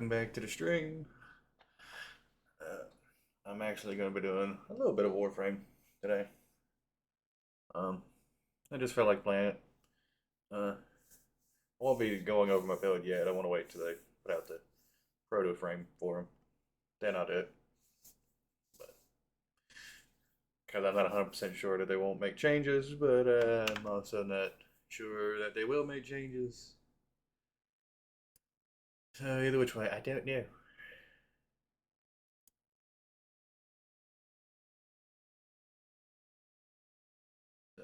Back to the stream. I'm actually going to be doing a little bit of Warframe today. Um, I just felt like playing it. I won't be going over my build yet. I want to wait till they put out the proto frame for them. Then I'll do it. But because I'm not 100% sure that they won't make changes, but I'm also not sure that they will make changes. So either which way, I don't know. So,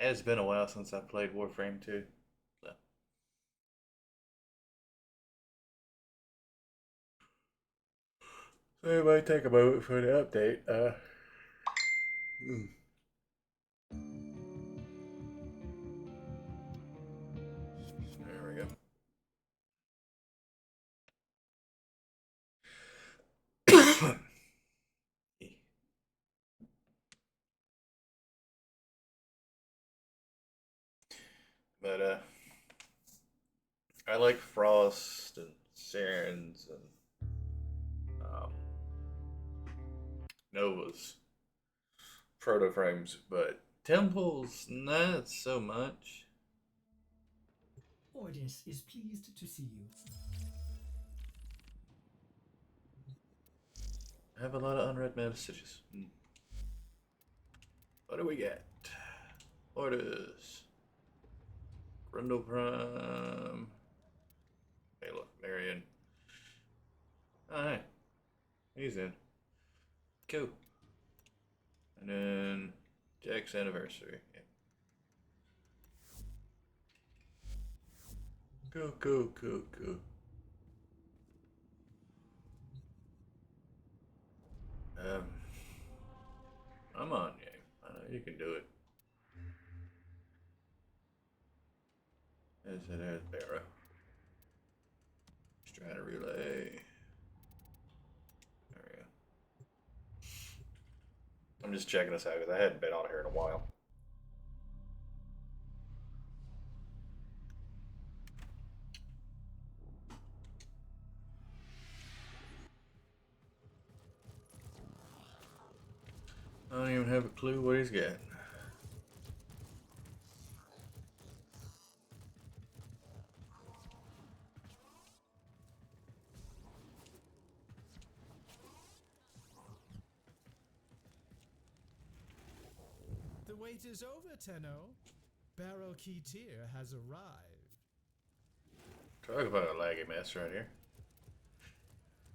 it's been a while since I played Warframe 2. So. So everybody take a moment for the update. Mm. There we go. But I like Frost and Saren's and Nova's proto frames, but Temple's not so much. Audience is pleased to see you. I have a lot of unread messages. What do we get? Orders. Grundle Prime. Hey, look, Marion. Oh, hey. He's in. Cool. And then Jack's anniversary. Yeah. Cool. Um, I'm on you. I know you can do it. There's Barrow. Strata relay. There we go. I'm just checking this out because I hadn't been on here in a while. I don't even have a clue what he's got. The wait is over, Tenno. Barrel Key Tier has arrived. Talk about a laggy mess right here.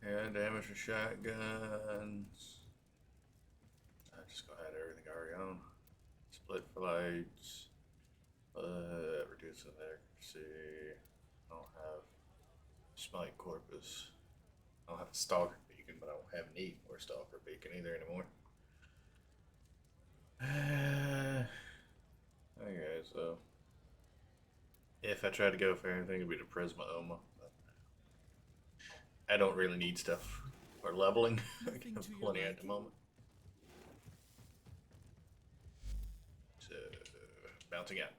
Yeah, damage for shotguns. I just gonna add everything already on. Split flights. Reducing accuracy. I don't have Smite Corpus. I don't have a Stalker Beacon, but I don't have need for a Stalker Beacon either anymore. Okay, so if I try to go for anything, it'd be the Prisma Oma. I don't really need stuff for leveling. I have plenty at the moment. So, bouncing out.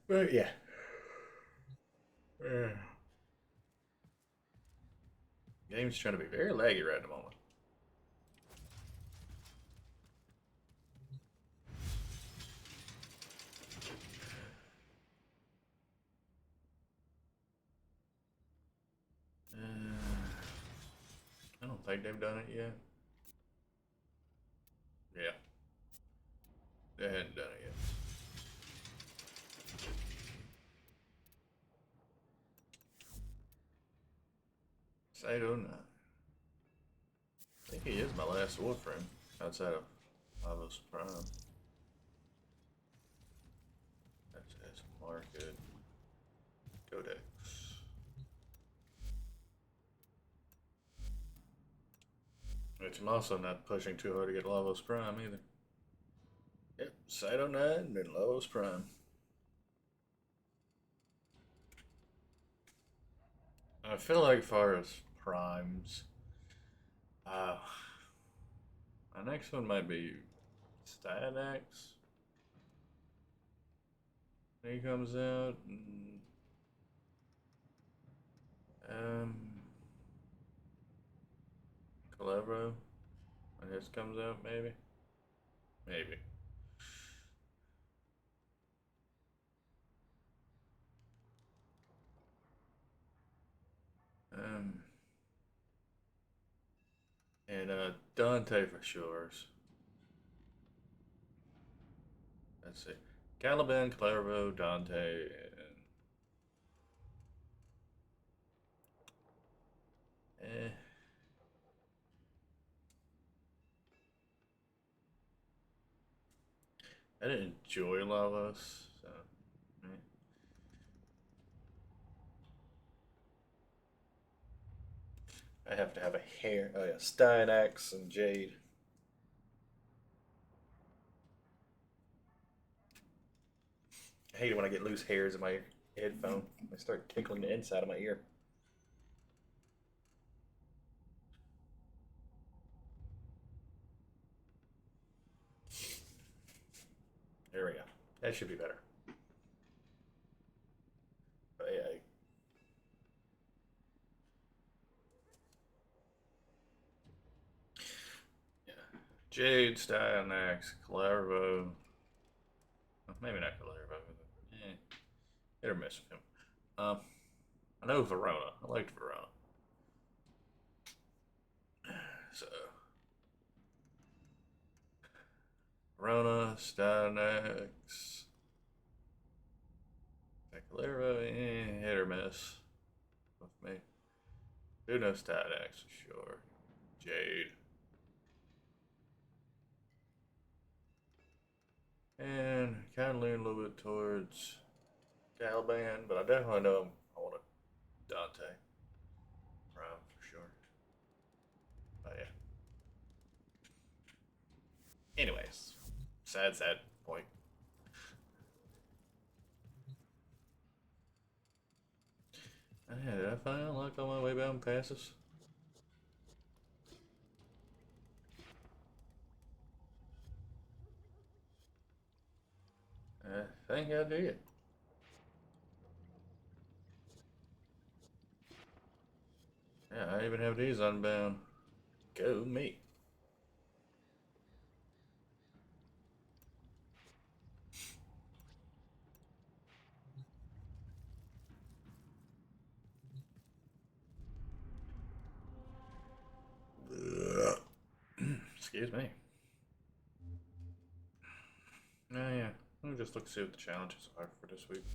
But yeah. Game's trying to be very laggy right at the moment. I don't think they've done it yet. Yeah. They hadn't done it yet. Sato 9. I think he is my last Warframe outside of Lavos Prime. That's Market. Codex. Which I'm also not pushing too hard to get Lavos Prime either. Yep, Sato 9 and then Lavos Prime. I feel like as far as primes, my next one might be Styanax. He comes out. Calabro. When his comes out, maybe. Maybe. And Dante for sure. Let's see. Caliban, Clairvaux, Dante, and I didn't enjoy Lavos, so I have to have a hair. Oh yeah, Styanax and Jade. I hate it when I get loose hairs in my headphone. They start tickling the inside of my ear. There we go. That should be better. But yeah. Jade, Styanax, Clairvaux. Maybe not Clairvaux. Hit or miss with him. I know Verona. I liked Verona. So Verona, Styanax, Clairvaux, hit or miss with me. Who knows Styanax for sure? Jade. And kind of lean a little bit towards Caliban, but I definitely know I want a Dante. Brown for sure. But yeah. Anyways, sad point. Yeah, did I find luck on my way bound passes? I think I did. Yeah, I even have these unbound. Go me. Excuse me. Oh yeah, let me just look see what the challenges are for this week.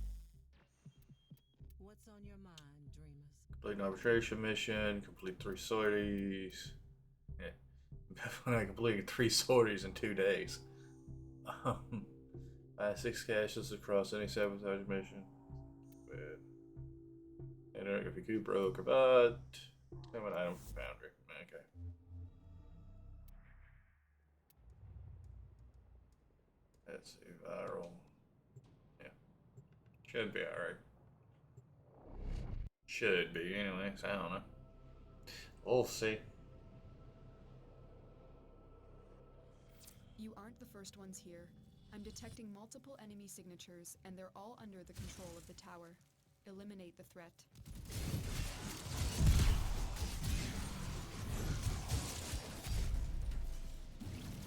What's on your mind, dreamers? Complete an arbitration mission, complete 3 sorties. Yeah, I completed 3 sorties in 2 days. 6 caches across any sabotage mission. Enter if you could broke or but. Have an item from Foundry. Okay. Let's see, viral. Yeah. Should be alright. Should be, anyways. I don't know. We'll see. You aren't the first ones here. I'm detecting multiple enemy signatures, and they're all under the control of the tower. Eliminate the threat.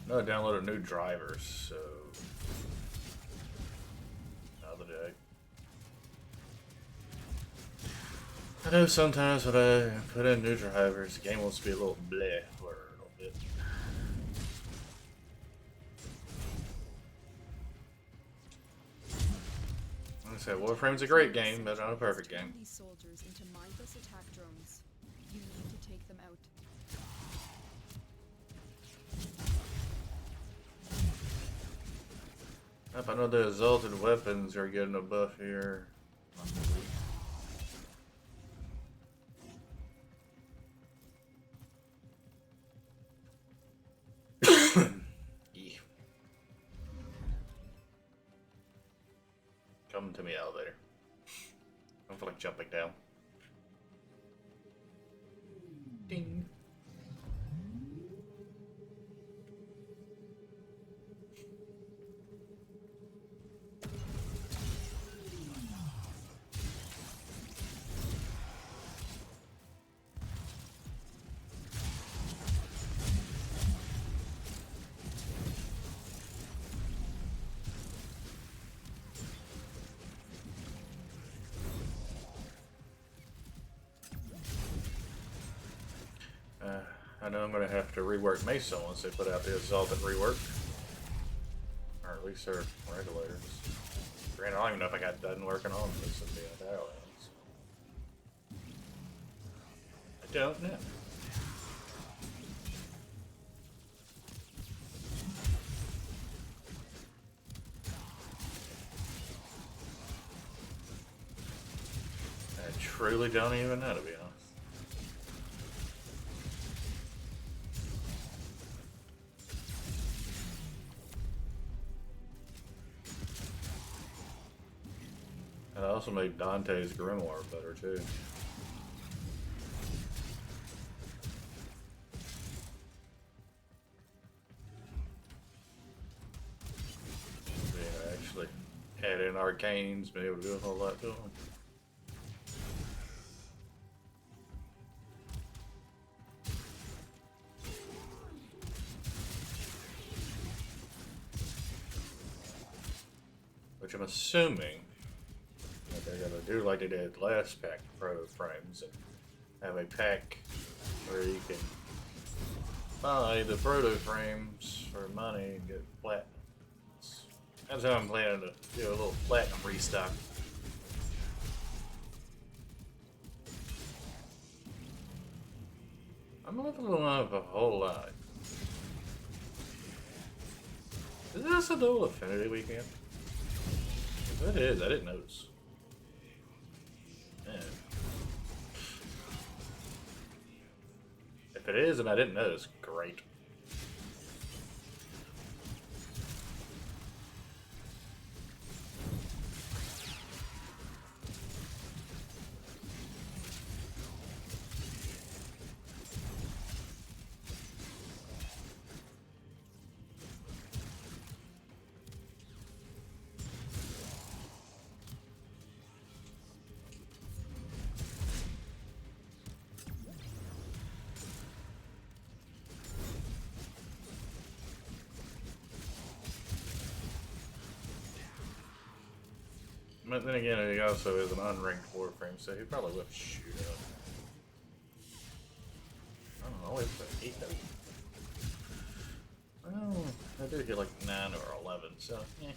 No, I downloaded new drivers, so another day. I know sometimes when I put in new drivers, the game wants to be a little bleh for a little bit. Like I said, Warframe's a great game, but not a perfect game. These soldiers into mindless attack drones. You need to take them out. Yep, I know the exalted weapons are getting a buff here. Yeah. Come to me, elevator. I don't feel like jumping down. Ding. I know I'm gonna have to rework Mesa once they put out the Exalted rework. Or at least their regulators. Granted, I don't even know if I got done working on this at the Badlands. I don't know. I truly don't even know, to be honest. And I also made Dante's Grimoire better too. Yeah, actually add in arcanes, been able to do a whole lot to them. Which I'm assuming that they're gonna do like they did last pack Proto Frames and have a pack where you can buy the Proto Frames for money and get platinum. That's how I'm planning to do a little platinum restock. I'm leveling up a whole lot. Is this a dual affinity weekend? It is, I didn't notice. Man. If it is and I didn't notice, great. But then again, he also is an unranked Warframe, so he probably would shoot up. I don't know, it's like 8 though. Well, I did get like 9 or 11, so eh.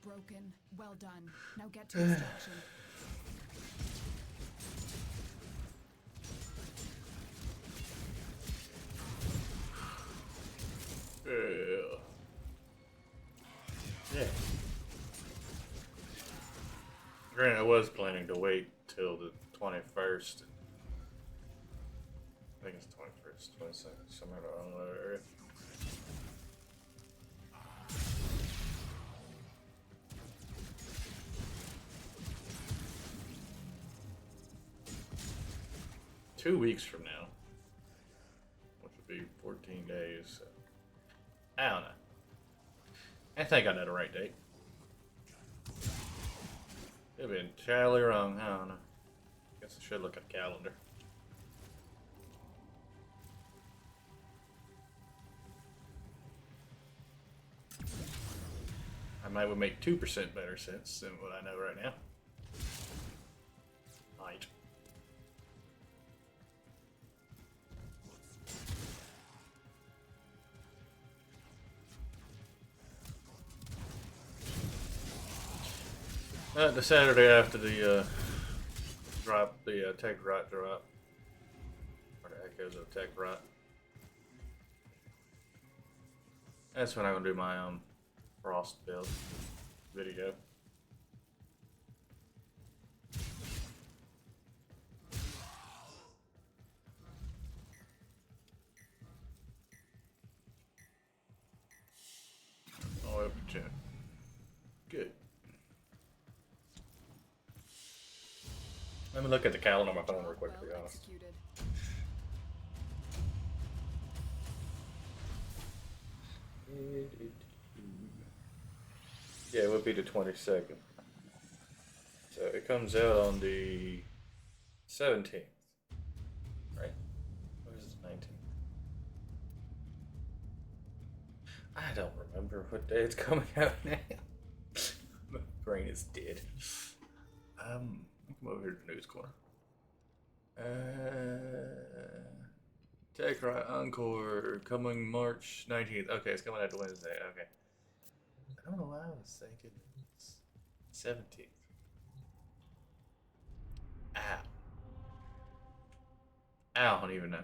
Broken. Well done. Now get to destruction. Yeah. Granted, I was planning to wait till the 21st. I think it's 21st, 22nd, somewhere around that area. Two weeks from now, which would be 14 days. So. I don't know. I think I know the right date. Could be entirely wrong. I don't know. Guess I should look at the calendar. I might would make 2% better sense than what I know right now. Might. The Saturday after the drop, the Tech Rot drop, or the Echoes of Tech Rot. That's when I'm gonna do my Frost build video. Oh, open chat. Good. Let me look at the calendar on my phone real quick, to be honest. Executed. Yeah, it would be the 22nd. So it comes out on the 17th, right? Or is it 19th? I don't remember what day it's coming out now. My brain is dead. Come over here to the news corner. Tech Right Encore coming March 19th. Okay, it's coming out to Wednesday. Okay. I don't know why I was thinking 17th. Ow. I don't even know.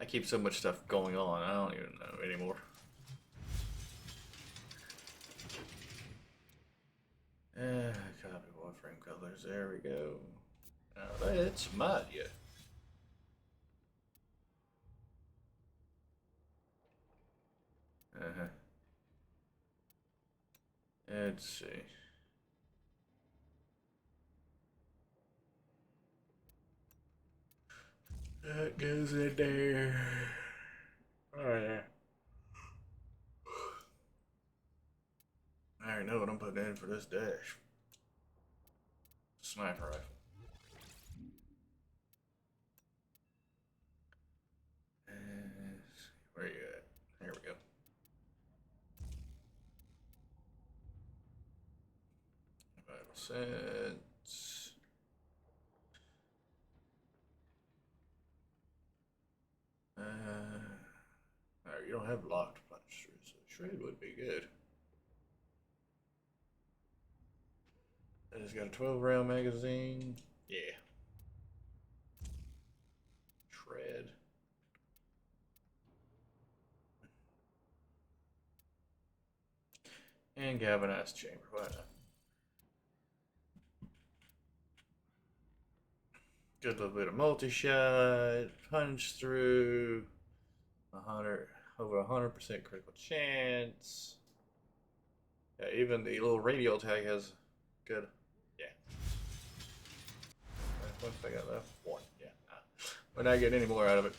I keep so much stuff going on, I don't even know anymore. Copy Warframe colors. There we go. Now that's mud, yeah. Uh-huh. Let's see. That goes in there. Oh yeah. I already know what I'm putting in for this dash. Sniper rifle. Where you at? Here we go. Vital sets. No, you don't have locked punch through, so shred would be good. It's got a 12-round magazine. Yeah. Shred. And galvanized chamber. Why not? Good little bit of multi-shot. Punch through. 100, over 100% critical chance. Yeah, even the little radial tag has good. Yeah. What I got left? One. Yeah. We're not getting any more out of it.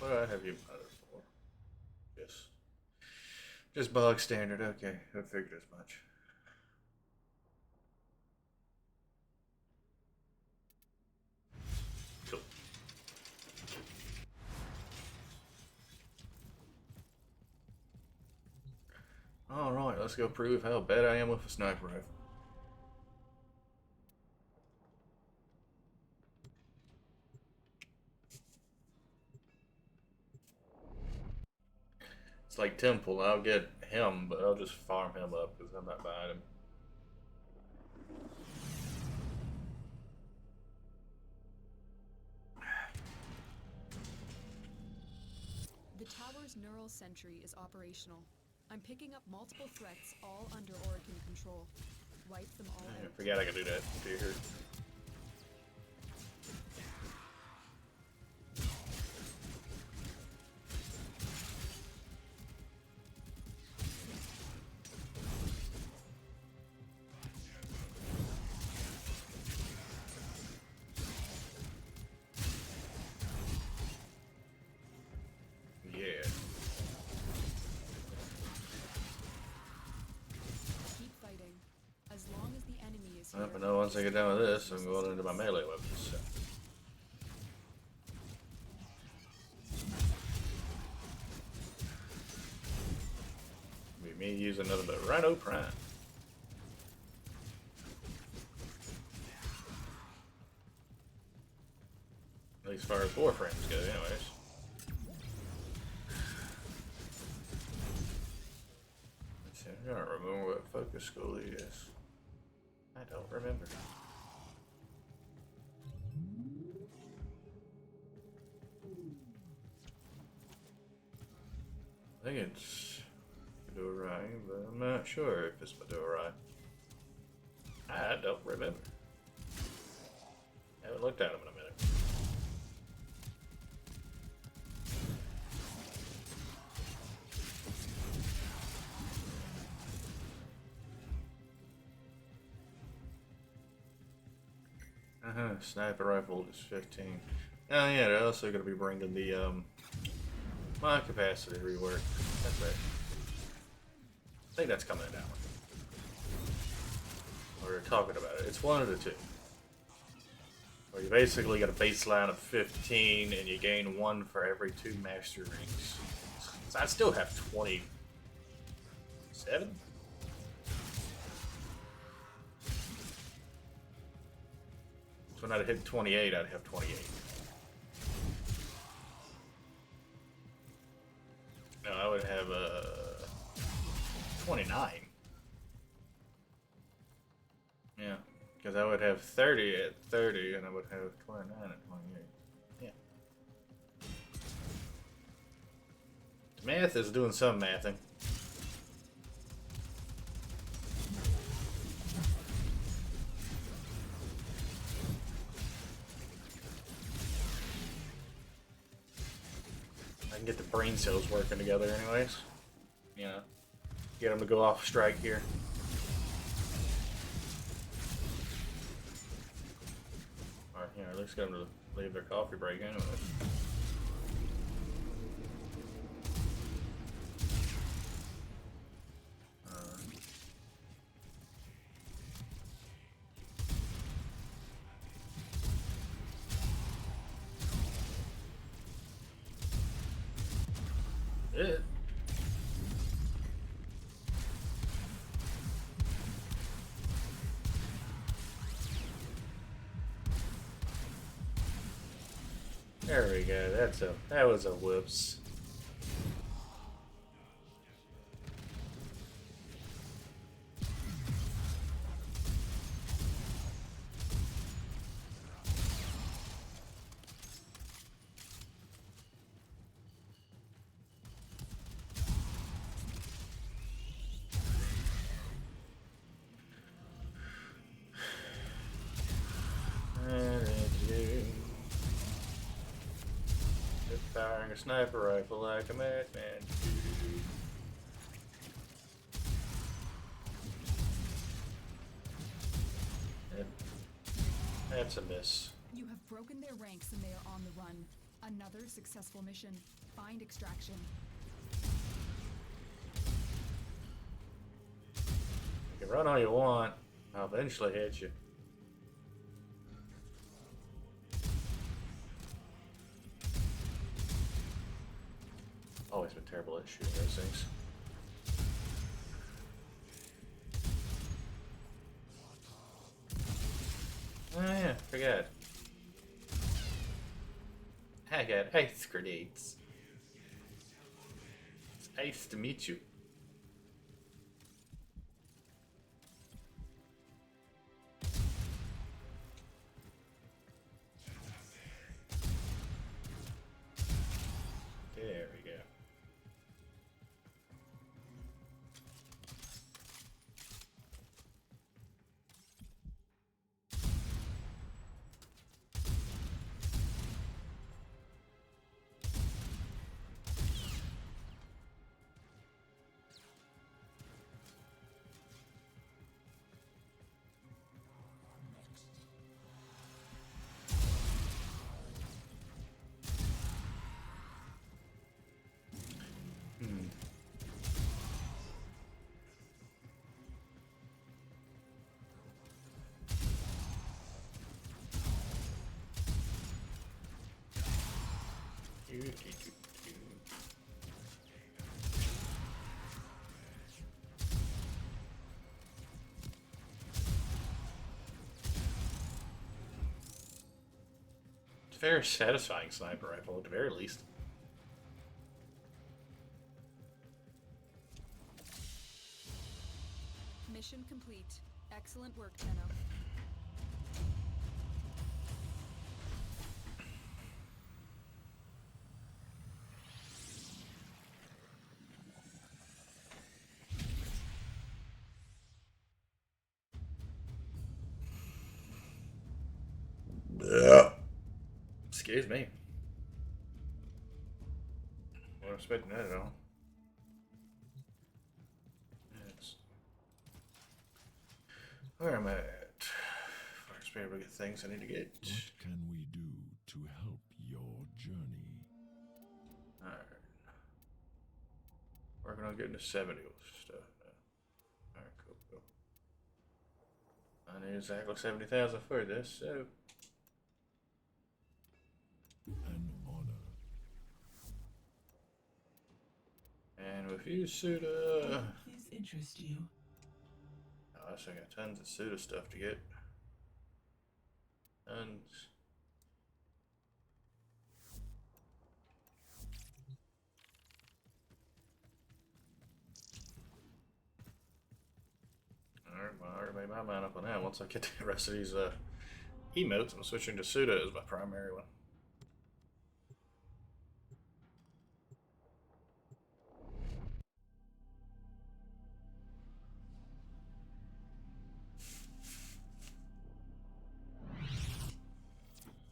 What do I have you modded for? Just bog standard. Okay, I figured as much. Cool. Alright, let's go prove how bad I am with a sniper rifle. It's like Temple, I'll get him, but I'll just farm him up because I'm not buying him. The tower's neural sentry is operational. I'm picking up multiple threats, all under Orokin control. Wipe them all I out. forgot I could do that. Here. Keep fighting. As long as the enemy is But here. now once I get done with this, I'm going into my melee weapons. So. Be me using another bit of Rhino Prime. At least as far as Warframes go, anyways. Let's see, I don't remember what focus school he is. I don't remember. I think it's Madurai, but I'm not sure if it's Madurai. I don't remember. I haven't looked at him in a minute. Sniper rifle is 15. Oh yeah, they're also going to be bringing the mod capacity rework. That's right. I think that's coming down. Or they're talking about it. It's one of the two. Where you basically get a baseline of 15 and you gain 1 for every 2 master rings. So I still have 27? So when I'd hit 28, I'd have 28. No, I would have 29. Yeah, because I would have 30 at 30, and I would have 29 at 28. Yeah. The math is doing some mathing. I can get the brain cells working together anyways. You know, get them to go off strike here. Or, you know, at least get them to leave their coffee break anyways. It. There we go. That was a whoops. Firing a sniper rifle like a madman. That's a miss. You have broken their ranks and they are on the run. Another successful mission. Find extraction. You can run all you want. I'll eventually hit you. Always been terrible at shooting those things. Oh yeah, forgot. I got ice grenades. It's nice to meet you. There we go. It's a very satisfying sniper rifle at the very least. Mission complete. Excellent work, Tenno. Yeah. Excuse me. Wasn't expecting that at all. Yes. Where am I at? First be able to get things I need to get. What can we do to help your journey? Alright. Working on getting to 70 stuff now. Alright, cool. I need exactly 70,000 for this, so. An honor. And with you, Suda. This interest you. Oh, I still got tons of Suda stuff to get. Tons. Alright, well, I already made my mind up on that. Once I get the rest of these emotes, I'm switching to Suda as my primary one.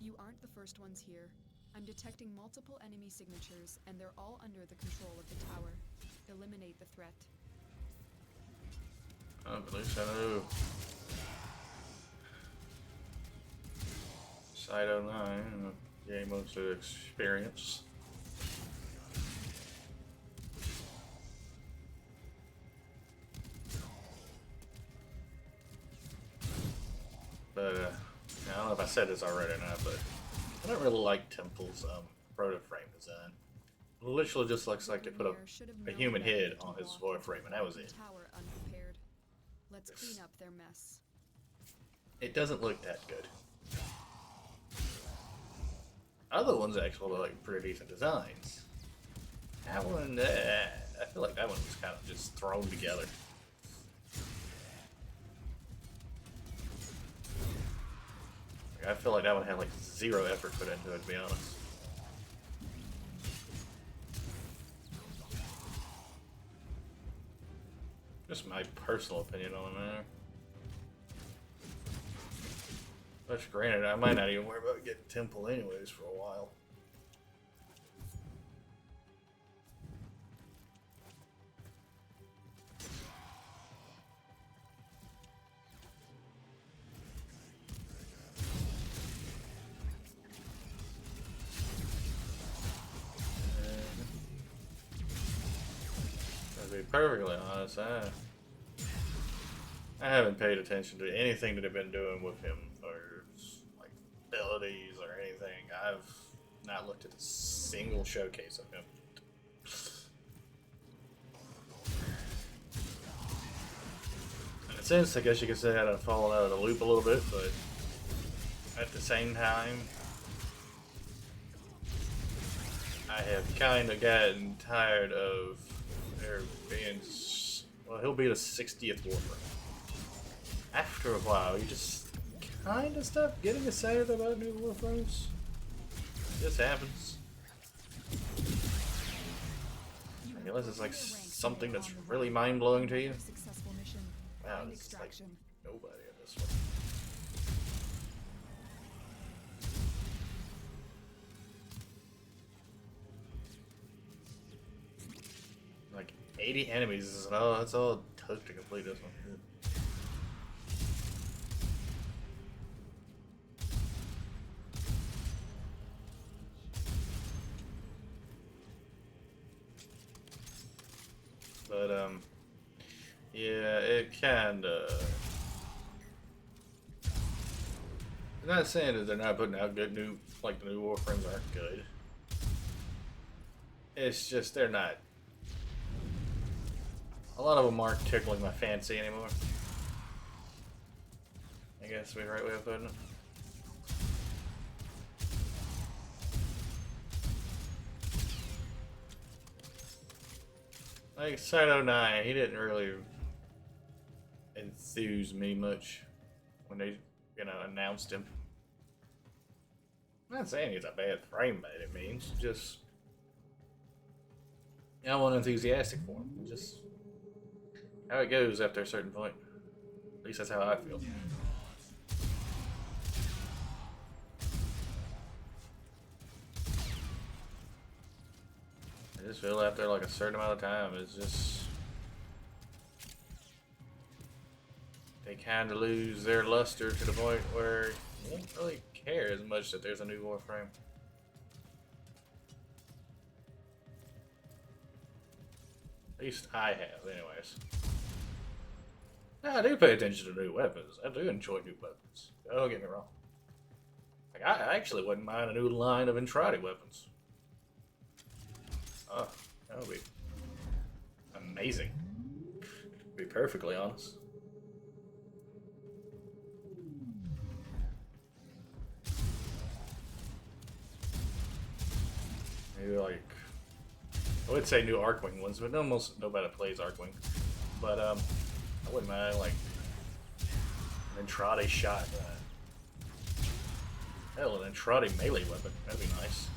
You aren't the first ones here. I'm detecting multiple enemy signatures, and they're all under the control of the tower. Eliminate the threat. At least I know. Side 09, gain most of the experience. But, I don't know if I said this already or not, but I don't really like Temple's proto frame design. It literally just looks like they put a human head on his Warframe, and that was it. Tower unprepared. Let's clean up their mess. It doesn't look that good. Other ones actually look like pretty decent designs. That one, I feel like that one was kind of just thrown together. I feel like that one had like zero effort put into it, to be honest. Just my personal opinion on the matter. But granted, I might not even worry about getting Temple anyways for a while. To be perfectly honest, I haven't paid attention to anything that I've been doing with him, or like abilities or anything. I've not looked at a single showcase of him. In a sense, I guess you could say I've fallen out of the loop a little bit, but at the same time, I have kind of gotten tired of there being. Well, he'll be the 60th Warframe. After a while, you just kind of stop getting excited about new Warframes. This happens. Unless it's like something that's really mind-blowing to you. Wow, this is like nobody in this one. Like 80 enemies, oh, that's all it took to complete this one. But yeah, it kinda. I'm not saying that they're not putting out good new, like the new Warframes aren't good. It's just they're not. A lot of them aren't tickling my fancy anymore. I guess would be the right way of putting it. Like Side 09, he didn't really enthuse me much when they, announced him. I'm not saying he's a bad frame by any means, just I wasn't enthusiastic for him. Just how it goes after a certain point. At least that's how I feel. I just feel after like a certain amount of time, it's just they kind of lose their luster to the point where you don't really care as much that there's a new Warframe. At least I have, anyways. Now, I do pay attention to new weapons. I do enjoy new weapons. Don't get me wrong. Like, I actually wouldn't mind a new line of Entrati weapons. Oh, that would be amazing. To be perfectly honest. Maybe like, I would say new Arcwing ones, but almost nobody plays Arcwing. But I wouldn't mind like an Entrati shot. Hell, an Entrati melee weapon. That'd be nice.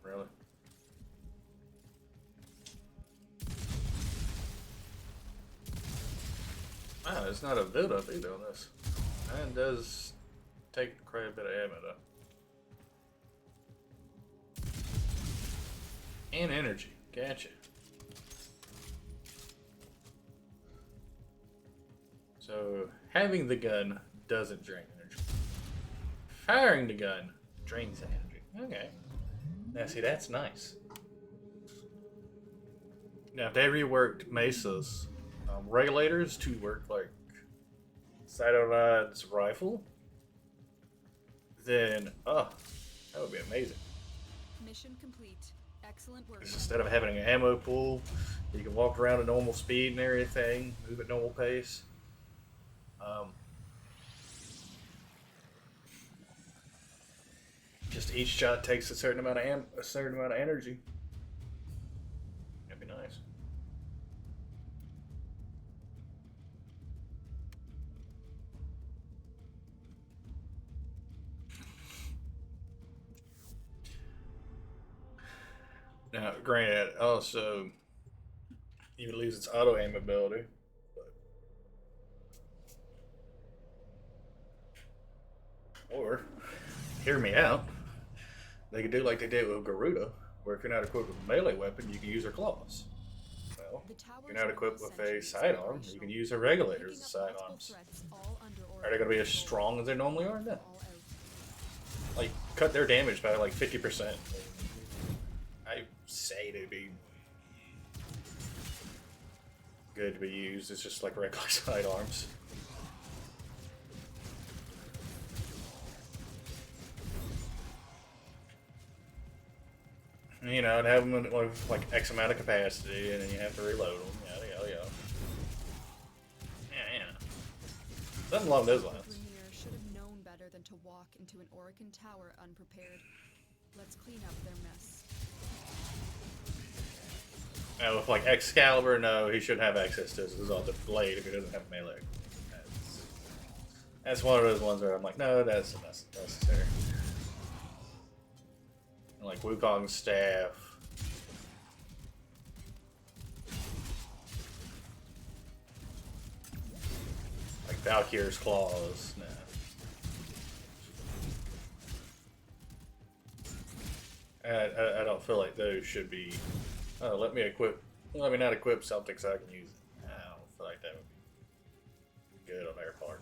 Really? Wow, it's not a build up either on this. And does take quite a bit of ammo though. And energy. Gotcha. So having the gun doesn't drain energy. Firing the gun drains the energy. Okay. Now see, that's nice. Now if they reworked Mesa's regulators to work like Cytorod's rifle, then that would be amazing. Mission complete. Excellent work. Instead of having an ammo pool, you can walk around at normal speed and everything, move at normal pace. Just each shot takes a certain amount of energy. That'd be nice. Now, granted, also you lose its auto aim ability. Or, hear me out. They could do like they did with Garuda, where if you're not equipped with a melee weapon, you can use her claws. Well, if you're not equipped with a sidearm, you can use her regulators as sidearms. Are they going to be as strong as they normally are? No. Like, cut their damage by like 50%. I say they'd be good to be used. It's just like regular sidearms. You know, and have them with like X amount of capacity, and then you have to reload them. Yada yada yada. Yeah. Something along those lines. Premier should have known better than to walk into an Orokin tower unprepared. Let's clean up their mess. Now, with like Excalibur, no, he shouldn't have access to his exalted blade if he doesn't have melee. That's one of those ones where I'm like, no, that's necessary. Like Wukong's staff. Like Valkyr's claws. Nah. I don't feel like those should be. Oh, let me not equip something so I can use it. I don't feel like that would be good on their part.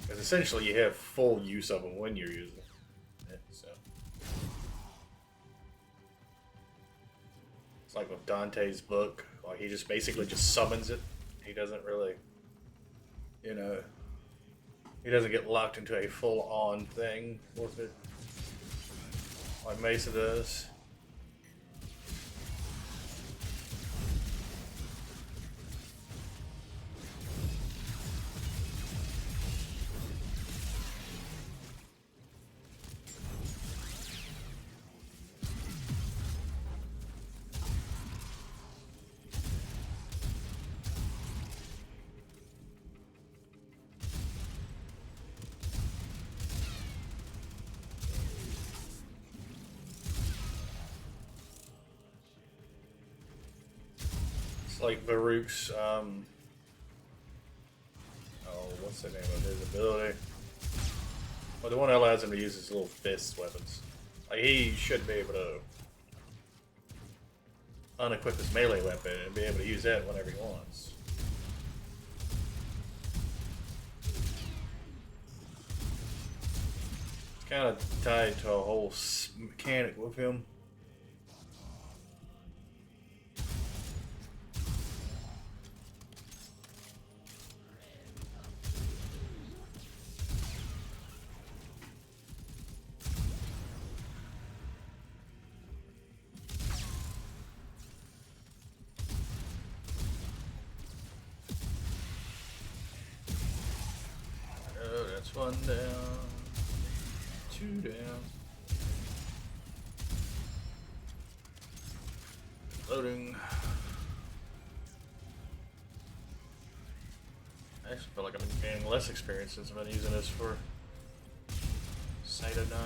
Because essentially you have full use of them when you're using it. So. It's like with Dante's book, like he just basically just summons it. He doesn't really, you know, he doesn't get locked into a full-on thing with it, like Mesa does. like Baruch's oh, what's the name of his ability? Well, the one that allows him to use his little fist weapons. Like, he should be able to unequip his melee weapon and be able to use that whenever he wants. It's kind of tied to a whole mechanic with him. Oh, that's one down, two down. Loading. I actually feel like I've been gaining less experience since I've been using this for Cyto 9.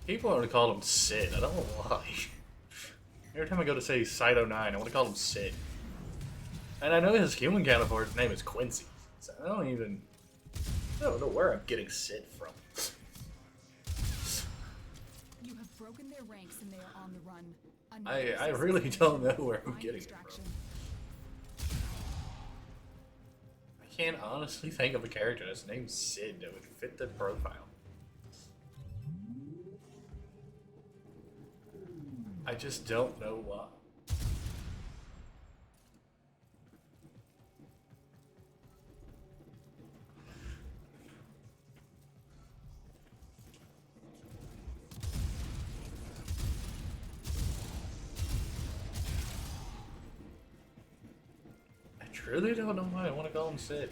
People want to call him Sid. I don't know why. Every time I go to say Cyto 9, I want to call him Sid. And I know his human counterpart's name is Quincy. So I don't know where I'm getting Sid from. You have broken their ranks and they are on the run. I really don't know where I'm getting it from. I can't honestly think of a character that's named Sid that would fit the profile. I just don't know why. I truly don't know why I want to call him Sid.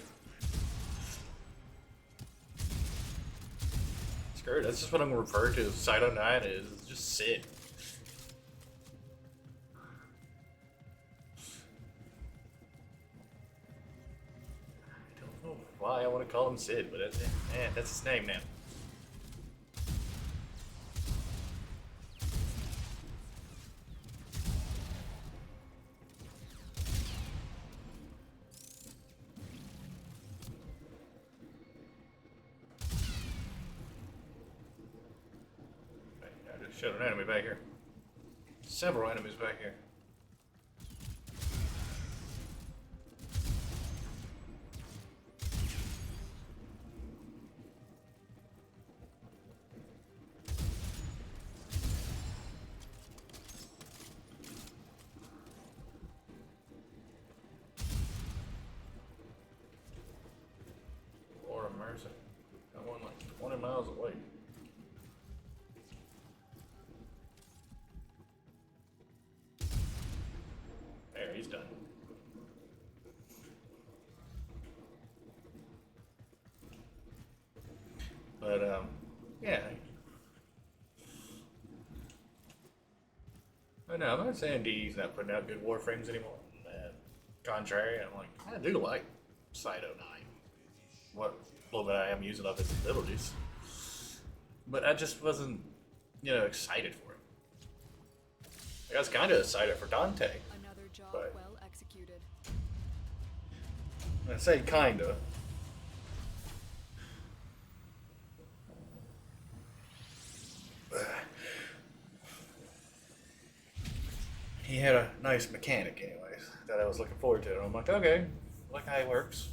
Screw it, that's just what I'm going to refer to as Cyto 9 is. It's just Sid. Why I want to call him Sid, but that's his name now. I just showed an enemy back here. Several enemies back here. Mercy. Got one like 20 miles away. There, he's done. But, yeah. But no, I'm not saying DE's not putting out good Warframes anymore. Contrary, I'm like, I do like Cyto 9. What little bit I am using of his abilities. But I just wasn't, excited for it. I was kind of excited for Dante. Another job but well executed. I say kinda. He had a nice mechanic anyways that I was looking forward to. And I'm like, okay, like how he works.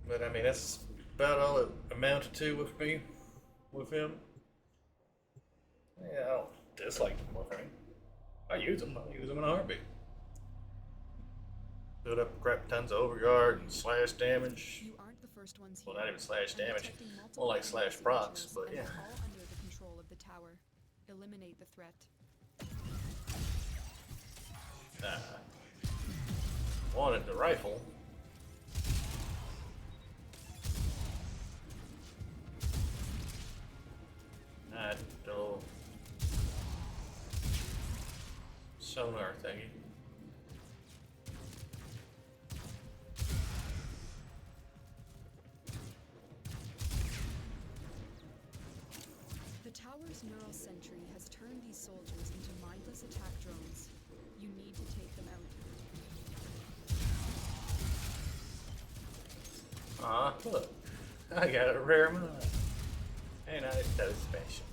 But I mean, that's about all it amounted to with me, with him. Yeah, I don't dislike him, Warframe. I use him in a heartbeat. Build up crap tons of overguard and slash damage. You aren't the first ones here. Well, not even slash I'm damage. detecting multiple More like slash enemy procs, signatures, but and yeah. they're all under the control of the tower. Eliminate the threat. Wanted the rifle. That little sonar thingy. tower's neural sentry has turned these soldiers into mindless attack drones. You need to take them out. Aw, look. I got a rare mod. And I so special.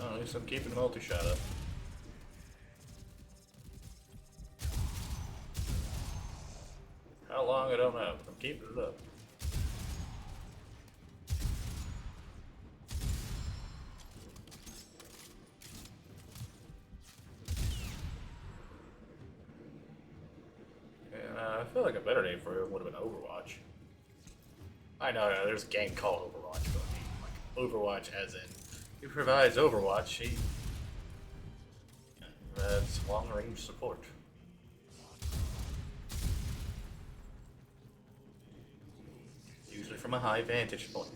Oh, at least I'm keeping the multi-shot up. How long, I don't know. I'm keeping it up. And I feel like a better name for it would have been Overwatch. I know, there's a game called Overwatch, but I mean, like Overwatch as in he provides Overwatch, he provides long-range support. Usually from a high vantage point.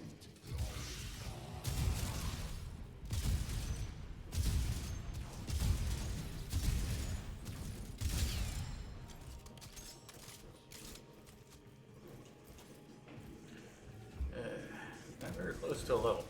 Not very close to a level.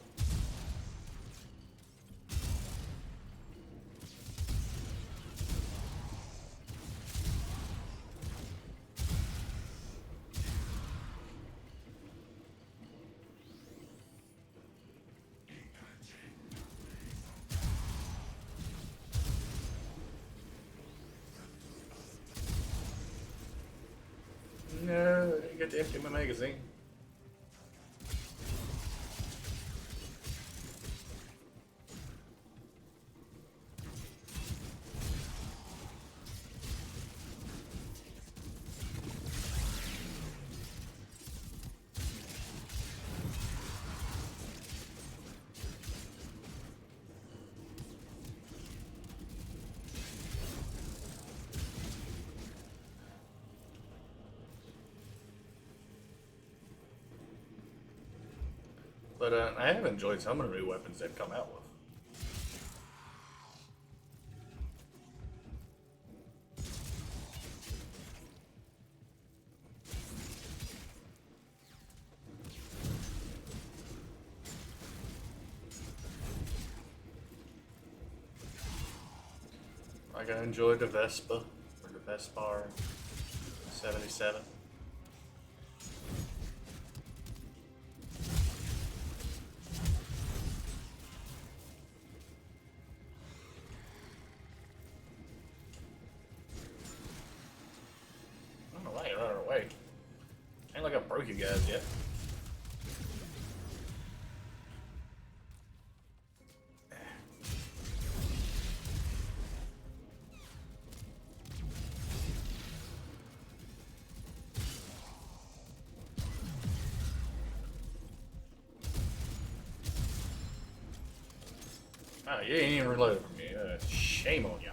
No, I get to empty my magazine. But I have enjoyed some of the new weapons they've come out with. Like I enjoyed the Vespa, or the Vespar 77. I don't know why you're running away. Ain't like I broke you guys yet. Oh, you ain't even reloaded from me. Shame on y'all.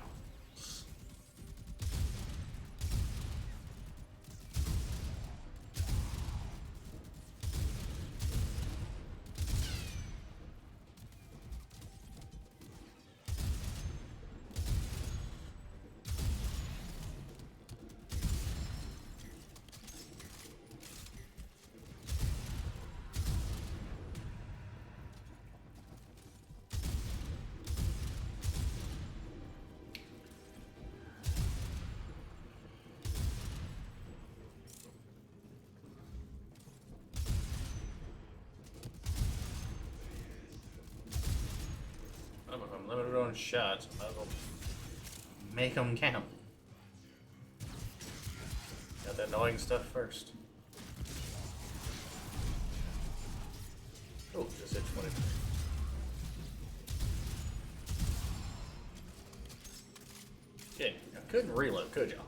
If I'm limited on shots, I might as well make them count. Got that annoying stuff first. Oh, just hit 23. Okay, I couldn't reload, could y'all?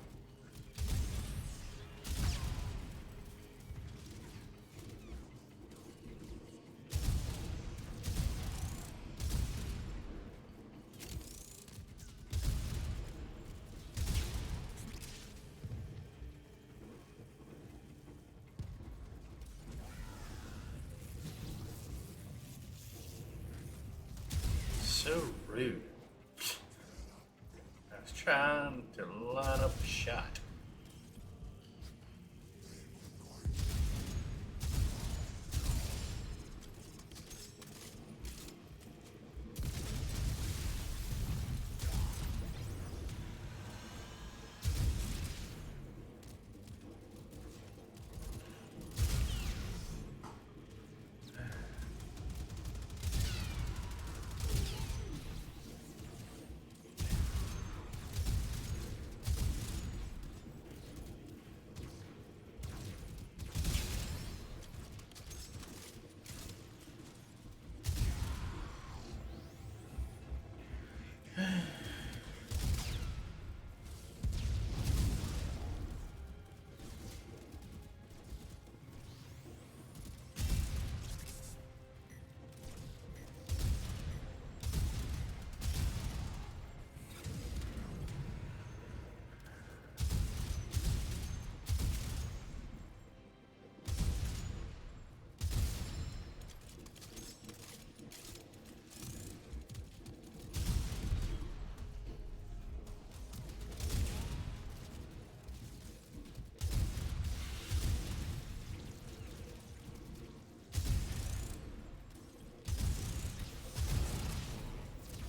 So rude. I was trying to line up a shot.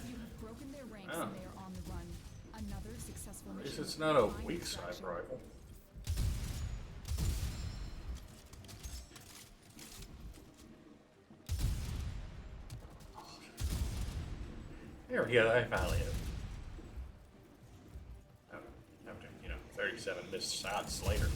You have broken their ranks Oh. and they are on the run. Another successful At least mission. it's not a Find weak distraction. sniper rifle. There we go, I finally hit him. After, 37 missed shots later.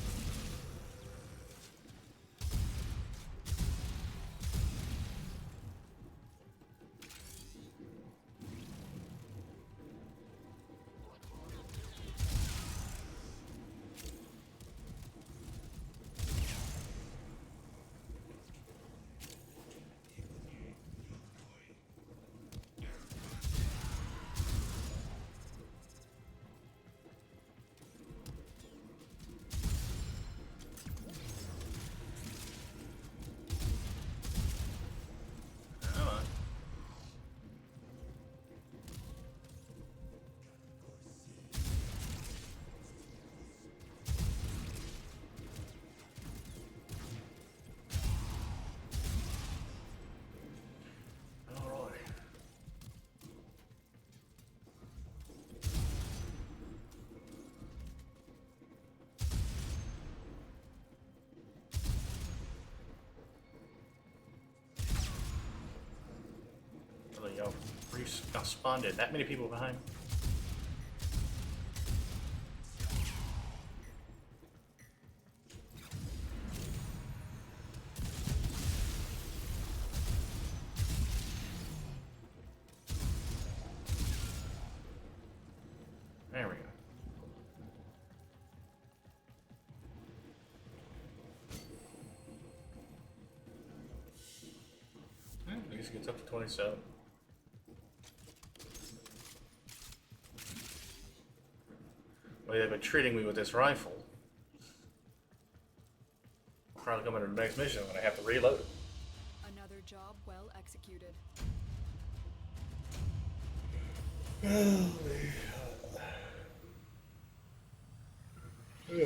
Come on. All right. Really, y'all responded. That many people behind? There we go. At least gets up to 27. Well, they've been treating me with this rifle. I'll probably come into the next mission when I have to reload it. Another job well executed. Yeah.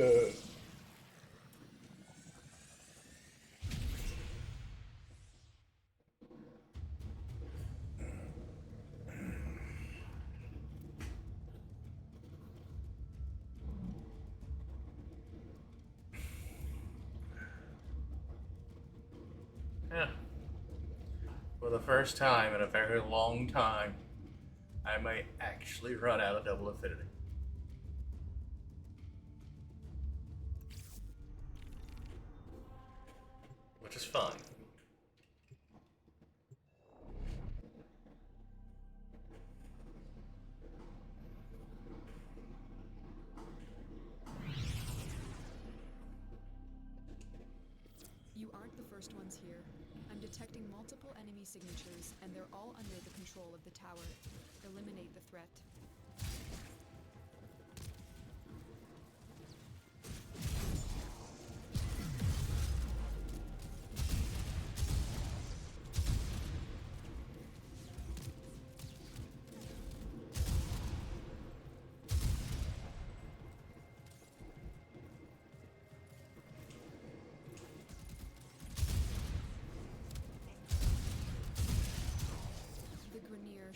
For the first time in a very long time, I may actually run out of double affinity. Which is fine. You aren't the first ones here. I'm detecting multiple enemy signatures, and they're all under the control of the tower. Eliminate the threat.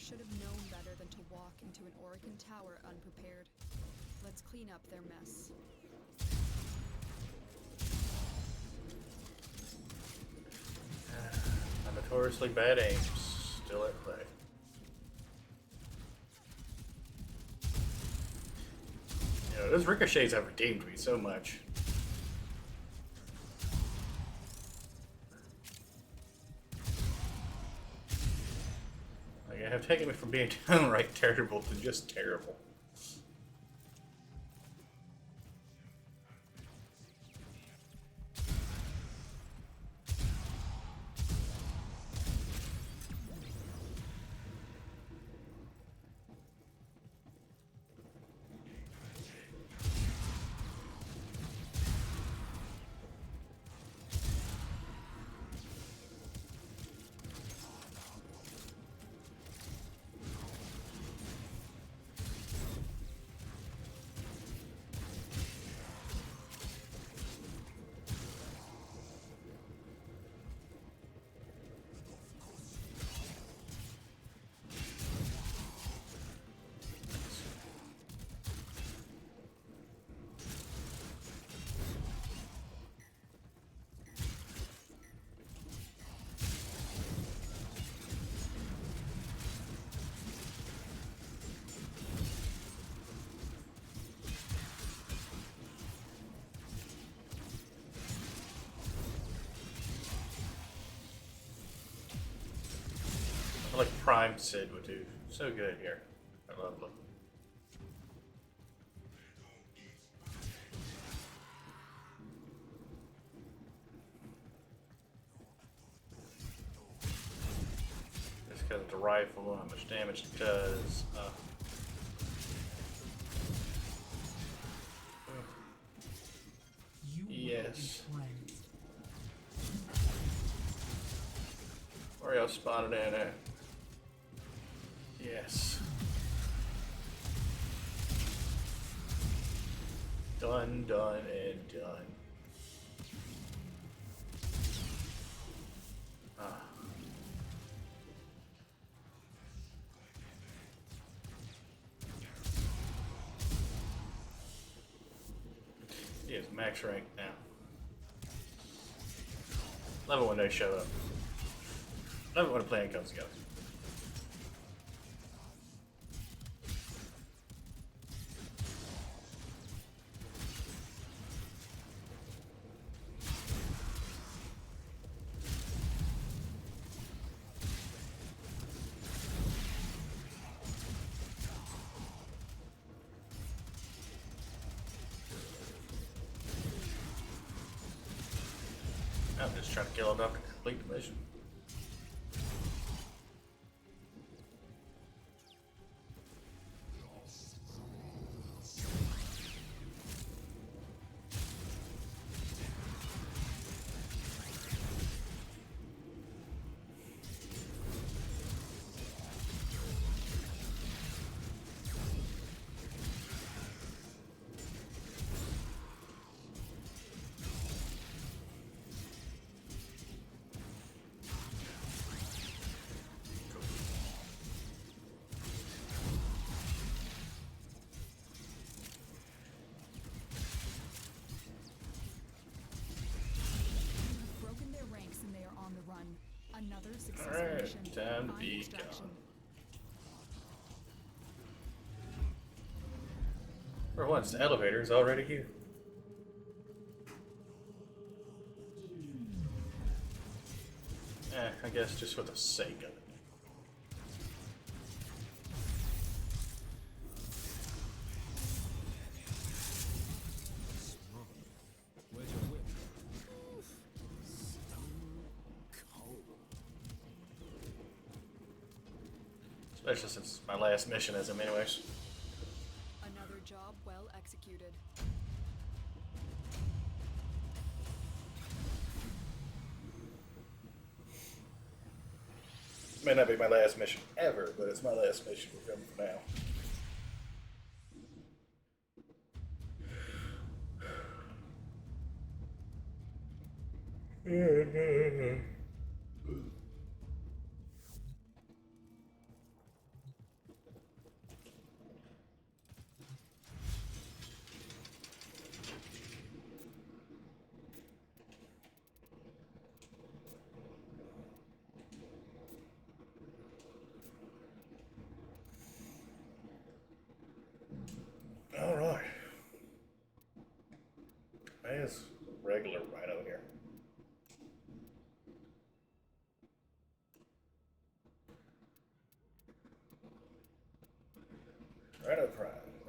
should have known better than to walk into an Orokin tower unprepared. Let's clean up their mess. My notoriously bad aims still at play. You know, those ricochets have redeemed me so much. Like, I have taken me from being downright terrible to just terrible. I like Prime Sid would do so good here. I love them. Just because it's a rifle, how much damage it does. You Yes. will be cleansed. Where y'all spotted in at? Yes. Done, done, and done. Ah. He is max rank now. Love it when they show up. Love it when a plan comes together. I'm just trying to kill enough to complete the mission. Broken their ranks and they are on the run. Another successful Alright, mission. time to Find be extraction. gone. For once, the elevator is already here. I guess just for the sake of it. Where's your whip? Stone cold. Especially since it's my last mission as him anyways. Another job well executed. May not be my last mission ever, but it's my last mission for him for now.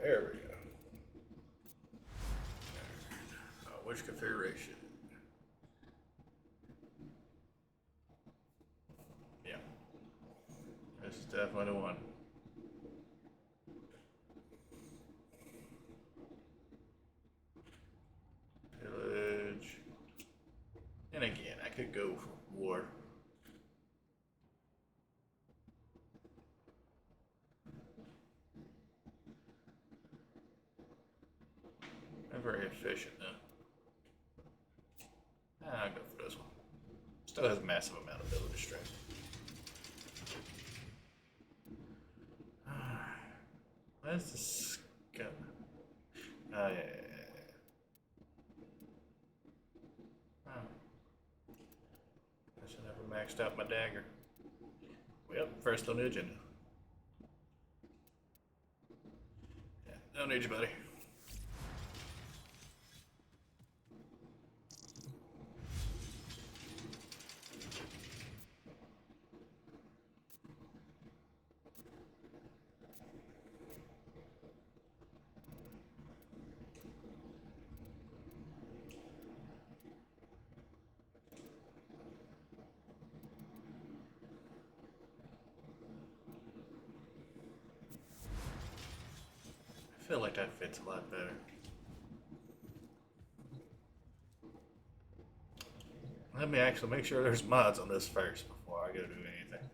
There we go. Which configuration? Yeah. This is definitely the one. Pillage. And again, I could go for war. I'm very efficient though. I'll go for this one. Still has a massive amount of ability strength. Where's the scout? Oh, yeah. Oh. Guess I never maxed out my dagger. Well, first on the agenda. Yeah, don't need you, buddy. I feel like that fits a lot better. Let me actually make sure there's mods on this first before I go do anything.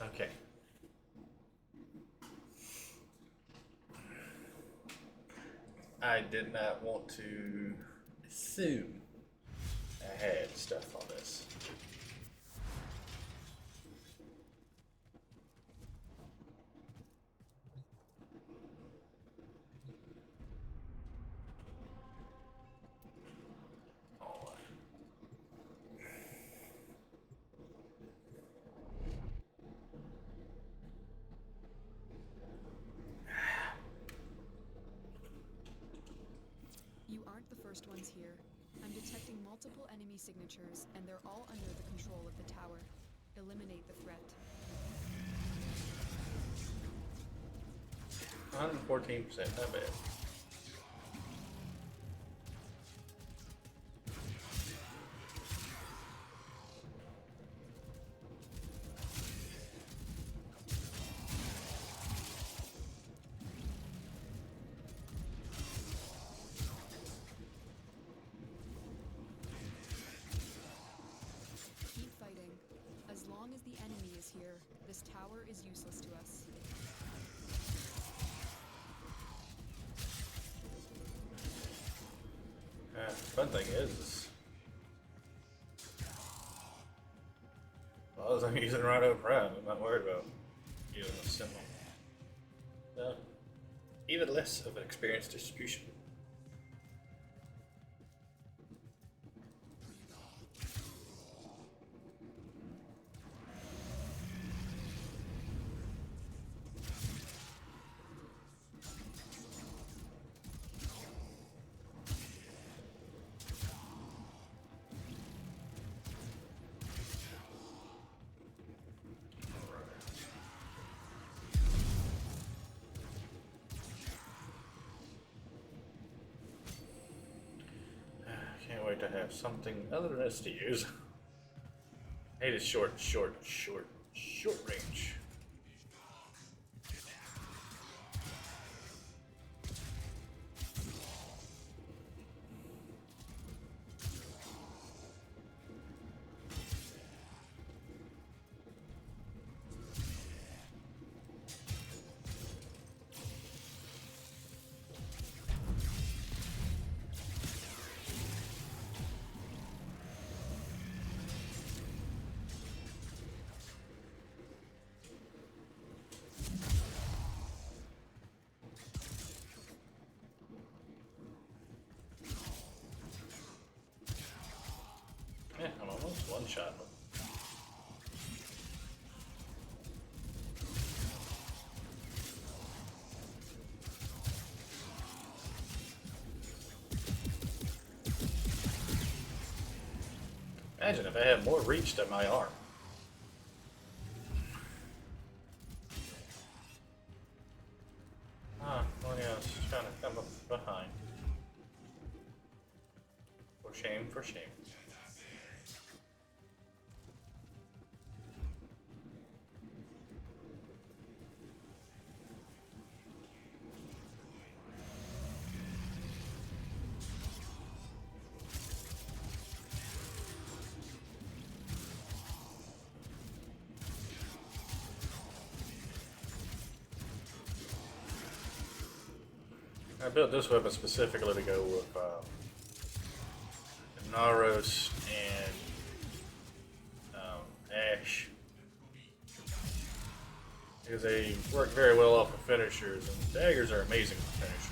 Okay. I did not want to assume I had stuff on this. You aren't the first ones here. I'm detecting multiple enemy signatures, and they're all under the control of the tower. Eliminate the threat. 114%, not bad. Keep fighting. As long as the enemy is here, this tower is useless to us. Fun thing is well, as I'm using right over prime, I'm not worried about using a symbol. Even less of an experience distribution. Can't wait to have something other than this to use. I hate it's short range. Yeah, I'm almost one shot. Imagine if I had more reach than my arm. was trying to come up behind. For shame, for shame. I built this weapon specifically to go with Naros and Ash, because they work very well off of finishers, and daggers are amazing for finishers.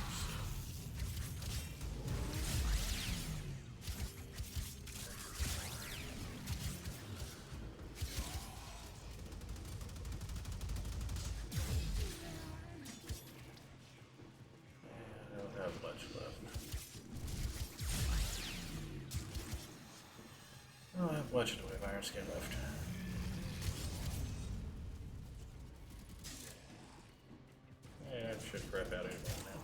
I don't have much left. I don't have much in the way of iron skin left. Yeah, I should crap out anymore now.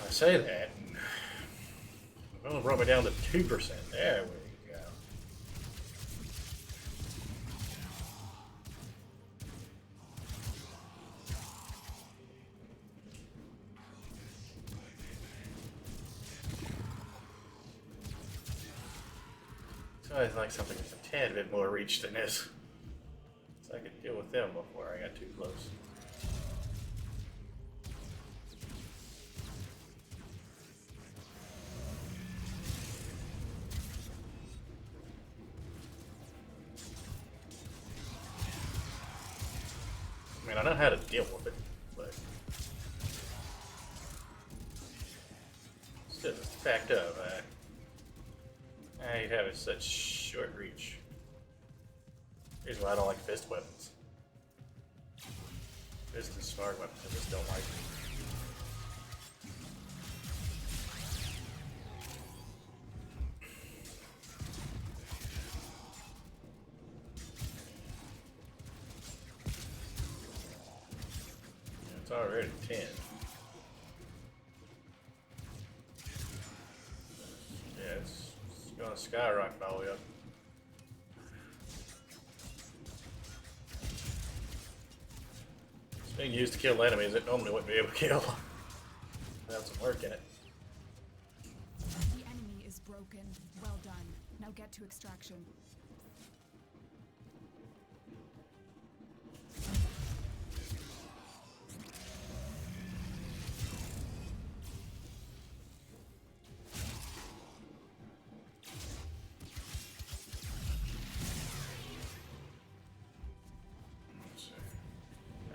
I say that, and it only brought me down to 2%. There we go. So I like something with a tad bit more reach than this, so I could deal with them before I got too close. I mean, I know how to deal with it, but still, it's the fact of I have such short reach. Here's why I don't like fist weapons. Fist and smart weapons, I just don't like them. It's already 10. Yeah, it's gonna skyrocket all the way up. It's being used to kill enemies that normally wouldn't be able to kill without some work in it. The enemy is broken. Well done. Now get to extraction.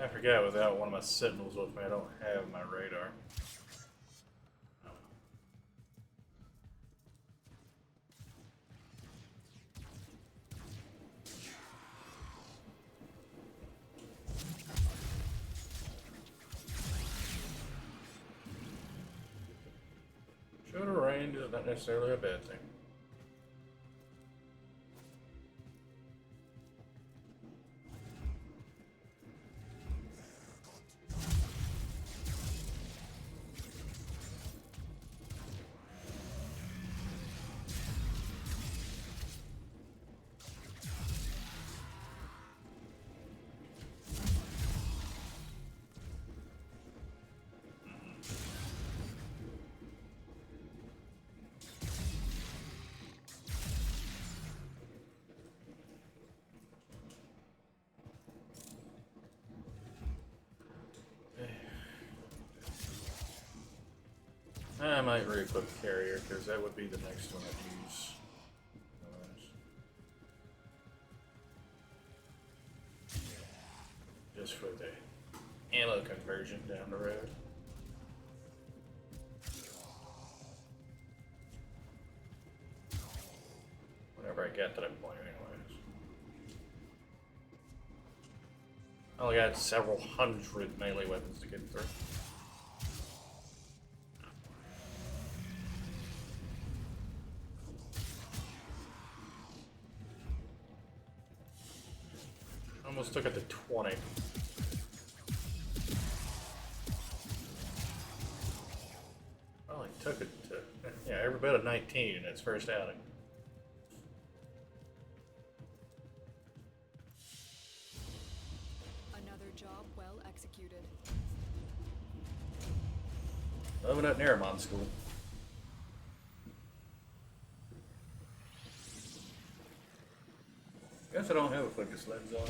I forgot without one of my sentinels with me, I don't have my radar. Shorter range is not necessarily a bad thing. I might re-equip the carrier, because that would be the next one I'd use. Just for the ammo conversion down the road. Whenever I get to that point anyways. I only got several hundred melee weapons to get through. took it to 20. Well, he took it to, yeah, every bit of 19 in its first outing. Another job well executed. Loving it in Airmon school. Guess I don't have a focus lens on.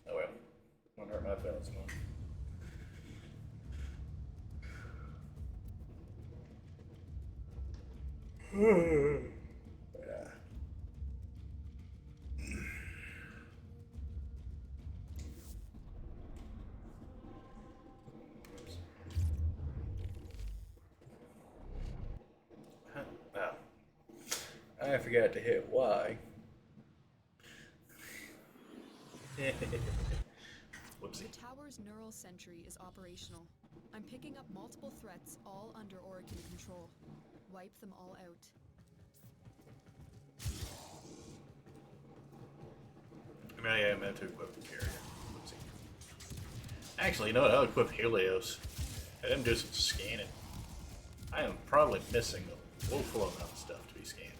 Oh well. Won't hurt my feelings much. Yeah. Oops. Oh. I forgot to hit Y. Whoopsie. The tower's neural sentry is operational. I'm picking up multiple threats, all under Orokin control. Wipe them all out. I mean, I meant to equip the carrier. Whoopsie. Actually, you know what? I'll equip Helios. Let him do some scanning. I am probably missing a woeful amount of stuff to be scanned.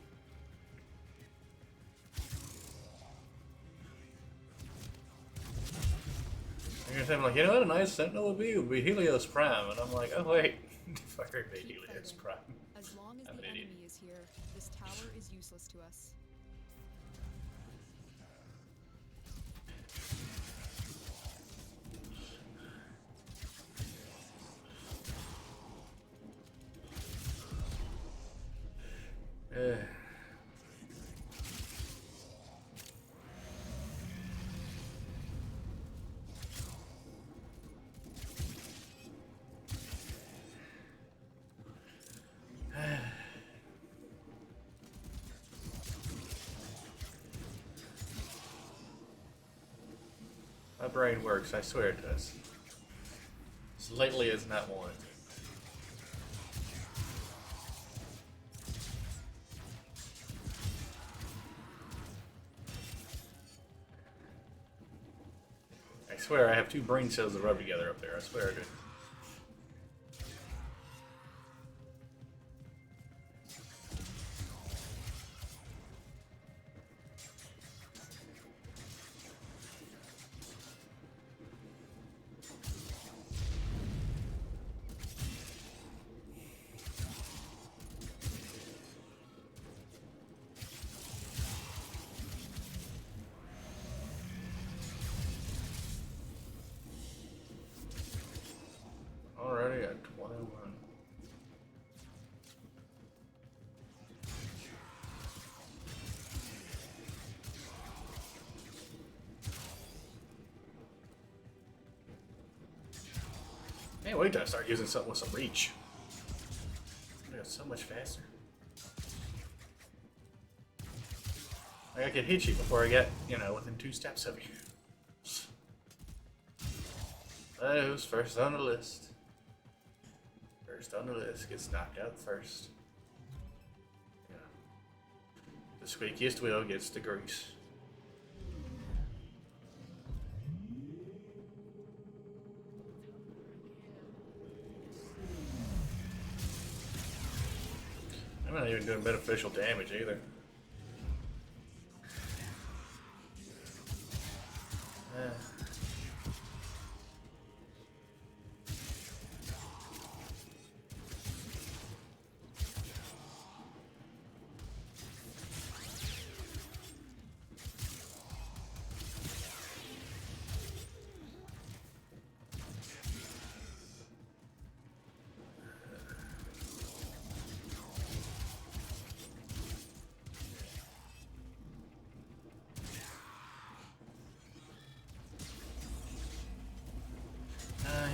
I'm like, you know what, a nice sentinel would be Helios Prime, and I'm like, oh wait, fucker, be Keep Helios fighting. Prime. As long as I'm the an idiot. enemy is here, this tower is useless to us. My brain works, I swear it does. As lately as not one. I swear I have two brain cells that rub together up there, I swear I do. Already at 21. Can't wait till I start using something with some reach. It'll go so much faster. Like I could hit you before I get, you know, within 2 steps of you. Who's first on the list? First on the list gets knocked out first. Yeah. The squeakiest wheel gets the grease. I'm not even doing beneficial damage either.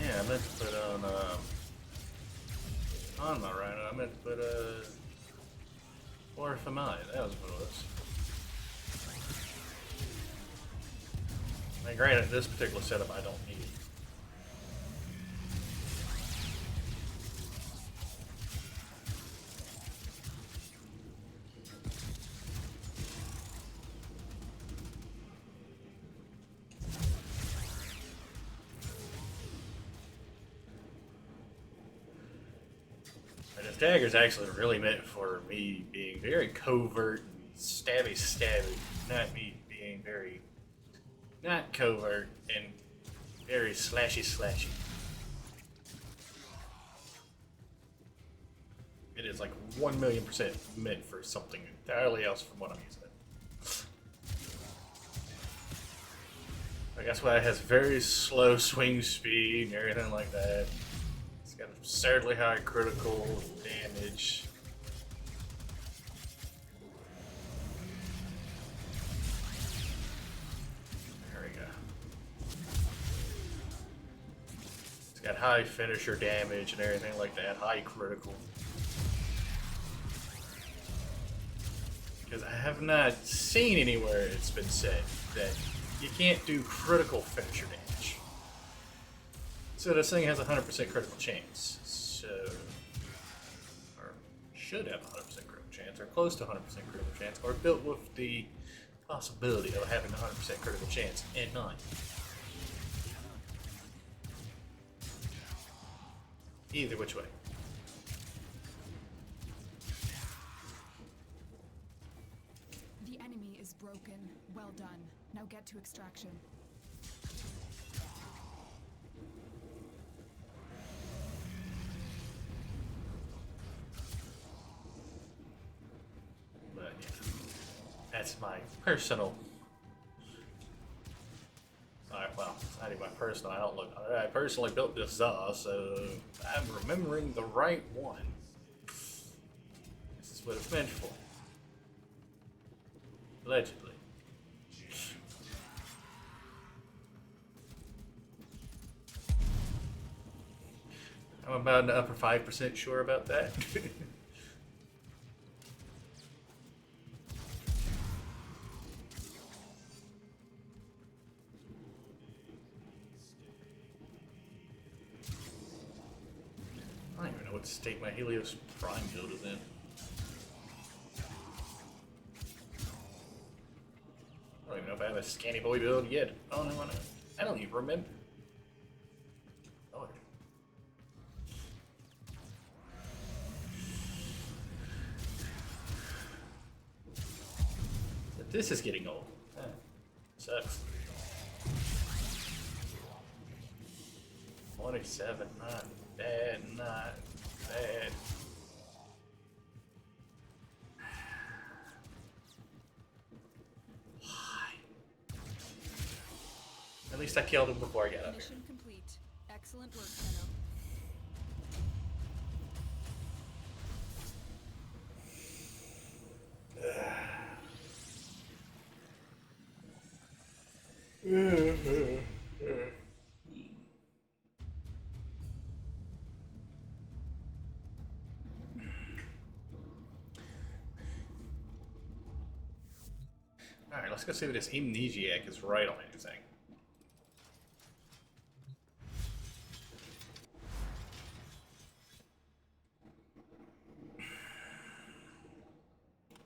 Yeah, I meant to put on my rhino, I meant to put Warframe. That was what it was. Now, granted, this particular setup I don't need. This dagger's actually really meant for me being very covert and stabby, not me being very not covert and very slashy. It is like 1,000,000% meant for something entirely else from what I'm using it. I guess why it has very slow swing speed and everything like that. It's got absurdly high critical damage. There we go. It's got high finisher damage and everything like that, high critical. Because I have not seen anywhere it's been said that you can't do critical finisher damage. So this thing has a 100% critical chance. So, or should have a 100% critical chance, or close to 100% critical chance, or built with the possibility of having a 100% critical chance in mind. Either which way. The enemy is broken. Well done. Now get to extraction. But yeah, that's my personal. Well, it's not even my personal. I personally built this Zaw, so I'm remembering the right one. This is what it's meant for. Allegedly. I'm about an upper 5% sure about that. I don't even know what state my Helios Prime build is in. I don't even know if I have a Scanny Boy build yet. Oh no, I don't even remember. Lord. But this is getting old. Sucks. 27, not bad, not bad. At least I killed him before I got up here. Mission complete. Excellent work, Tenno. Alright, let's go see if this amnesiac is right on anything.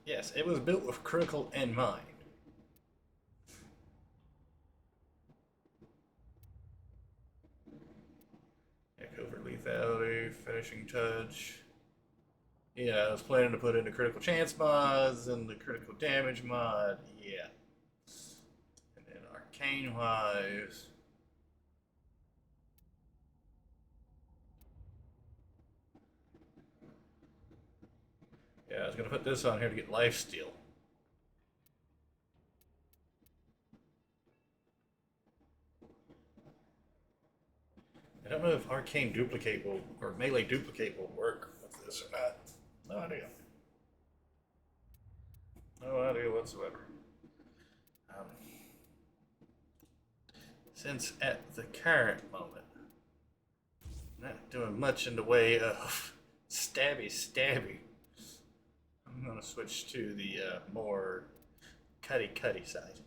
Yes, it was built with critical in mind. Yeah, covert lethality, finishing touch. Yeah, I was planning to put in the critical chance mods and the critical damage mod. Yeah. And then arcane wise. Yeah, I was gonna put this on here to get lifesteal. I don't know if arcane duplicate will, or melee duplicate will work with this or not. No idea. No idea whatsoever. Since at the current moment, not doing much in the way of stabby, I'm going to switch to the more cutty side.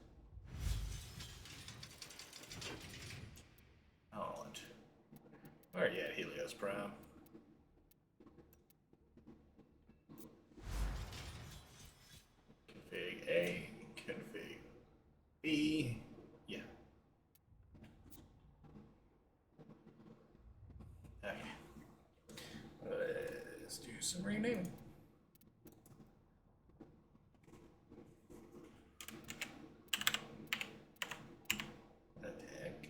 Alright. Where are you at, Helios Prime? Config A, config B. Yeah. Okay. Let's do some renaming. Attack.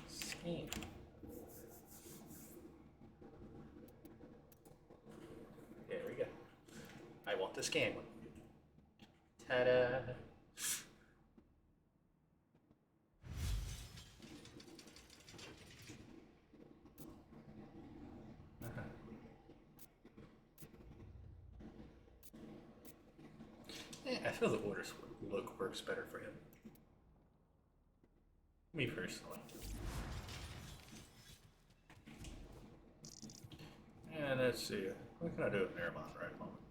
Scan. There we go. I want the scan one. Ta-da! Yeah, I feel the orders look works better for him. Me personally. And let's see. What can I do with Neramon right at the moment?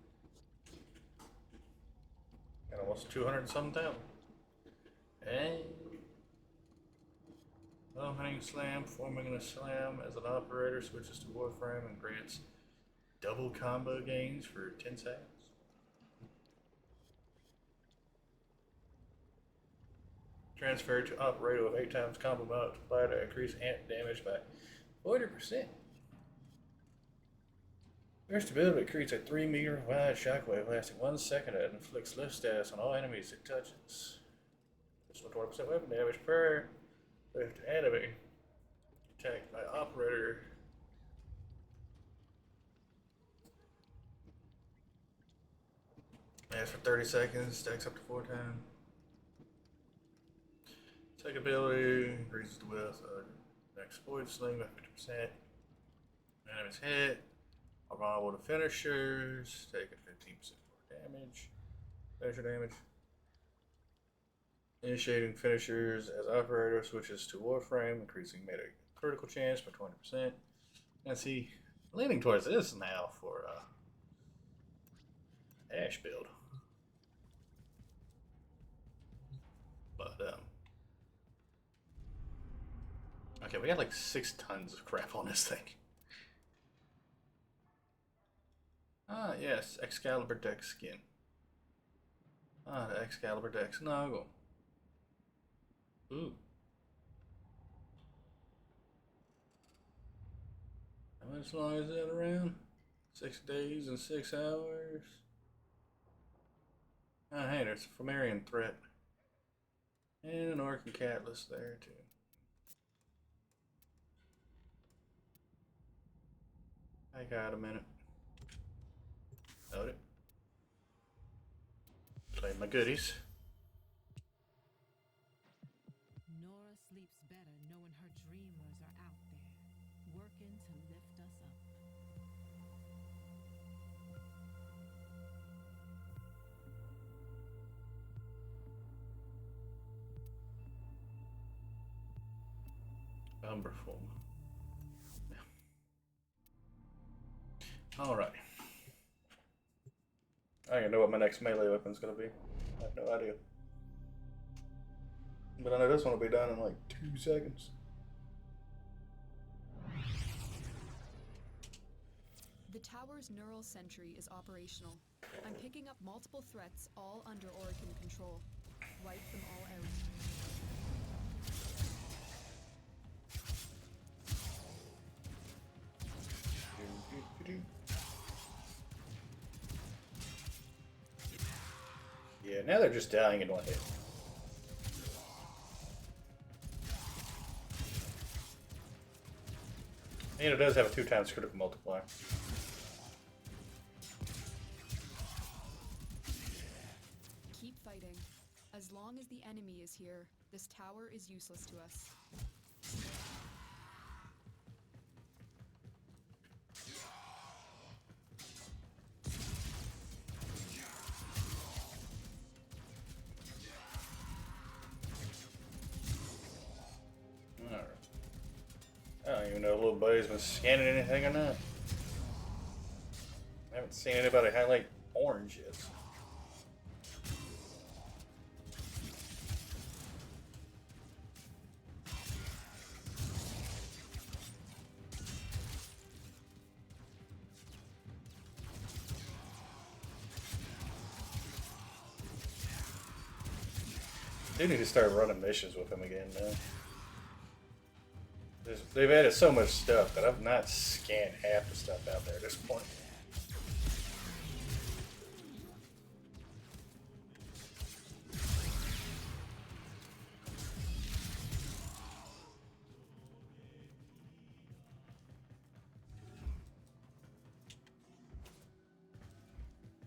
Got almost 200 and some thousand. Hey. Hunting slam, forming a slam as an operator switches to Warframe and grants double combo gains for 10 seconds. Transfer to operator with 8 times combo multiplier to increase ant damage by 40%. Burst ability creates a 3-meter wide shockwave lasting 1 second and inflicts lift status on all enemies it touches. Additional 20% weapon damage per lift enemy attacked by operator. Lasts for 30 seconds, stacks up to 4 times. Take ability, increases the width of the exploit sling by 50%. Enemies hit. Are vulnerable to finishers, taking 15% more damage. Finisher damage. Initiating finishers as operator switches to Warframe, increasing meta critical chance by 20%. And see, leaning towards this now for Ash build. But okay, we got like 6 tons of crap on this thing. Ah, yes, Excalibur Dex skin. Ah, the Excalibur Dex Noggle. Ooh. How much long is that around? 6 days and 6 hours. Ah, hey, there's a Fomerian threat. And an Orc and Catalyst there, too. I got a minute. Load it. Play my goodies. Nora sleeps better knowing her dreamers are out there, working to lift us up. Umberform. Yeah. Alright. I don't even know what my next melee weapon's gonna be. I have no idea. But I know this one will be done in like 2 seconds. The tower's neural sentry is operational. I'm picking up multiple threats, all under Orokin control. Wipe them all out. Yeah, now they're just dying in 1 hit. And it does have a 2 times critical multiplier. Keep fighting. As long as the enemy is here, this tower is useless to us. I don't even know if little buddy's been scanning anything or not. I haven't seen anybody highlight orange yet. I do need to start running missions with him again now. They've added so much stuff that I've not scanned half the stuff out there at this point.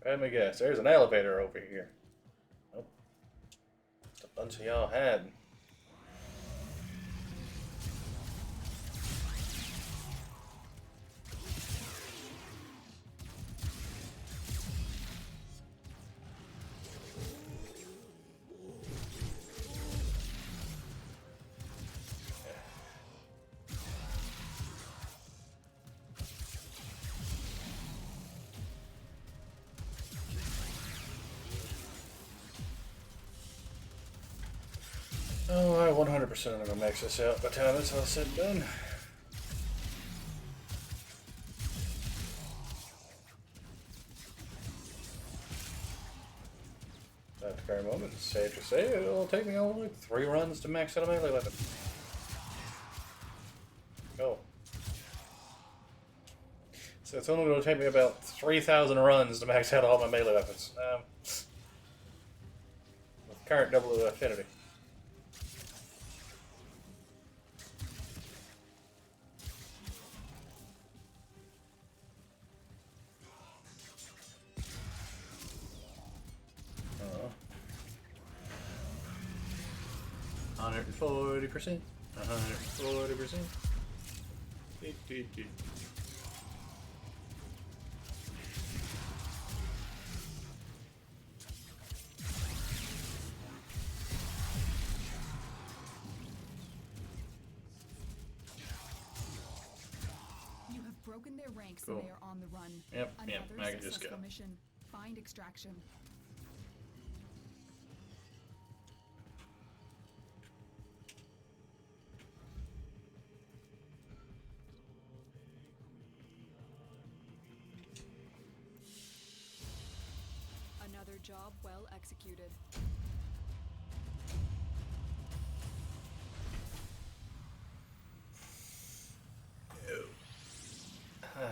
Let me guess. There's an elevator over here. Nope. It's a bunch of y'all hiding. Oh, I 100% gonna max this out by the time it's all said and done. At the current moment, it's safe to say it'll take me only like 3 runs to max out a melee weapon. Oh. So it's only going to take me about 3,000 runs to max out all my melee weapons. With current double affinity. Uh-huh. 140%. 140%. You have broken their ranks Cool. and they are on the run. Yep, Another yep, I can just successful go. mission. Find extraction. Another job well executed.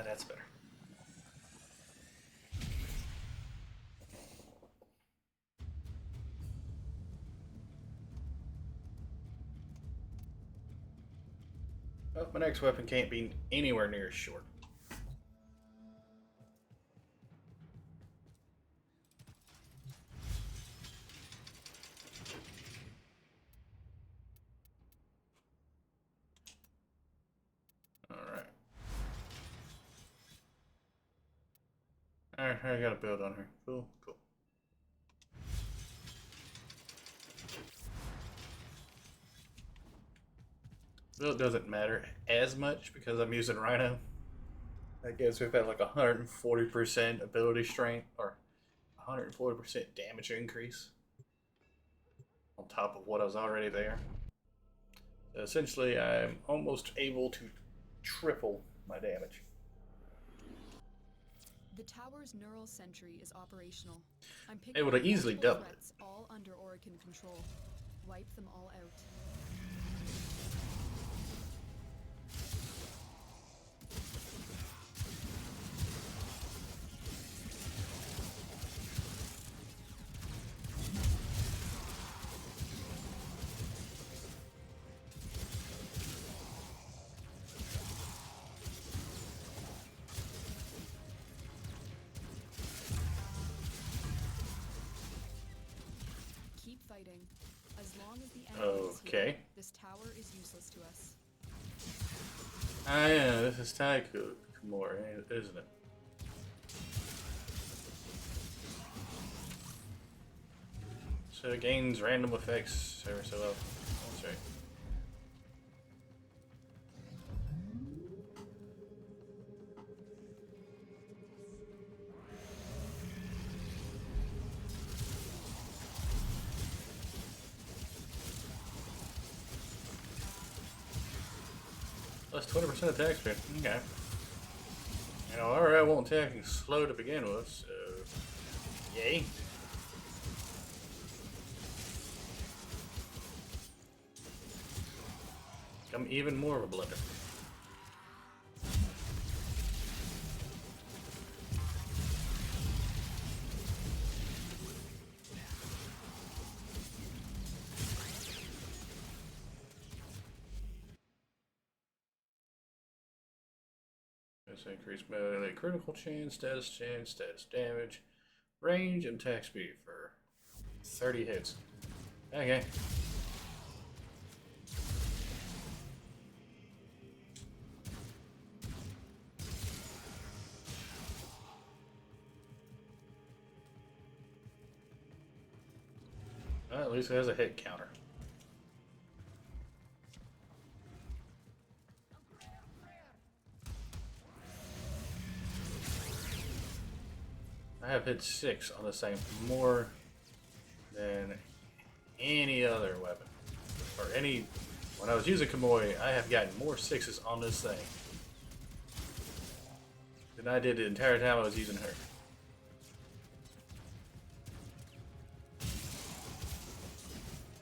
That's better. Well, my next weapon can't be anywhere near as short. Alright, I got a build on her. Cool, cool. Build doesn't matter as much because I'm using Rhino. I guess we've had like 140% ability strength or 140% damage increase on top of what was already there. So essentially, I'm almost able to triple my damage. The tower's neural sentry is operational. I'm picking Able to up easily multiple double it. threats all under Orokin control. Wipe them all out. Keep fighting. As long as the enemy is here, Okay. this tower is useless to us. Ah, yeah, this is Tycho more, isn't it? So it gains random effects every so often. That's right. Plus 20% attack speed. Okay. You know, alright, I won't attacking slow to begin with, so yay. become even more of a blunder. Let's increase melee critical chance, status damage, range, and attack speed for 30 hits. Okay. Well, at least it has a hit counter. I have hit 6 on this thing more than any other weapon. Or any... When I was using Kamui, I have gotten more 6s on this thing than I did the entire time I was using her.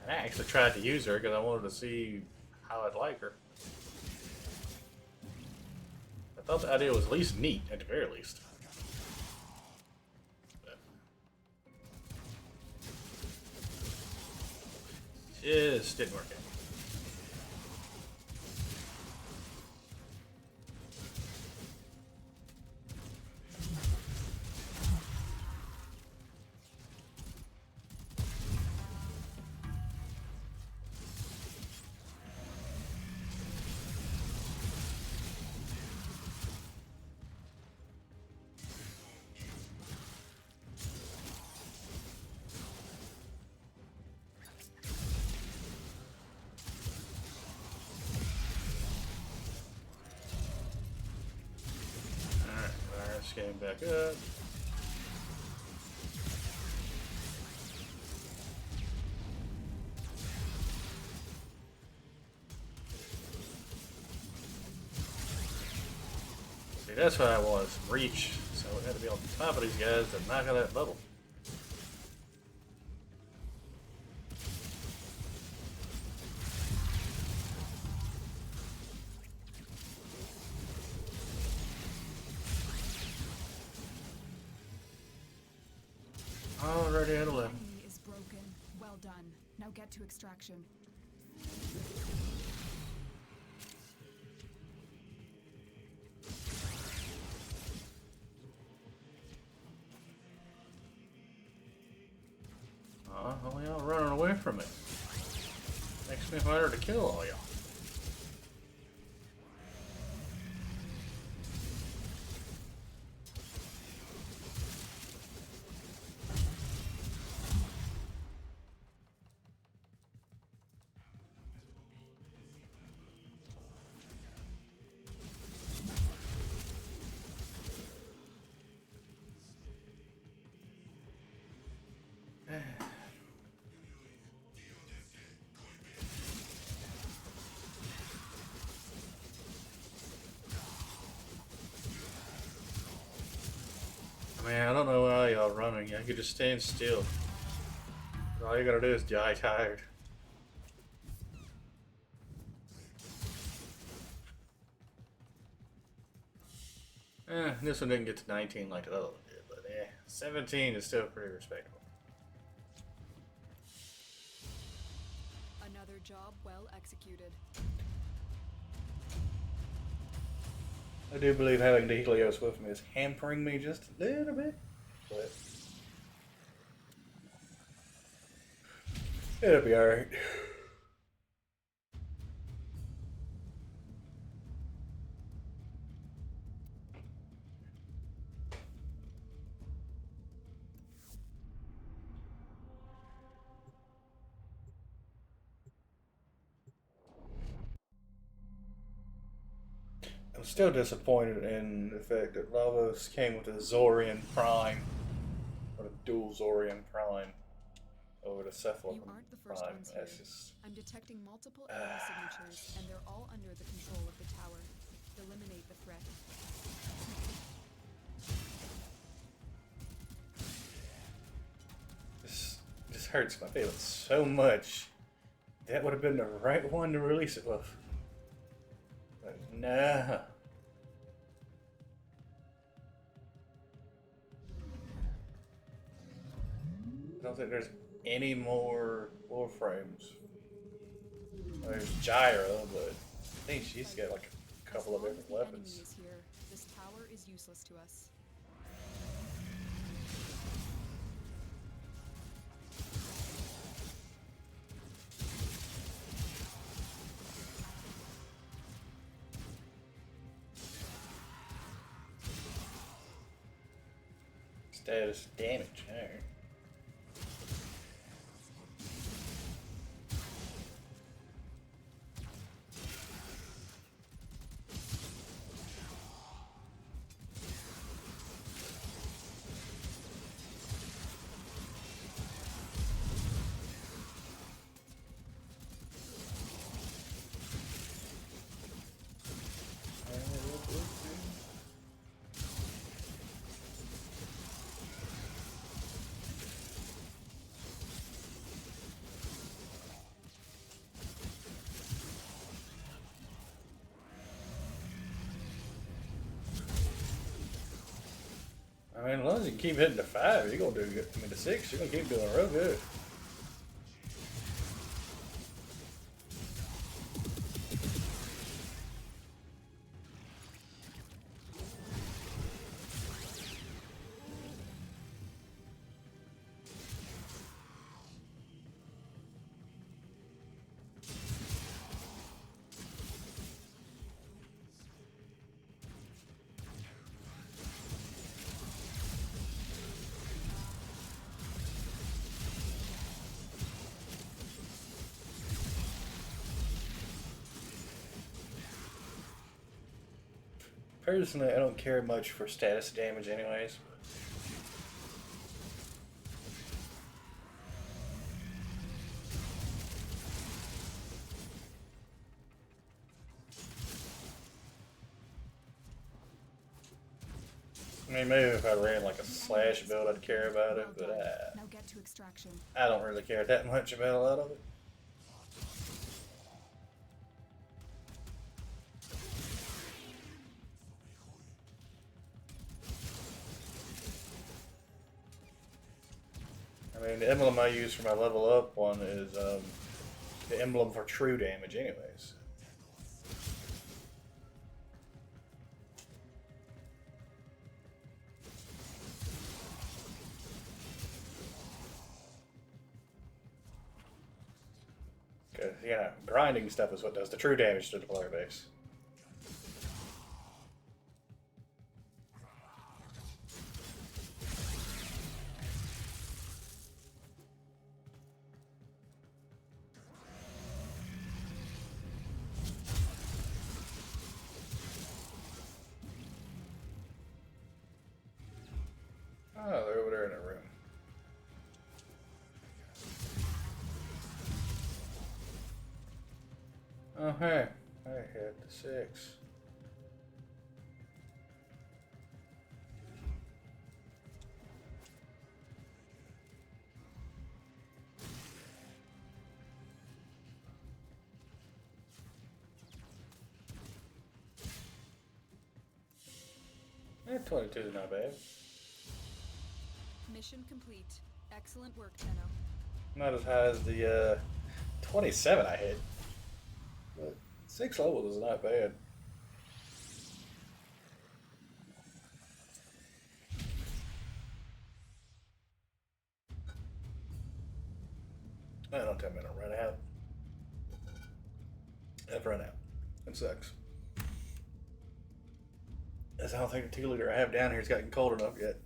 And I actually tried to use her because I wanted to see how I'd like her. I thought the idea was at least neat, at the very least. Just didn't work out. Getting back up. See, that's what I was. Reach. So we had to be on top of these guys to knock out that bubble. Already at 11. Enemy is broken. Well done. Now get to extraction. All y'all running away from me. Makes me harder to kill all y'all. Man, I don't know why y'all running. I could just stand still. All you gotta do is die tired. This one didn't get to 19 like the other one did, but 17 is still pretty respectable. Another job well executed. I do believe having the Helios with me is hampering me just a little bit, but it'll be alright. I'm still disappointed in the fact that Lavos came with a Zorian Prime, or a dual Zorian Prime, over the Cephalon You aren't the first Prime. ones here. That's just... I'm detecting multiple enemy signatures, and they're all under the control of the tower. Eliminate the threat. This hurts my feelings so much. That would have been the right one to release it with. No. I don't think there's any more Warframes. There's Gyra, but I think she's got like a couple of different As long as weapons. the enemy is here, this tower is useless to us. Status damage. Alright. I mean, as long as you keep hitting the 5, you're gonna do good. I mean, the 6, you're gonna keep doing real good. Personally, I don't care much for status damage anyways. I mean, maybe if I ran like a slash build, I'd care about it, but Now get to extraction. I don't really care that much about a lot of it. I mean, the emblem I use for my level up one is the emblem for true damage anyways. Because, you know, grinding stuff is what does the true damage to the player base. Oh, they're over there in a room. Oh, hey. I hit the 6. Yeah, 22 is not bad. Mission complete. Excellent work, Tenno. Not as high as the 27 I hit. But 6 levels is not bad. Oh, don't tell me I don't run out. I've run out. It sucks. As I don't think the 2 liter I have down here has gotten cold enough yet.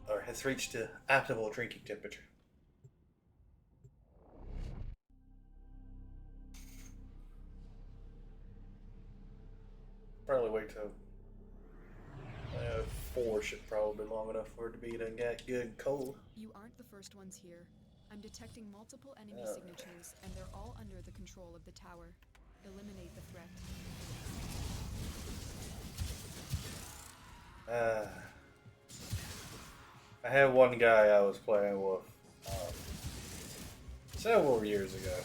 Or has reached the optimal drinking temperature. Probably wait till 4 should probably be long enough for it to be done got good and cold. You aren't the first ones here. I'm detecting multiple enemy signatures, and they're all under the control of the tower. Eliminate the threat. I had one guy I was playing with several years ago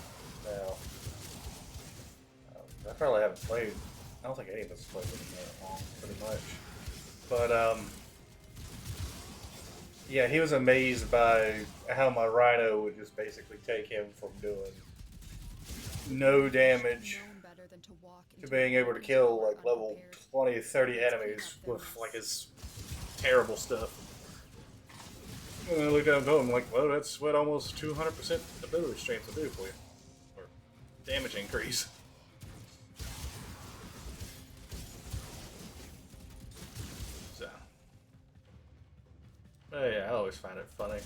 now. I probably haven't played. I don't think any of us played with him that long, pretty much. But yeah, he was amazed by how my Rhino would just basically take him from doing no damage Known better than to walk to into being a able to open kill tower like level unprepared. 20, 30 Let's clean enemies up their with mess. like his terrible stuff. And I looked down and told him, like, well, that's what almost 200% ability strength will do for you. Or damage increase. So. But yeah, I always find it funny.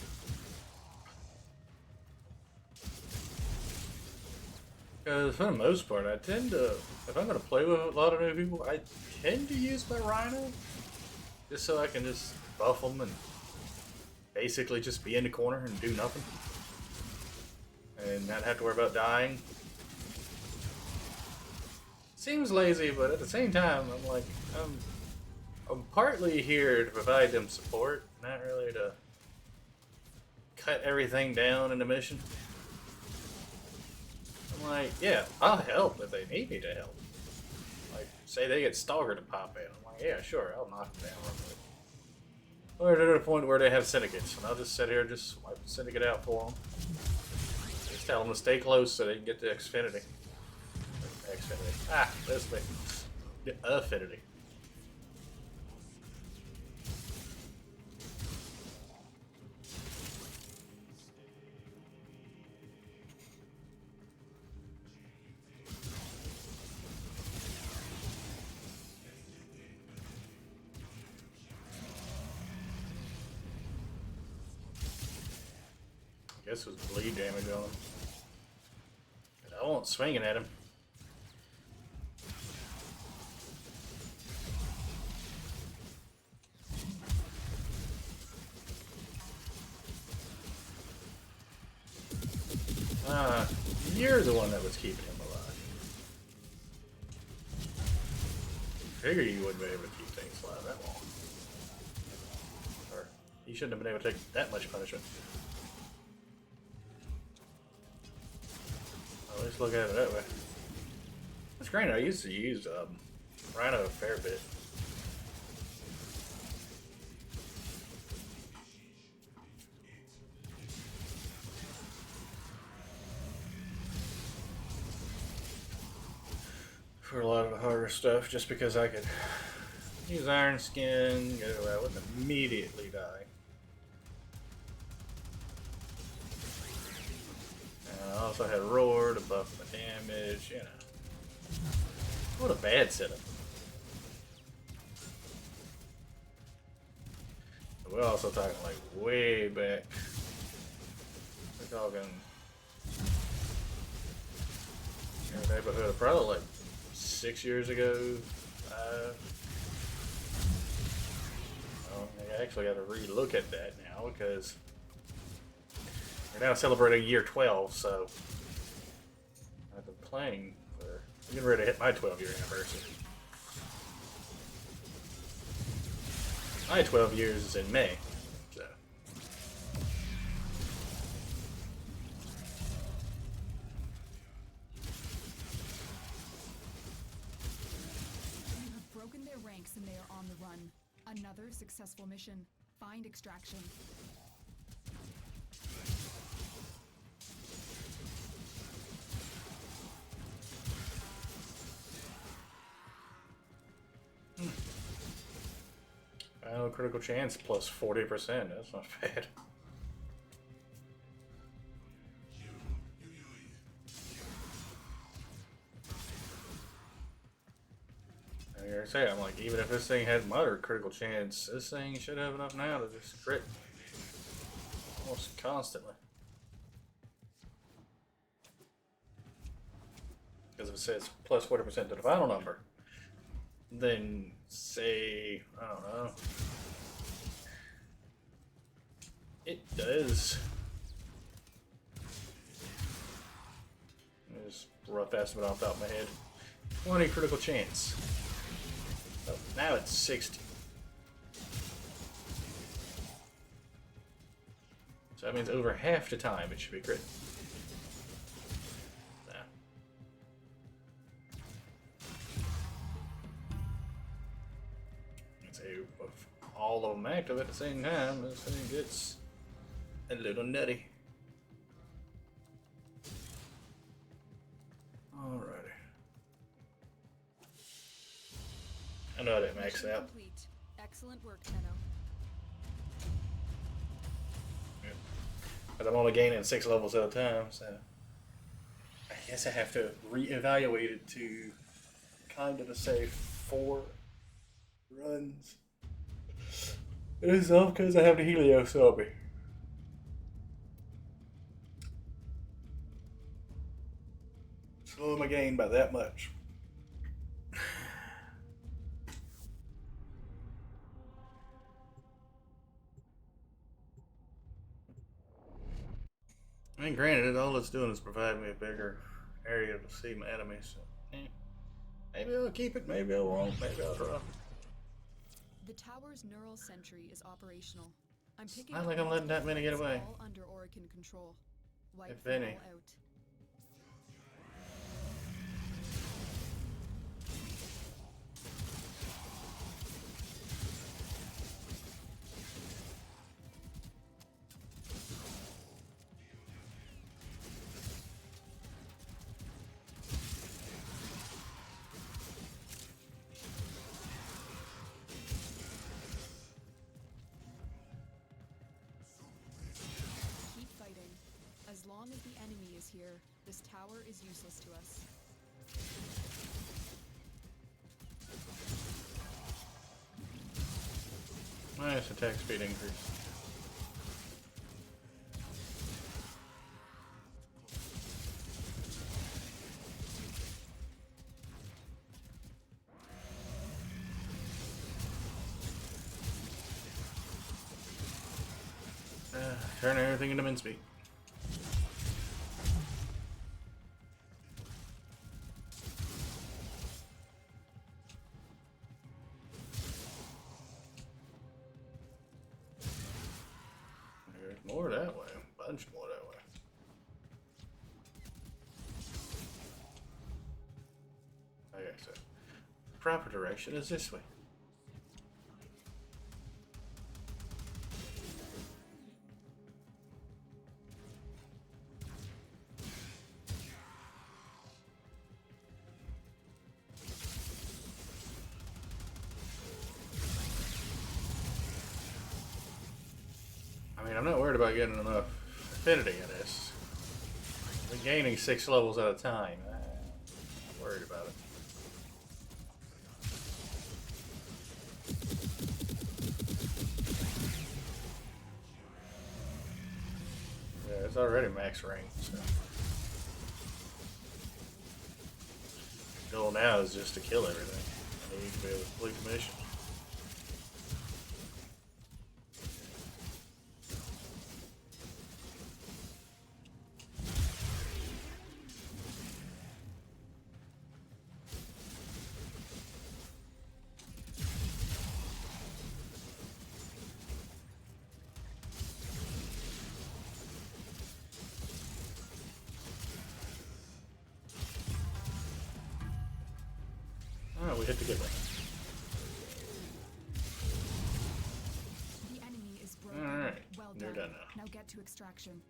Because for the most part, I tend to, if I'm going to play with a lot of new people, I tend to use my Rhino. Just so I can just buff them and basically just be in the corner and do nothing. And not have to worry about dying. Seems lazy, but at the same time, I'm like, I'm partly here to provide them support, not really to cut everything down in the mission. I'm like, yeah, I'll help if they need me to help. Like, say they get Stalker to pop in. I'm like, yeah, sure, I'll knock them down real quick. Or they're to the point where they have syndicates, and I'll just sit here and just swipe the syndicate out for them. Just tell them to stay close so they can get to Xfinity. Xfinity. Ah, this thing. The Affinity. I guess it was bleed damage on him. I wasn't swinging at him. You're the one that was keeping him alive. Figure you wouldn't be able to keep things alive that long. Or he shouldn't have been able to take that much punishment. Well, let's look at it that way. That's great. I used to use Rhino a fair bit. For a lot of the harder stuff, just because I could use Iron Skin, I wouldn't immediately die. And I also had Roar to buff my damage, you know. What a bad setup. We're also talking like way back. We're talking in the neighborhood of probably like 6 years ago. I actually got to re-look at that now because we're now celebrating year 12, so I've been playing for. I'm getting ready to hit my 12-year anniversary. My 12 years is in May, so. You have broken their ranks and they are on the run. Another successful mission. Find extraction. Critical chance plus 40%. That's not bad. Like I say, I'm like, even if this thing had moderate critical chance, this thing should have enough now to just crit almost constantly. Because if it says plus 40% to the final number, then say, I don't know, it does. Just rough estimate off the top of my head. 20 critical chance. Oh, now it's 60. So that means over half the time it should be crit. with all of them active at the same time, this thing gets a little nutty. Alrighty. I know I didn't max Mission out. complete. Excellent work, Tenno. But I'm only gaining 6 levels at a time, so I guess I have to reevaluate it to kind of say 4 runs. It is all because I have the Helios on me. Slow my gain by that much. I mean, granted, all it's doing is provide me a bigger area to see my enemies. So, maybe I'll keep it, maybe I won't, maybe I'll drop it. The tower's neural sentry is operational. I'm picking Not up like I'm letting that many get threats away. all under Orokin control. Wipe If them any. all out. Keep fighting. As long as the enemy is here, this tower is useless to us. Nice attack speed increase. Turn everything into mincemeat. There's more that way. A bunch more that way. Okay, so proper direction is this way. I mean, I'm not worried about getting enough affinity in this. We're gaining 6 levels at a time. I'm not worried about it. Yeah, it's already max rank, so. The goal now is just to kill everything. I need to be able to complete the mission. Oh, we hit the giveaway. The enemy is broken. Alright, Well they're done. done now. Now get to extraction.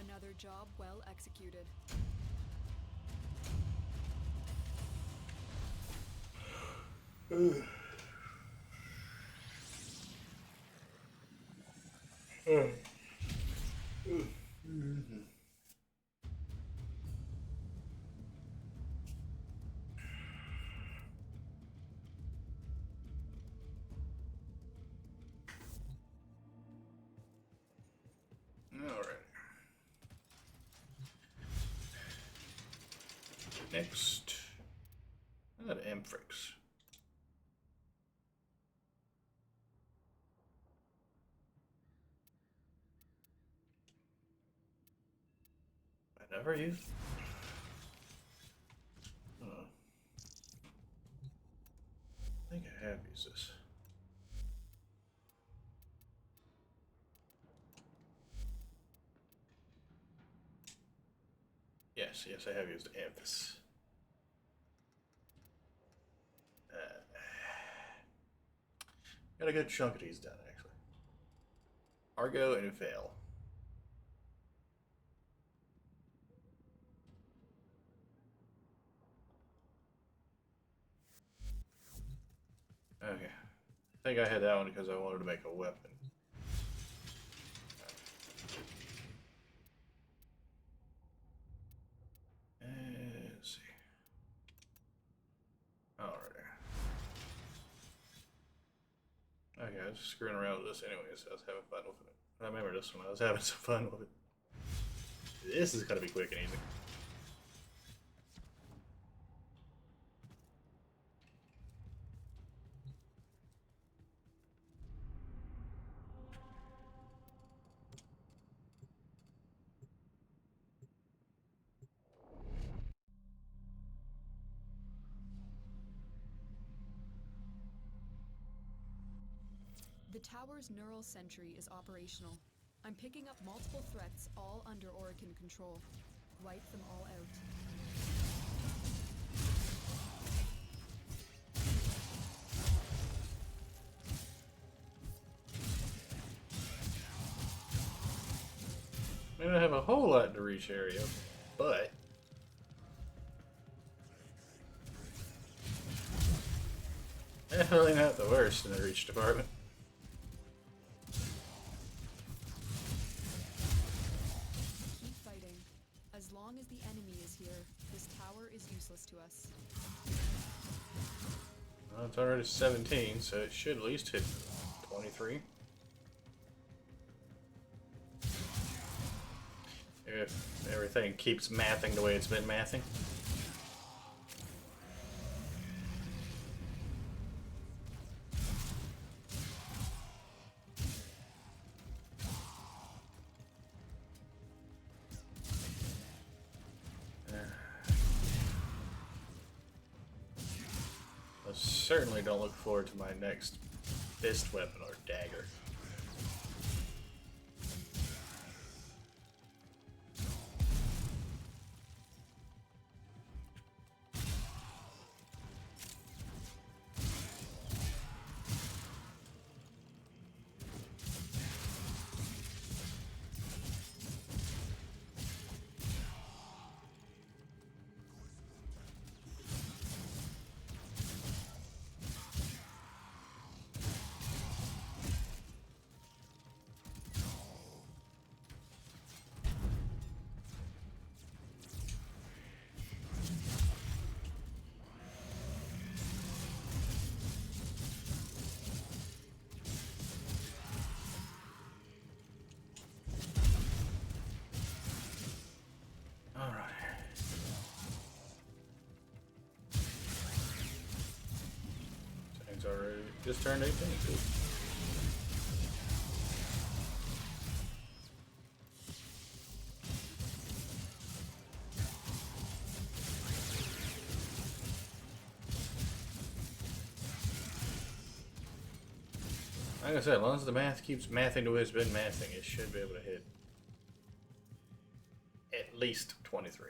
Another job well executed. Alright. Next. I got Amphrex. I never used. have used this. Yes, yes, I have used Amethyst. Got a good chunk of these done, actually. Argo and Veil. Okay. I think I had that one because I wanted to make a weapon. Let's see. Alright. Okay, I was screwing around with this anyways. I was having fun with it. I remember this one. I was having some fun with it. This is gonna be quick and easy. The tower's neural sentry is operational. I'm picking up multiple threats, all under Orokin control. Wipe them all out. May not have a whole lot to reach area, but definitely not the worst in the reach department. Keep fighting. As long as the enemy is here, this tower is useless to us. Well, it's already 17, so it should at least hit 23. If everything keeps mathing the way it's been mathing. I certainly don't look forward to my next fist weapon or dagger. Already just turned 18. Cool. Like I said, as long as the math keeps mathing the way it's been mathing, it should be able to hit at least 23.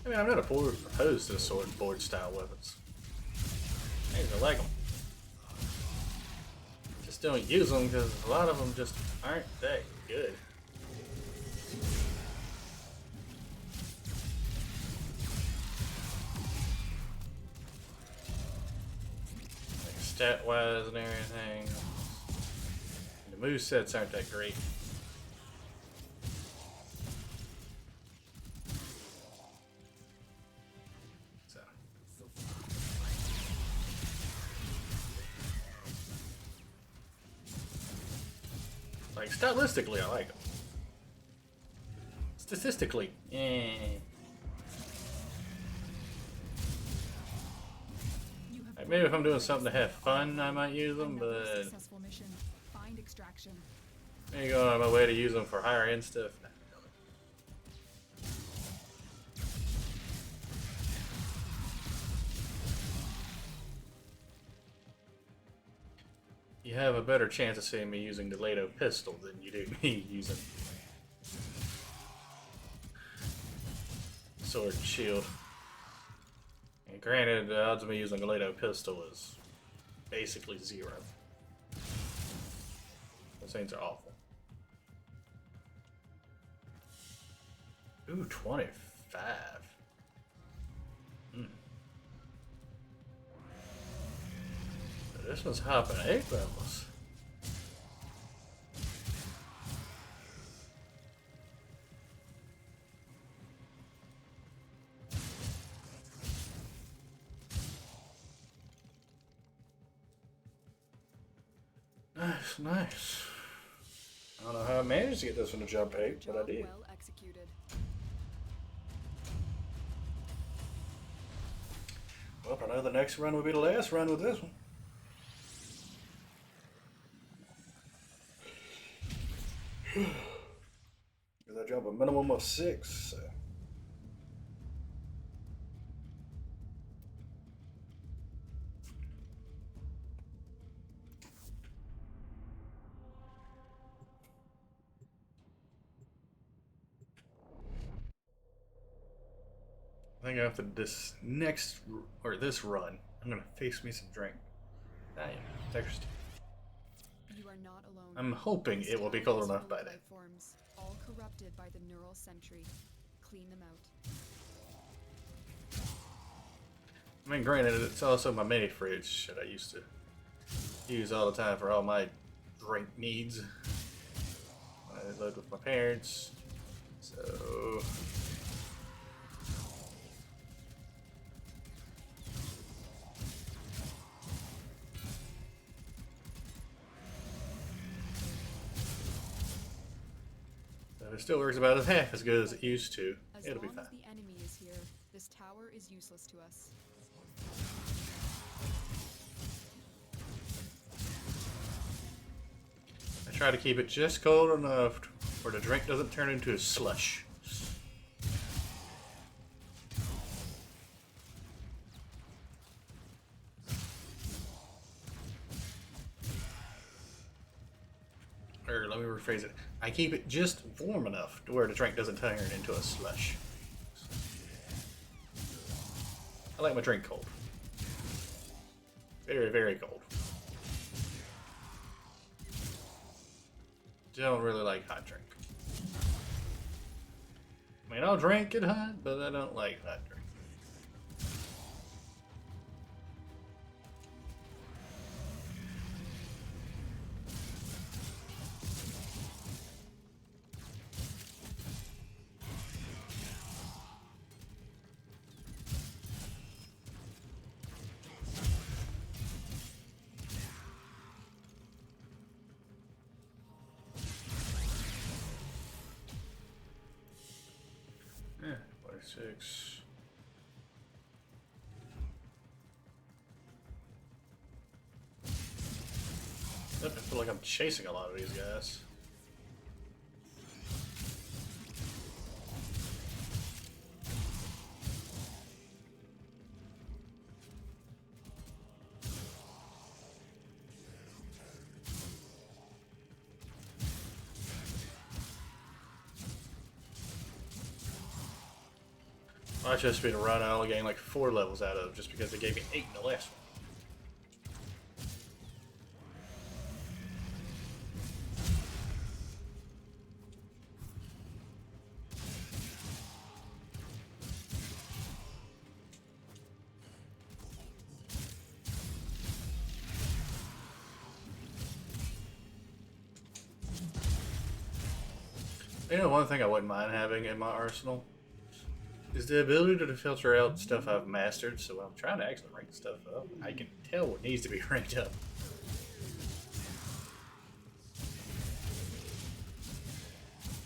I mean, I'm not opposed to sword and board style weapons. I like them. Just don't use them because a lot of them just aren't that good. Like stat wise and everything. The movesets aren't that great. Like, stylistically, I like them. Statistically, Like, maybe if I'm doing something to have fun, I might use them, Another but successful mission. Find extraction. maybe going on my way to use them for higher end stuff. Nah, really. You have a better chance of seeing me using the Lato pistol than you do me using sword and shield. And granted, the odds of me using a Lato pistol is basically 0. Those things are awful. Ooh, 25. This one's hopping 8 levels. Nice, nice. I don't know how I managed to get this one to jump 8, but I Job did. well executed. Well, I know the next run will be the last run with this one. Because I jump a minimum of 6. So. I think after this next, or this run, I'm gonna face me some drink. I am thirsty. You are not alone. I'm hoping This it will be tower cold is enough full by of then. life forms, all corrupted by the neural sentry. Clean them out. I mean, granted, it's also my mini fridge that I used to use all the time for all my drink needs. I lived with my parents, so. If it still works about as half as good as it used to, As it'll be long fine. as the enemy is here, this tower is useless to us. I try to keep it just cold enough where the drink doesn't turn into a slush. Or let me rephrase it. I keep it just warm enough to where the drink doesn't turn into a slush. I like my drink cold. Very, very cold. Don't really like hot drink. I mean, I'll drink it hot, but I don't like hot drink. Yeah, 26. I feel like I'm chasing a lot of these guys. I just been a run I'll gain like 4 levels out of just because they gave me 8 in the last one. You know, one thing I wouldn't mind having in my arsenal is the ability to filter out stuff I've mastered, so I'm trying to actually rank stuff up. I can tell what needs to be ranked up.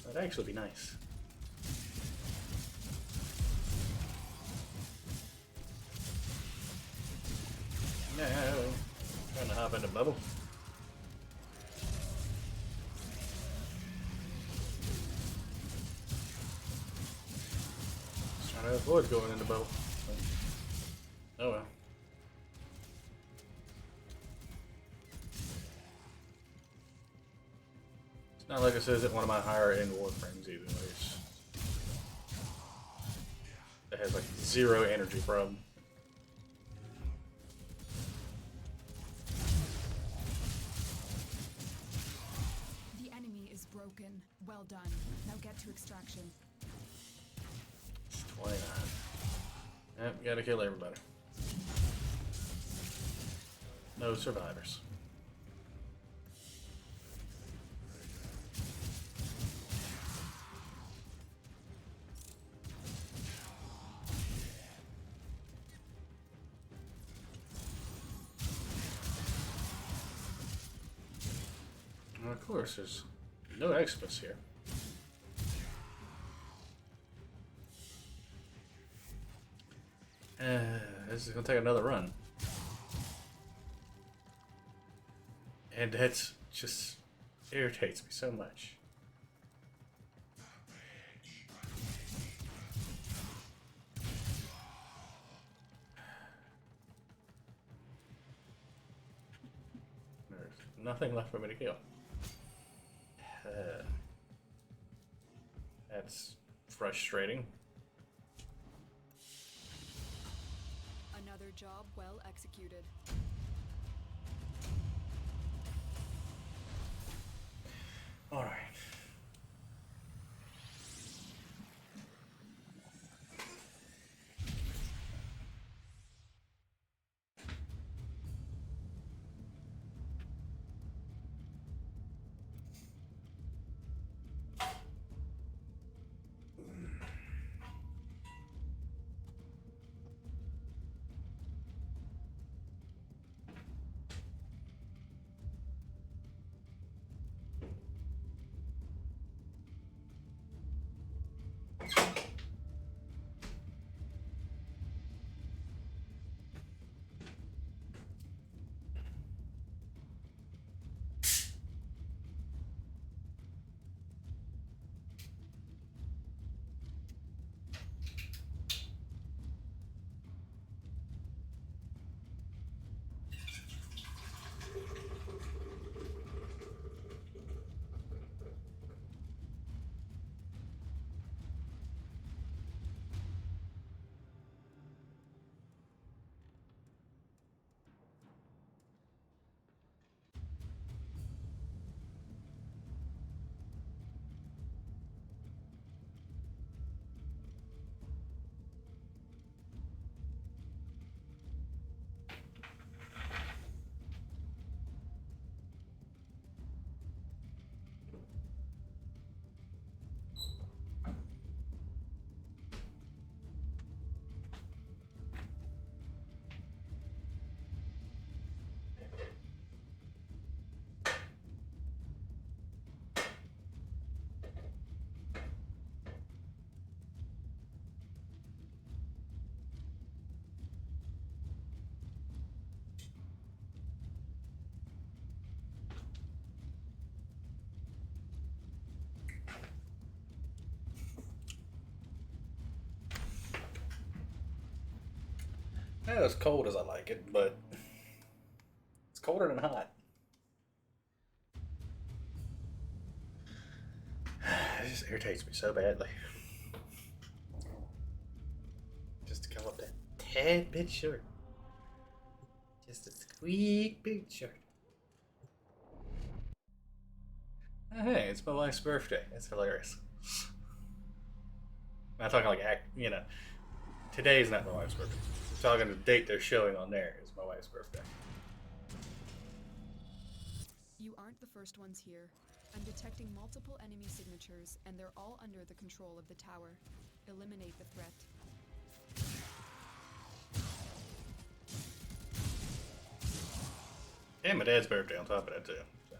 That'd actually be nice. Hop in the bubble. Just trying to avoid going in the bubble. Oh well. It's not like this isn't one of my higher end Warframes either. It has like 0 energy problem. The enemy is broken. Well done. Now get to extraction. 29. Yep, gotta kill everybody. No survivors. And of course, there's no experts here. This is gonna take another run. And that just irritates me so much. There's nothing left for me to kill. That's frustrating. Another job well executed. All right. Not as cold as I like it, but it's colder than hot. It just irritates me so badly. Just to come up that tad bit short. Just a squeak bit short. Oh, hey, it's my wife's birthday. That's hilarious. I'm not talking like today's not my wife's birthday. I'm talking the date they're showing on there is my wife's birthday. You aren't the first ones here. I'm detecting multiple enemy signatures, and they're all under the control of the tower. Eliminate the threat. And my dad's birthday on top of that too. So.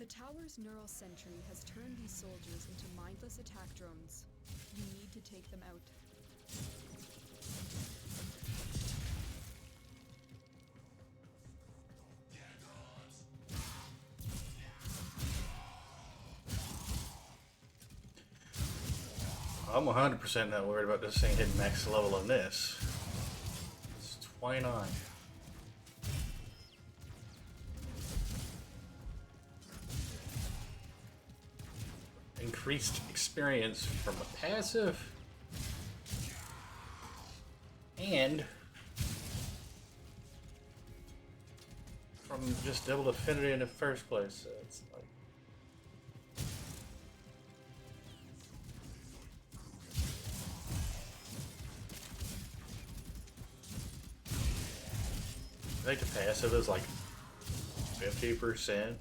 tower's neural sentry has turned these soldiers into mindless attack drones. You need to take them out. I'm 100% not worried about this thing hitting max level on this. It's 29. Increased experience from a passive and from just double affinity in the first place. So it's like I think the passive is like 50%.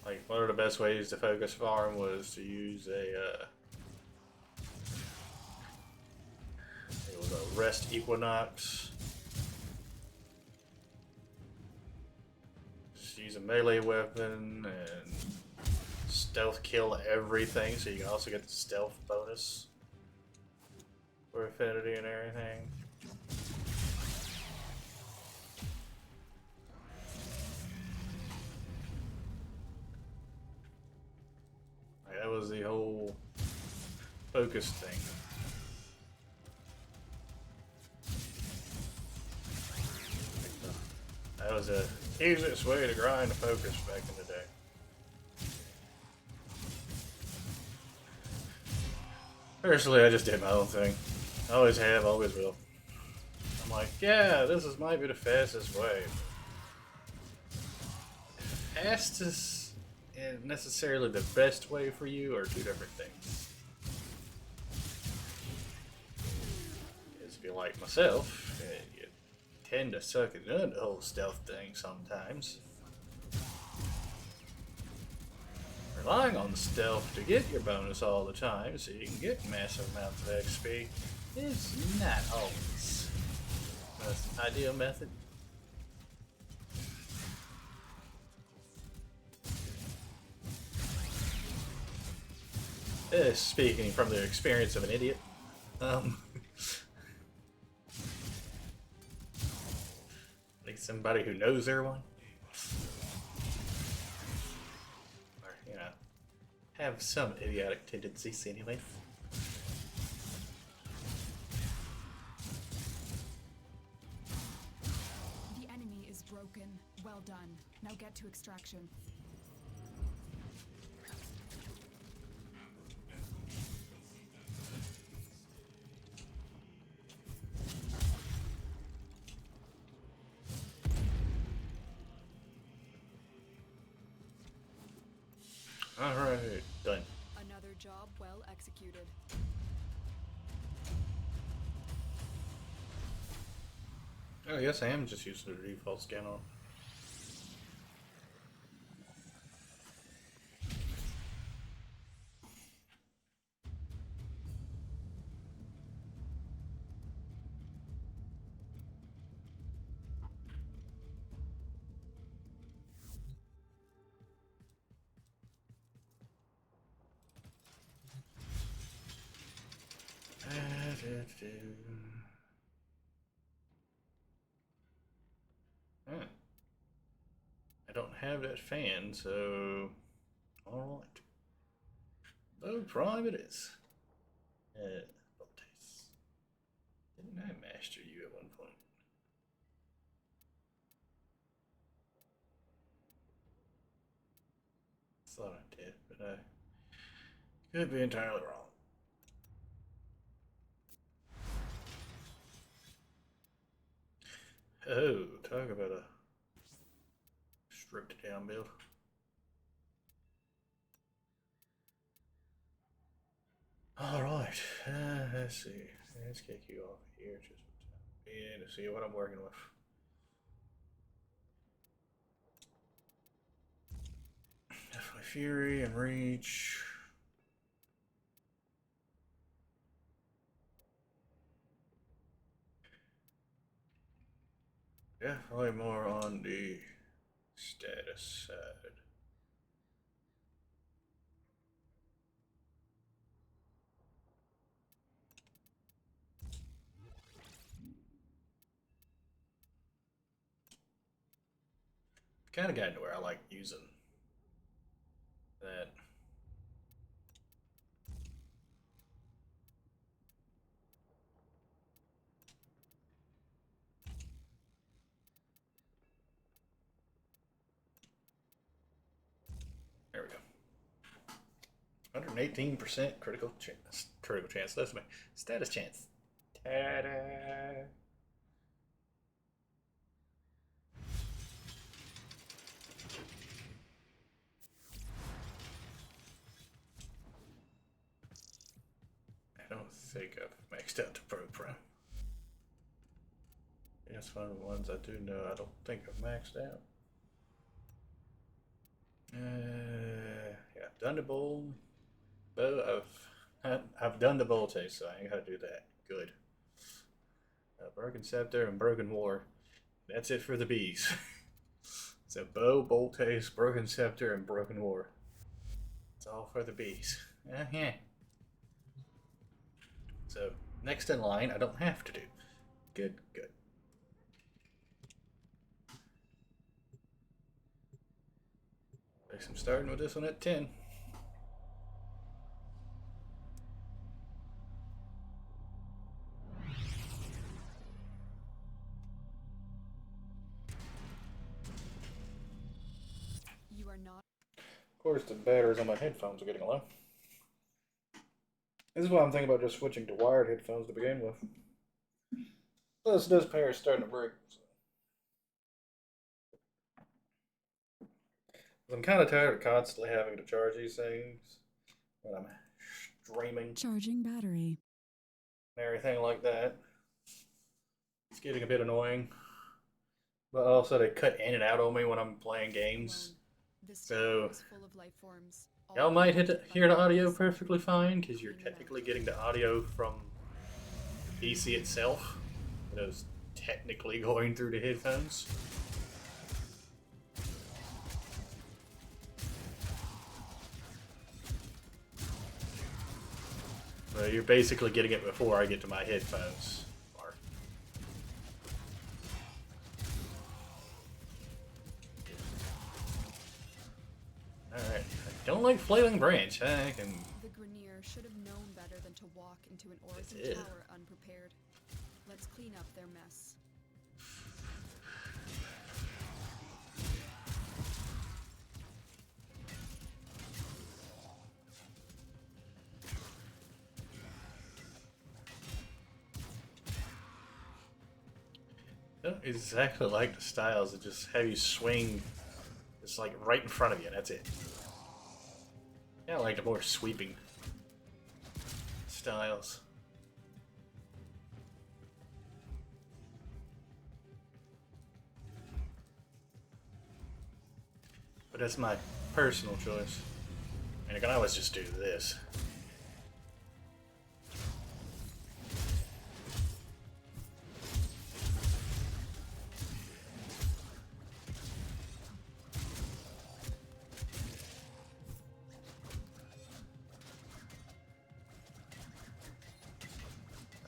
Like one of the best ways to focus farm was to use it was a rest equinox. Just use a melee weapon and stealth kill everything, so you can also get the stealth bonus for affinity and everything. That was the whole focus thing. That was the easiest way to grind focus back in the day. Personally, I just did my own thing. I always have, always will. I'm like, yeah, might be the fastest way. Fastest and necessarily the best way for you are two different things. Because if you're like myself, you tend to suck at the whole stealth thing sometimes. Relying on stealth to get your bonus all the time so you can get massive amounts of XP is not always the most ideal method. Speaking from the experience of an idiot. Like somebody who knows they're one. Or, you know, have some idiotic tendencies anyway. The enemy is broken. Well done. Now get to extraction. Alright, done. Another job well executed. Oh, yes, I am just using the default scan on. I don't have that fan, so alright. Oh, Prime it is. Taste. Didn't I master you at one point? Thought I did, but I could be entirely wrong. Oh, talk about a stripped down build. Alright, let's see. Let's kick you off here just to see what I'm working with. Definitely Fury and Reach. Definitely more on the status side. Kind of gotten to where I like using that. There we go. 118% critical chance. Critical chance. That's my status chance. Ta-da! I don't think I've maxed out the Warframe. That's one of the ones I do know I don't think I've maxed out. Yeah, I've done the bowl. I've done the bowl taste, so I ain't gotta do that. Good. Broken Scepter and Broken War. That's it for the bees. So bow, bowl taste, Broken Scepter, and Broken War. It's all for the bees. Yeah. So next in line, I don't have to do. Good. I guess I'm starting with this one at 10. You are not. Of course, the batteries on my headphones are getting low. This is why I'm thinking about just switching to wired headphones to begin with. Plus, this pair is starting to break. So. I'm kind of tired of constantly having to charge these things when I'm streaming Charging battery. and everything like that. It's getting a bit annoying. But also, they cut in and out on me when I'm playing games. This So, is full of life forms. y'all might hear the audio perfectly fine because you're technically getting the audio from the PC itself. It is technically going through the headphones. So you're basically getting it before I get to my headphones. Alright, I don't like flailing branch. I can. The Grenier should have known better than to walk into an That's Oracle it. tower unprepared. Let's clean up their mess. I don't exactly like the styles that just have you swing just like right in front of you, and that's it. Yeah, I like the more sweeping styles. But that's my personal choice. And I can always just do this.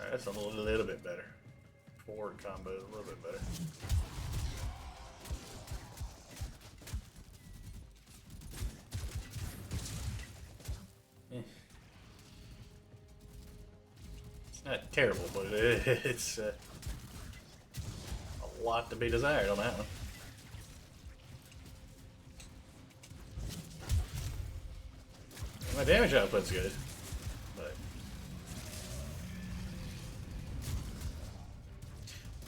Alright, that's a little bit better. Forward combo is a little bit better. It's not terrible, but it's a lot to be desired on that one. My damage output's good, but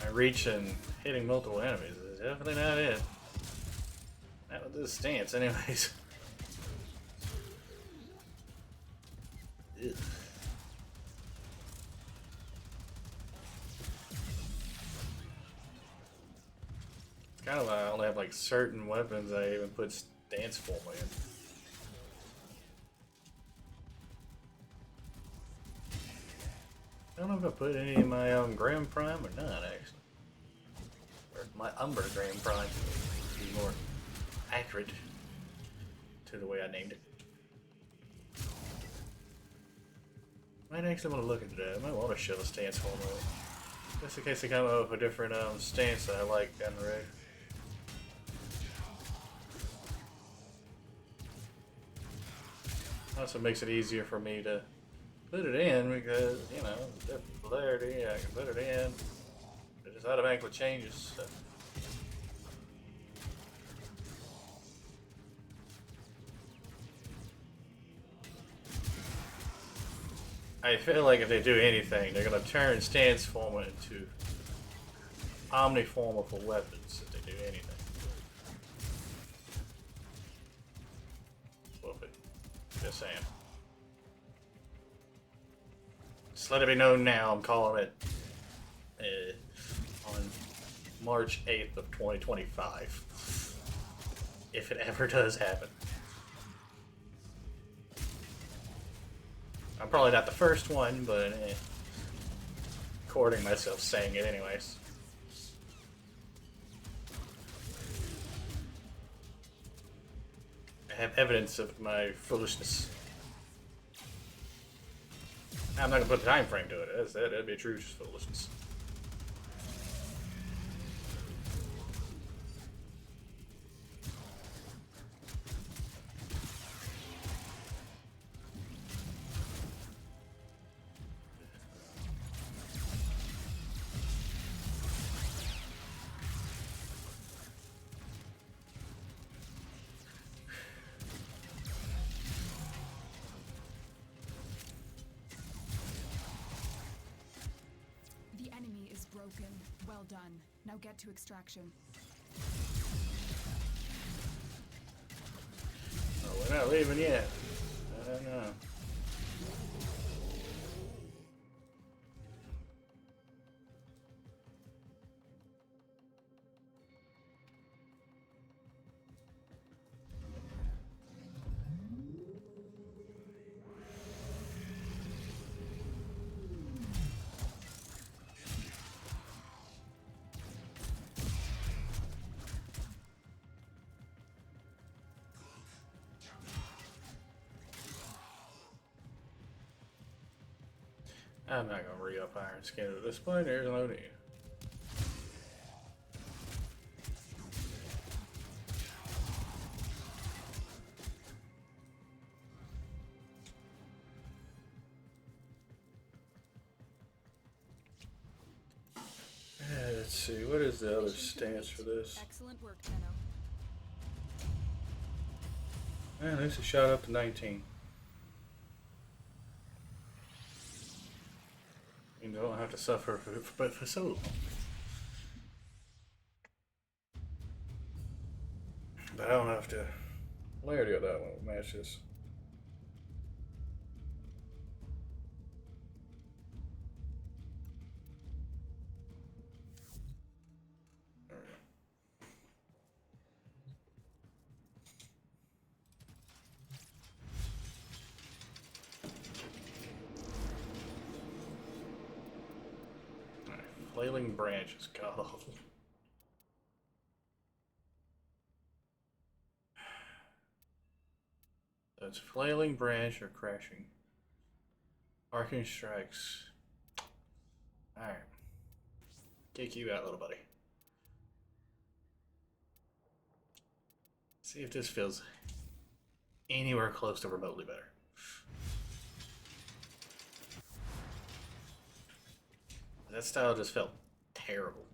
my reach and hitting multiple enemies is definitely not it. Not with this stance, anyways. Ugh. It's kind of why I only have like certain weapons I even put stance form in. I don't know if I put any in my Grand Prime or not, actually. Or my Umbergrame Prime to be more accurate to the way I named it. Might actually want to look into that. I might want to show the stance form of it. Just in case they come up with a different stance that I like down the road. Also makes it easier for me to put it in because, you know, different polarity, I can put it in. It just automatically changes. So. I feel like if they do anything, they're going to turn stance form into omniformer for weapons if they do anything. Whoop it. Just saying. Just let it be known now, I'm calling it on March 8th of 2025. If it ever does happen. I'm probably not the first one, but recording myself saying it anyways. I have evidence of my foolishness. I'm not gonna put a time frame to it. That'd be true foolishness. Broken. Well done. Now get to extraction. Oh, we're not leaving yet. I don't know. I'm not gonna re-up Iron Skin at this point, there's no need. Let's see, what is the other stance for this? Excellent work, Tenno. Man, this is shot up to 19. You don't have to suffer for so long. But I don't have to. Polarity of that one matches. Flailing branch is god awful. That's flailing branch or crashing. Arcing strikes. Alright. Kick you out, little buddy. See if this feels anywhere close to remotely better. That style just felt terrible.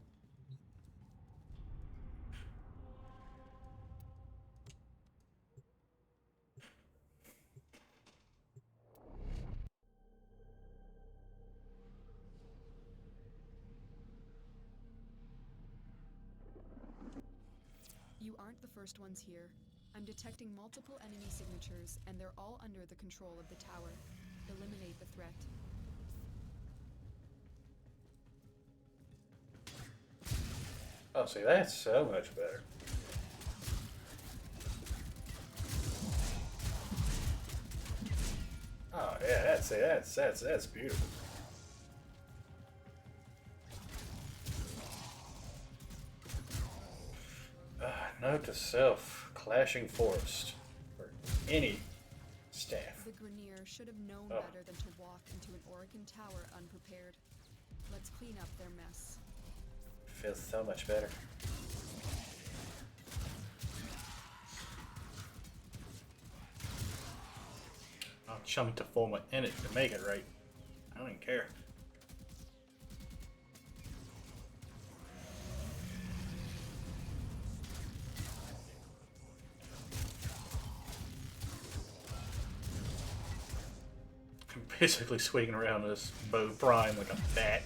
You aren't the first ones here. I'm detecting multiple enemy signatures, and they're all under the control of the tower. Eliminate the threat. Oh, see, that's so much better. Oh yeah, that's beautiful. Note to self: clashing forest for any staff. The Grenier should have known Oh. better than to walk into an Orokin tower unprepared. Let's clean up their mess. Feels so much better. I'll chunk to form in it to make it right. I don't even care. I'm basically swinging around this bow prime like a bat.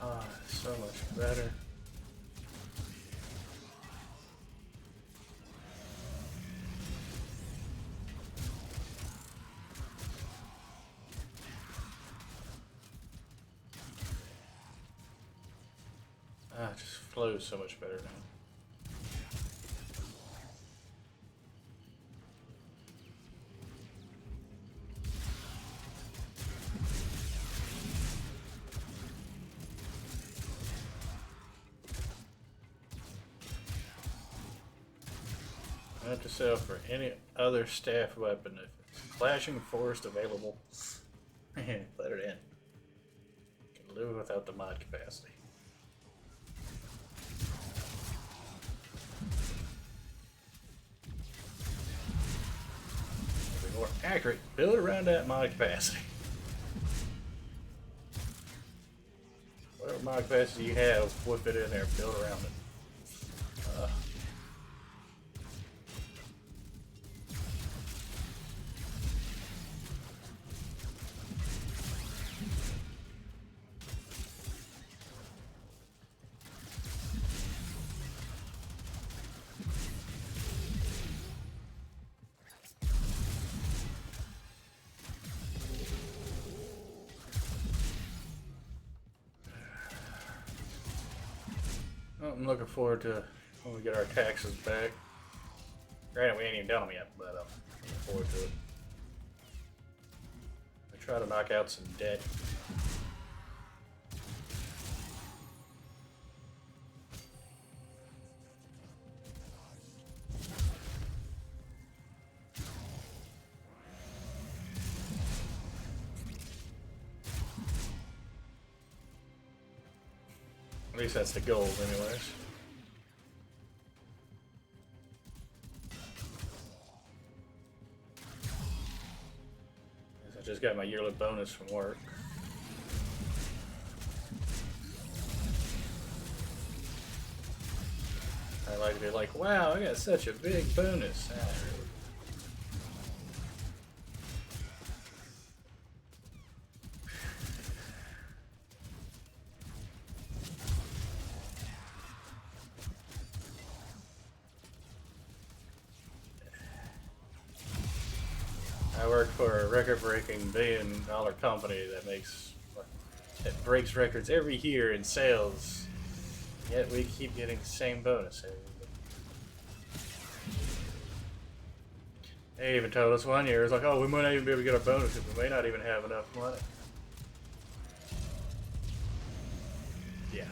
Ah, so much better. Ah, it just flows so much better now. Note to self: for any other staff weapon, if it's clashing forest available, let it in. Can live without the mod capacity. To be more accurate, build around that mod capacity. Whatever mod capacity you have, whip it in there, build around it. Well, I'm looking forward to when we get our taxes back. Granted, we ain't even done them yet, but I'm looking forward to it. I try to knock out some debt. At least that's the goal, anyways. I just got my yearly bonus from work. I like to be like, wow, I got such a big bonus. Ah, really. I work for a record-breaking billion-dollar company that breaks records every year in sales. Yet we keep getting the same bonus every year. They even told us one year, it's like, oh, we might not even be able to get our bonus because we may not even have enough money. Yeah.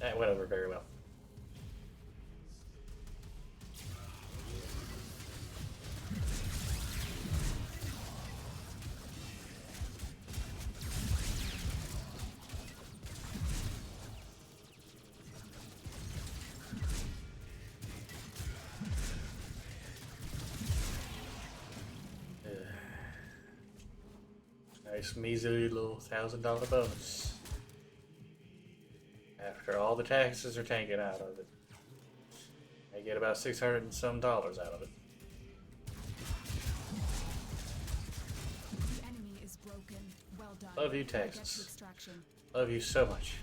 That went over very well. Nice measly little $1,000 bonus. After all the taxes are taken out of it. I get about $600 and some out of it. The enemy is broken. Well done. Love you, Now get to Texas. extraction. Love you so much.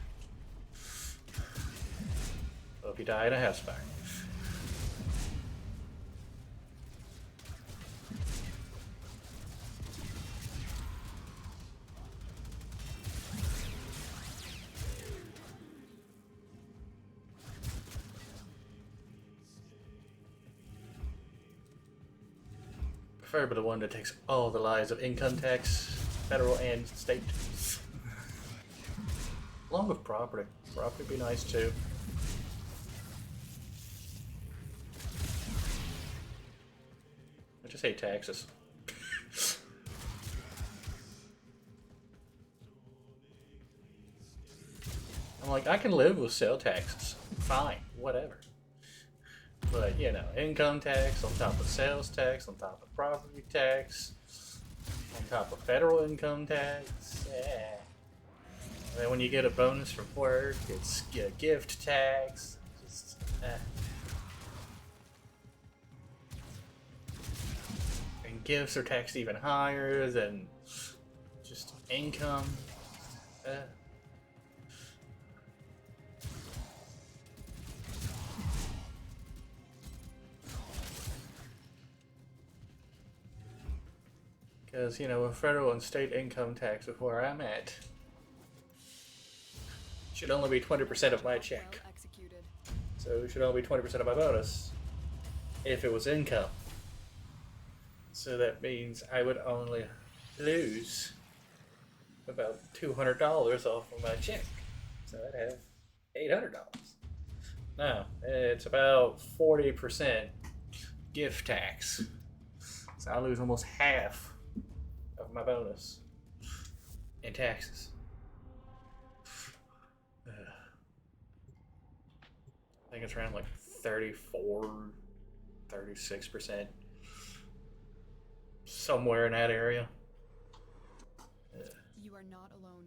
Hope you die in a house fire. Preferably the one that takes all the lives of income tax, federal and state. Along with property. Property would be nice too. I just hate taxes. I'm like, I can live with sale taxes. Fine, whatever. But, you know, income tax on top of sales tax, on top of property tax, on top of federal income tax. Yeah. And then when you get a bonus from work, it's a gift tax. Just, And gifts are taxed even higher than just income. Because, you know, with federal and state income tax is where I'm at. Should only be 20% of my check. Well executed. So it should only be 20% of my bonus if it was income. So that means I would only lose about $200 off of my check. So I'd have $800. No, it's about 40% gift tax. So I lose almost half of my bonus in taxes. I think it's around like 34, 36%. Somewhere in that area. You are not alone.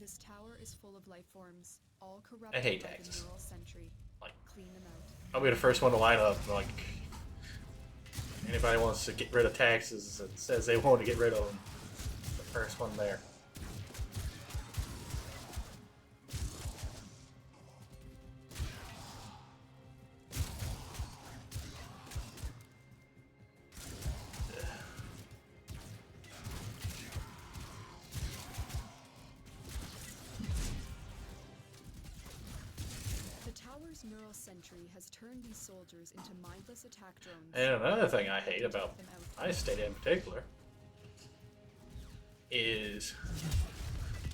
This tower is full of life forms, all I corrupted hate by the taxes. neural sentry. Like, Clean them out. I'll be the first one to line up. Like, anybody wants to get rid of taxes and says they want to get rid of them, the first one there. The tower's neural sentry has turned these soldiers into mindless attack drones. And another thing I hate about Them out. my state in particular is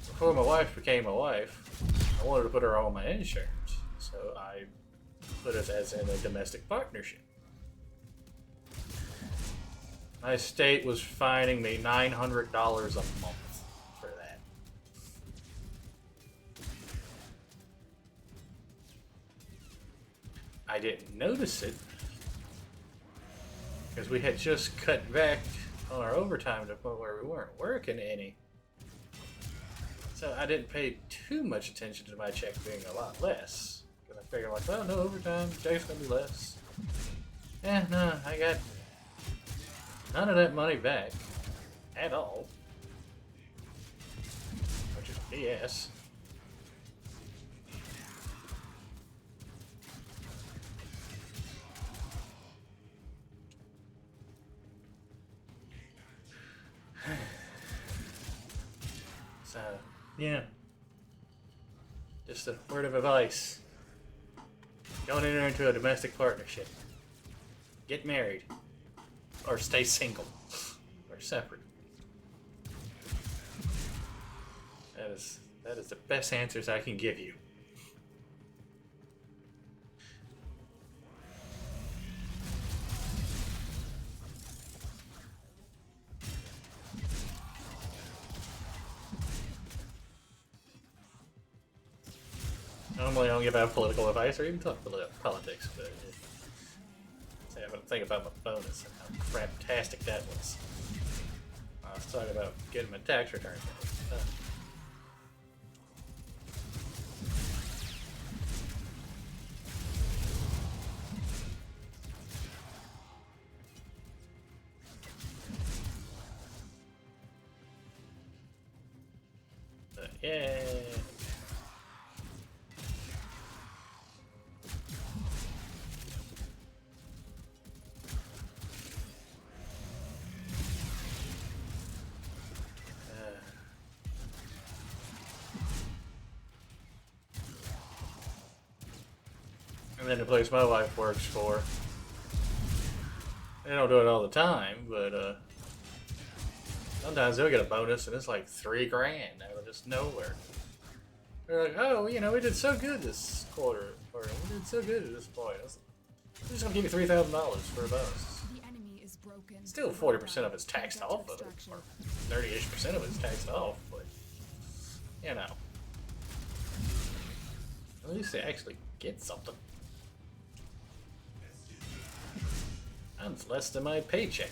before my wife became my wife, I wanted to put her on my insurance. So I put us as in a domestic partnership. My state was fining me $900 a month for that. I didn't notice it because we had just cut back on our overtime to the point where we weren't working any. So I didn't pay too much attention to my check being a lot less. Because I figured like, well, no overtime, check's gonna be less. Eh, no, I got none of that money back. At all. Which is BS. So, yeah. Just a word of advice. Don't enter into a domestic partnership. Get married. Or stay single. Or separate. That is the best answers I can give you. Normally I don't give out political advice or even talk politics, but say I'm gonna think about my bonus and how craptastic that was. I was talking about getting my tax return. Yeah. And then the place my wife works for, they don't do it all the time, but sometimes they'll get a bonus and it's like $3 grand out of just nowhere. They're like, oh, you know, we did so good this quarter, or we did so good at this point. We're just gonna give you $3,000 for a bonus. The enemy is broken. Still 40% of it's taxed off of it, or 30-ish% of it's taxed off, but you know, at least they actually get something. That's less than my paycheck.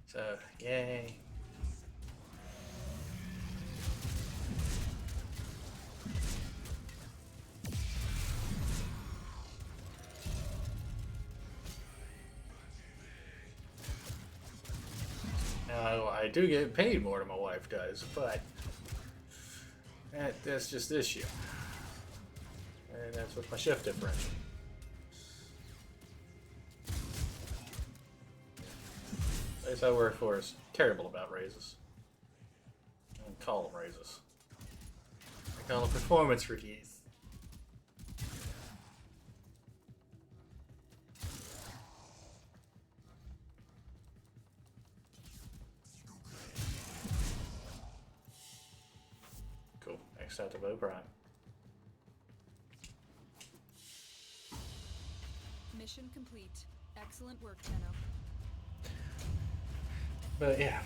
So, yay. Now, I do get paid more than my wife does, but that's just this year. And that's with my shift differential. The place I work for is terrible about raises. I don't call them raises. I call them performance reviews. Cool. Next out to Bo Prime. Mission complete. Excellent work, Tenno. But yeah.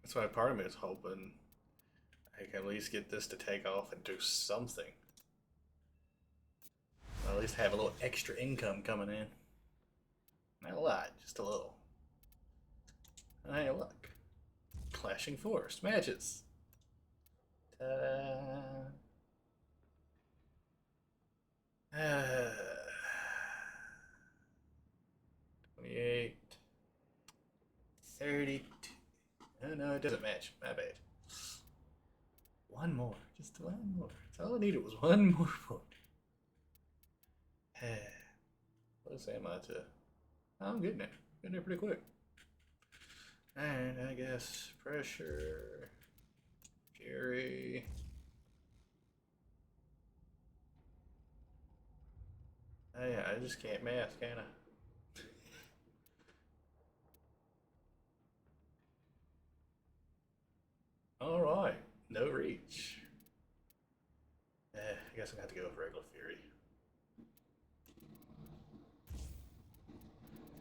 That's why part of me is hoping I can at least get this to take off and do something. Or at least have a little extra income coming in. Not a lot, just a little. Hey, look. Clashing Force matches. Ta-da. 28. 32. Oh, no, it doesn't match. My bad. One more. Just one more. That's all I needed was one more point. What am I to? Oh, I'm getting there. Getting there pretty quick. And I guess pressure. Fury. Oh, yeah, I just can't math, can I? Alright, no reach. I guess I'm gonna have to go with regular Fury.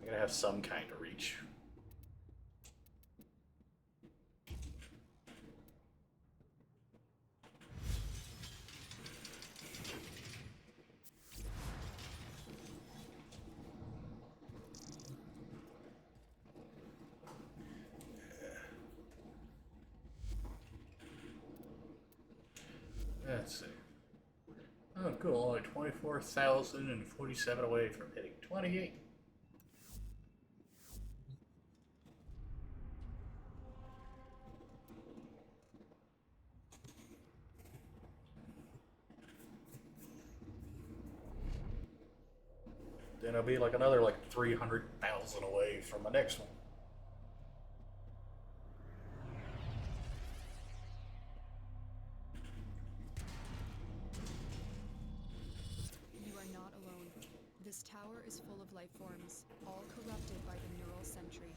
I'm gonna have some kind of reach. Let's see. Oh, cool. Only 24,047 away from hitting 28. Then I'll be like another 300,000 away from my next one. This tower is full of life forms, all corrupted by the neural sentry.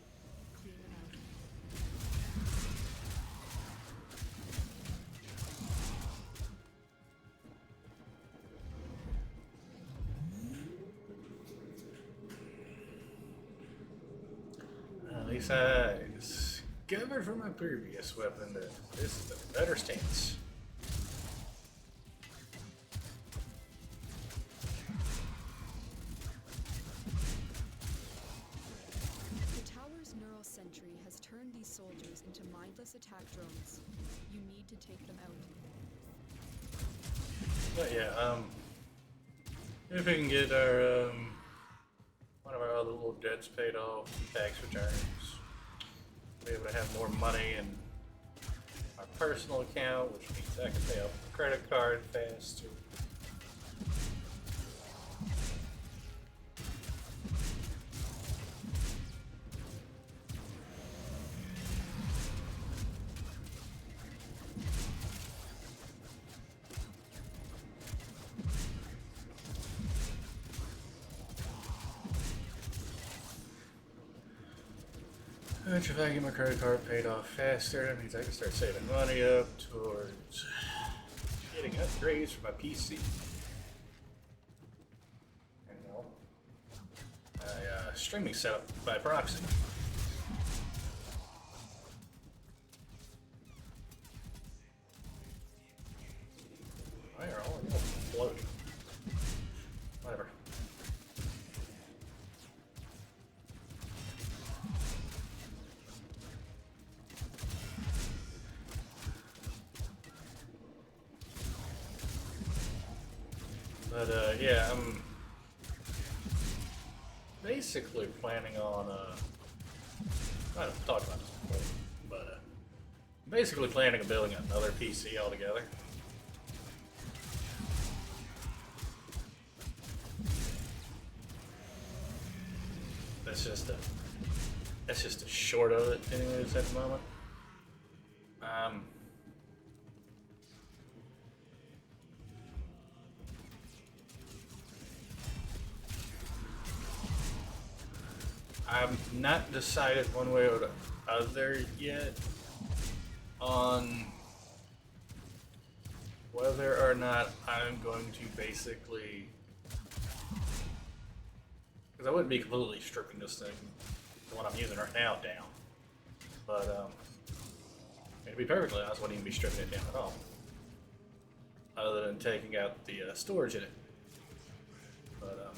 Clean them out. At least I discovered from my previous weapon that this is a better stance. But yeah, if we can get our one of our other little debts paid off, tax returns, be able to have more money in our personal account, which means I can pay off the credit card faster. Which, if I get my credit card paid off faster, that means I can start saving money up towards getting upgrades for my PC. And a streaming setup by proxy. Why are all of them floating? Whatever. But yeah, I'm basically planning on I've talked about this before, but basically planning on building another PC altogether. That's just a short of it, anyways, at the moment. I've not decided one way or the other yet on whether or not I'm going to basically, because I wouldn't be completely stripping this thing, the one I'm using right now, down. But to be perfectly honest, I wouldn't even be stripping it down at all, other than taking out the storage in it. But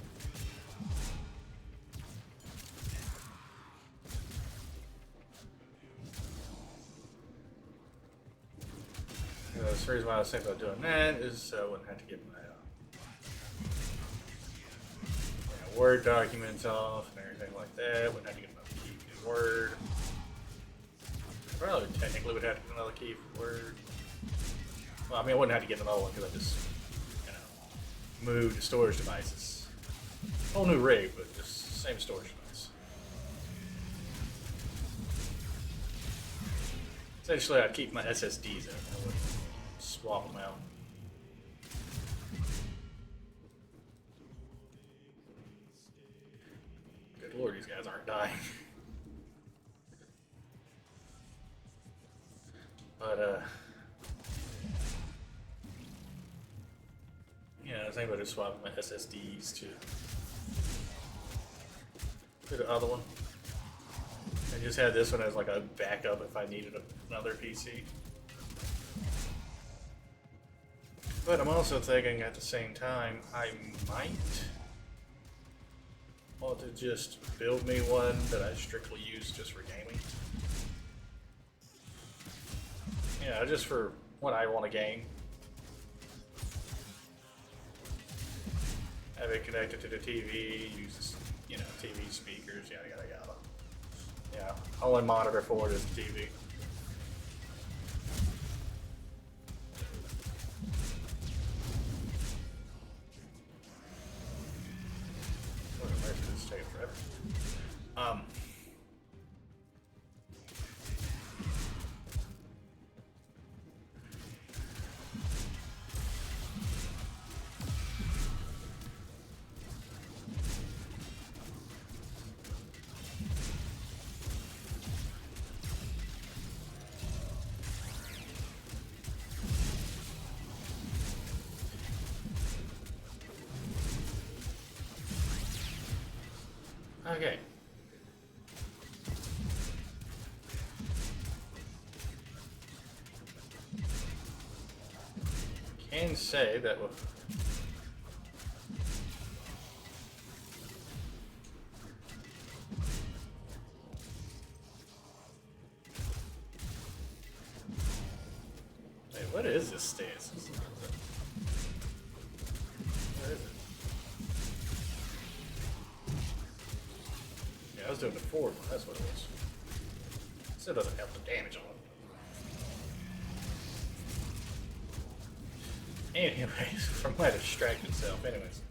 the reason why I was thinking about doing that is so I wouldn't have to get my Word documents off and everything like that. Wouldn't have to get another key in Word. Probably technically would have to get another key for Word. Well, I mean, I wouldn't have to get another one because I just, moved to storage devices. Whole new rig, but just same storage device. Essentially, I'd keep my SSDs in. I wouldn't swap them out. Good lord, these guys aren't dying. But, yeah, I was thinking about just swapping my SSDs to the other one. I just had this one as like a backup if I needed another PC. But I'm also thinking at the same time, I might want to just build me one that I strictly use just for gaming. Yeah, just for when I want to game. Have it connected to the TV, use, TV speakers, yada yada yada. Yeah, only monitor for it is the TV. This is taking forever. Okay. Can say that with wait, what is this stance? Where is it? Yeah, I was doing the forward one. That's what it was. Still doesn't help the damage on it. Anyways, from where to distract itself. Anyways.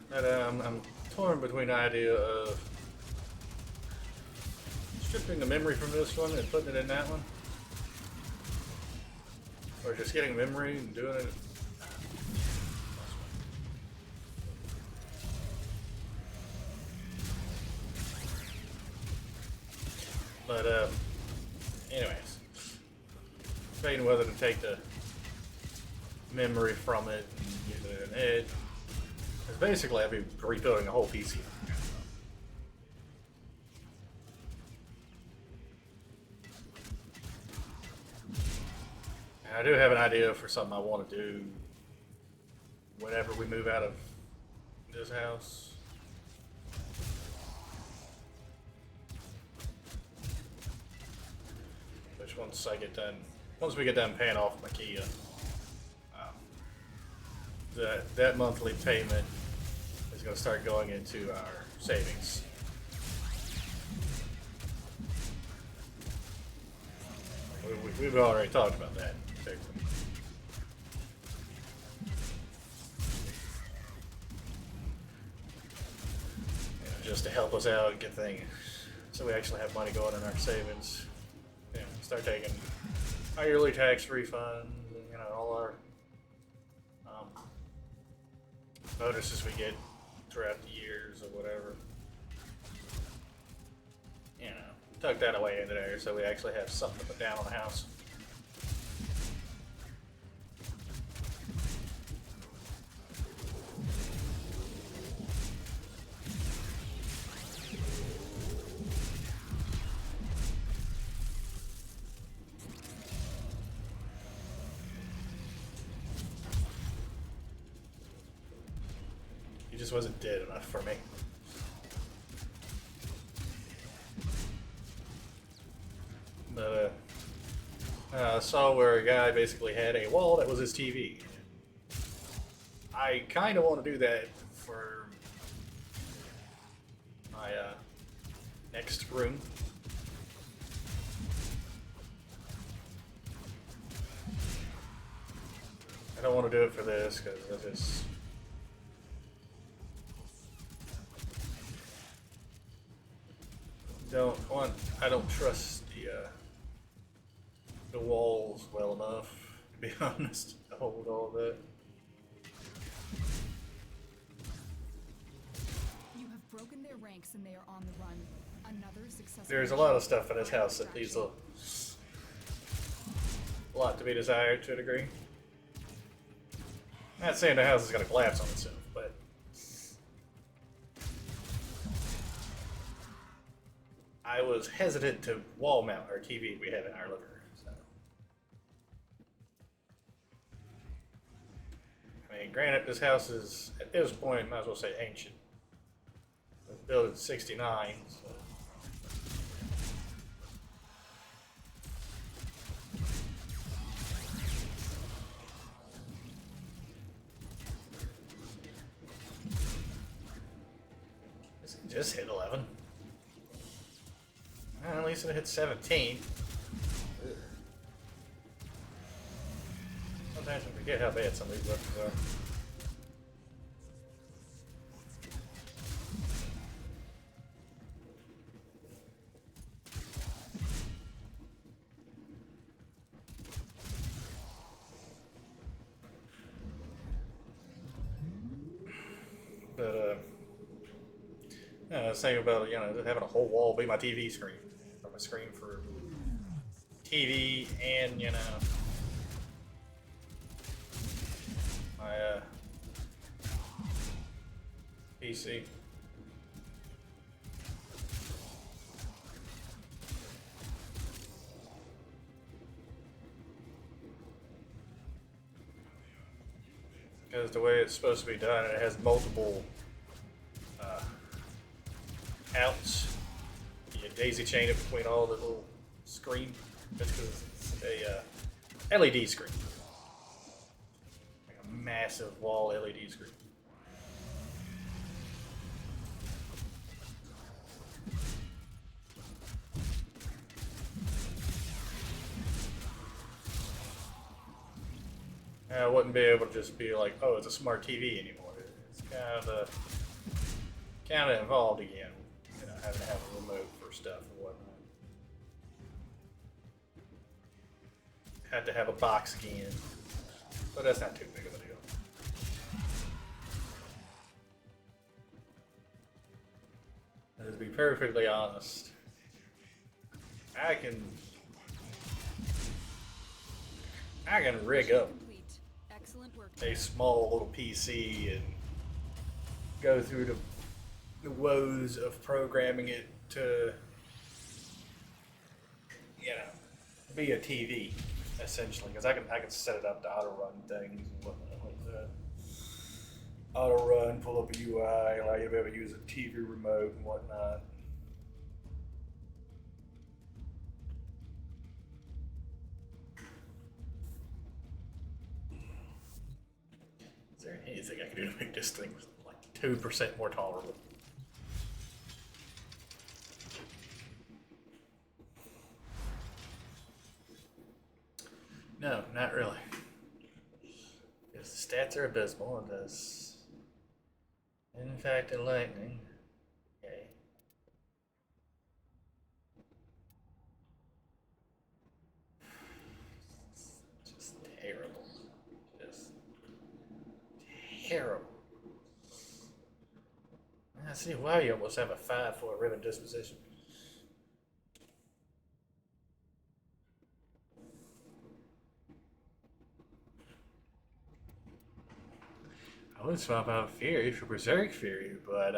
But I'm torn between the idea of stripping the memory from this one and putting it in that one, or just getting memory and doing it. But anyways, debating whether to take the memory from it and use it in it. Because basically, I'd be rebuilding the whole PC. And I do have an idea for something I want to do whenever we move out of this house. Which once we get done paying off my Kia, that monthly payment is going to start going into our savings. We've already talked about that. Just to help us out and get things, so we actually have money going in our savings. Start taking our yearly tax refunds, and, all our bonuses we get throughout the years or whatever. Tuck that away into there so we actually have something to put down on the house. He just wasn't dead enough for me. But I saw where a guy basically had a wall that was his TV. I kind of want to do that for my next room. I don't want to do it for this because I just I don't trust the walls well enough, to be honest, to hold all that. You have broken their ranks and they are on the run. Another successful. There's a lot of stuff in this house that leaves a lot to be desired to a degree. I'm not saying the house is going to collapse on itself, but I was hesitant to wall mount our TV we have in our living room. So. I mean, granted, this house is, at this point, might as well say ancient. It was built in '69, so. Just hit 11. Well, at least it hit 17. Sometimes I forget how bad some of these weapons are. But I was thinking about, just having a whole wall be my TV screen. Or my screen for TV and, my PC. Because the way it's supposed to be done, it has multiple outs. You daisy chain it between all the little screen, just because it's a LED screen, like a massive wall LED screen. I wouldn't be able to just be like, oh, it's a smart TV anymore. It's kind of involved again, you know, having to have a remote for stuff and whatnot. Had to have a box again, but that's not too big of a deal. And to be perfectly honest, I can rig up Complete. Excellent work. a small little PC and go through the woes of programming it to, you know, be a TV essentially, because I can set it up to auto run things and whatnot like that. Auto run, pull up a UI, allow you to be able to use a TV remote and whatnot. Is there anything I can do to make this thing like 2% more tolerable? No, not really. Because the stats are abysmal. It does, in fact, enlightening. Okay. Just terrible. Just terrible. I see why you almost have a 5 for a ribbon disposition. I would swap out Fury for Berserk Fury, but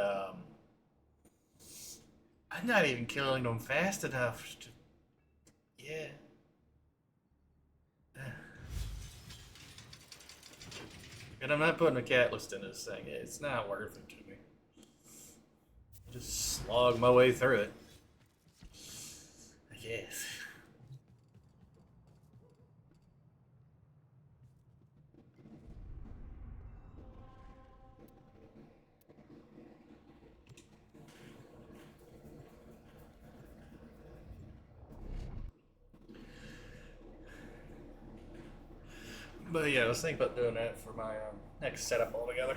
I'm not even killing them fast enough to. Yeah. And I'm not putting a catalyst in this thing. It's not worth it to me. I'll just slog my way through it, I guess. But yeah, I was thinking about doing that for my next setup altogether.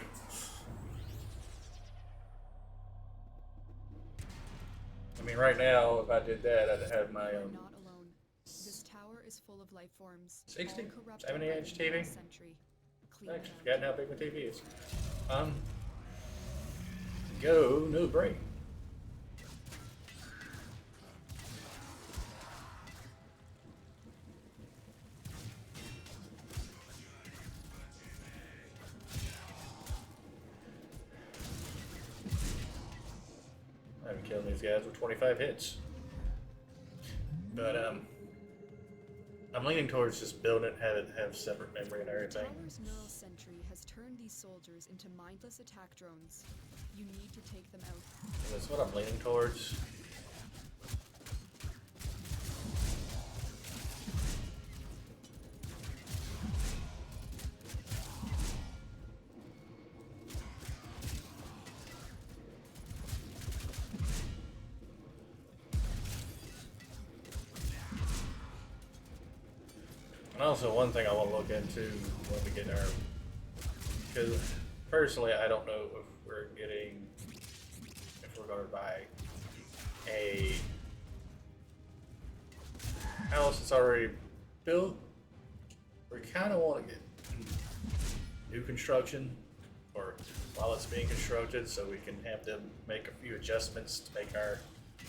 I mean, right now, if I did that, I'd have my You're not alone. This tower is full of life forms. 60, all corrupted 70-inch by the TV. Sentry. Clean it Actually, out. forgotten how big my TV is. Go, no break. I've been killing these guys with 25 hits. But I'm leaning towards just building it, have separate memory and The everything. tower's neural sentry has turned these soldiers into mindless attack drones. You need to take them out. That's what I'm leaning towards. And also, one thing I want to look into when we get our, because personally, I don't know if we're going to buy a house that's already built. We kind of want to get new construction, or while it's being constructed, so we can have them make a few adjustments to make our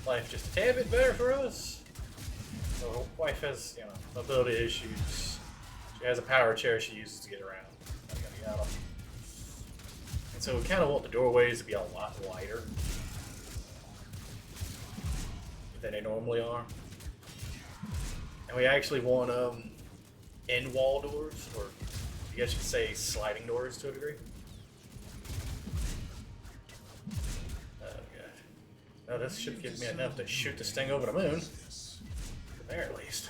life just a tad bit better for us. So wife has, you know, mobility issues. She has a power chair she uses to get around. Yada, yada. And so we kind of want the doorways to be a lot wider than they normally are. And we actually want end wall doors, or I guess you could say sliding doors to a degree. Oh god. No, this should give me enough to shoot this thing over the moon. there at least.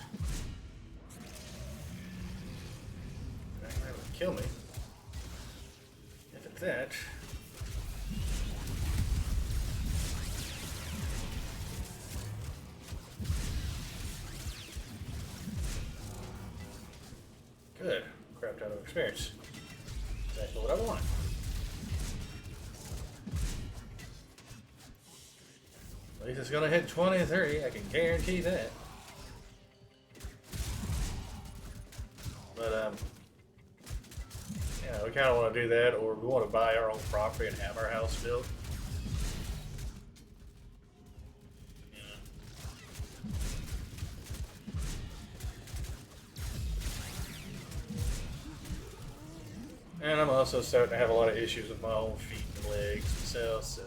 That would kill me. If it's that. Good. Crap ton of experience. Exactly what I want. At least it's gonna hit 23, I can guarantee that. But yeah, we kinda wanna do that, or we wanna buy our own property and have our house built. And I'm also starting to have a lot of issues with my own feet and legs myself, so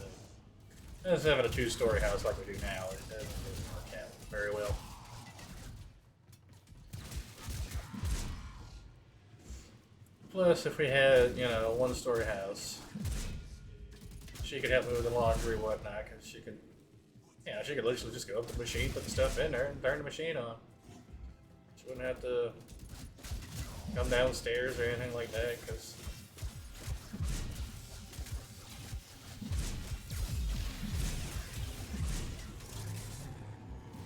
just having a 2-story house like we do now, it doesn't really work out very well. Plus, if we had, you know, a 1-story house, she could help me with the laundry and whatnot, because she could, you know, she could literally just go up to the machine, put the stuff in there, and turn the machine on. She wouldn't have to come downstairs or anything like that, because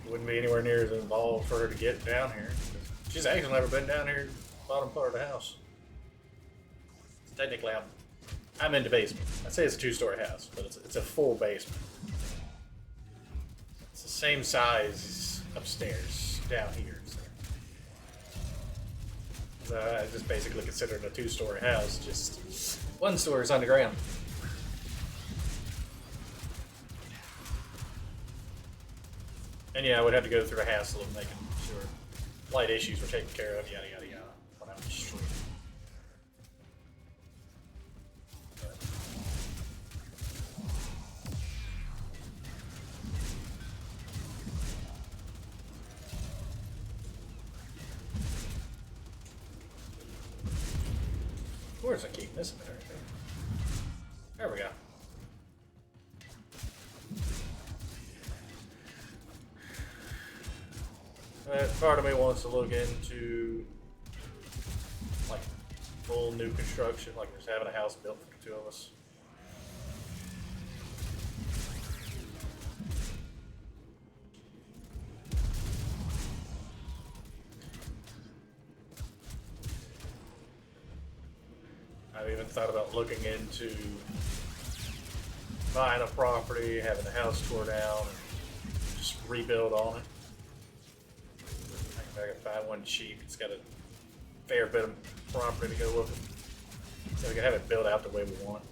wouldn't be anywhere near as involved for her to get down here. She's actually never been down here, bottom part of the house. Technically, I'm in the basement. I say it's a 2-story house, but it's a full basement. It's the same size upstairs down here. So I just basically consider it a 2-story house. Just 1 story is on the ground. And yeah, I would have to go through a hassle of making sure light issues were taken care of, yada yada yada, when I was streaming. Of course I keep missing it right there. There we go. Part of me wants to look into like full new construction, like just having a house built for the 2 of us. I've even thought about looking into buying a property, having the house tore down, and just rebuild on it. I can find one cheap. It's got a fair bit of property to go with it, so we can have it built out the way we want.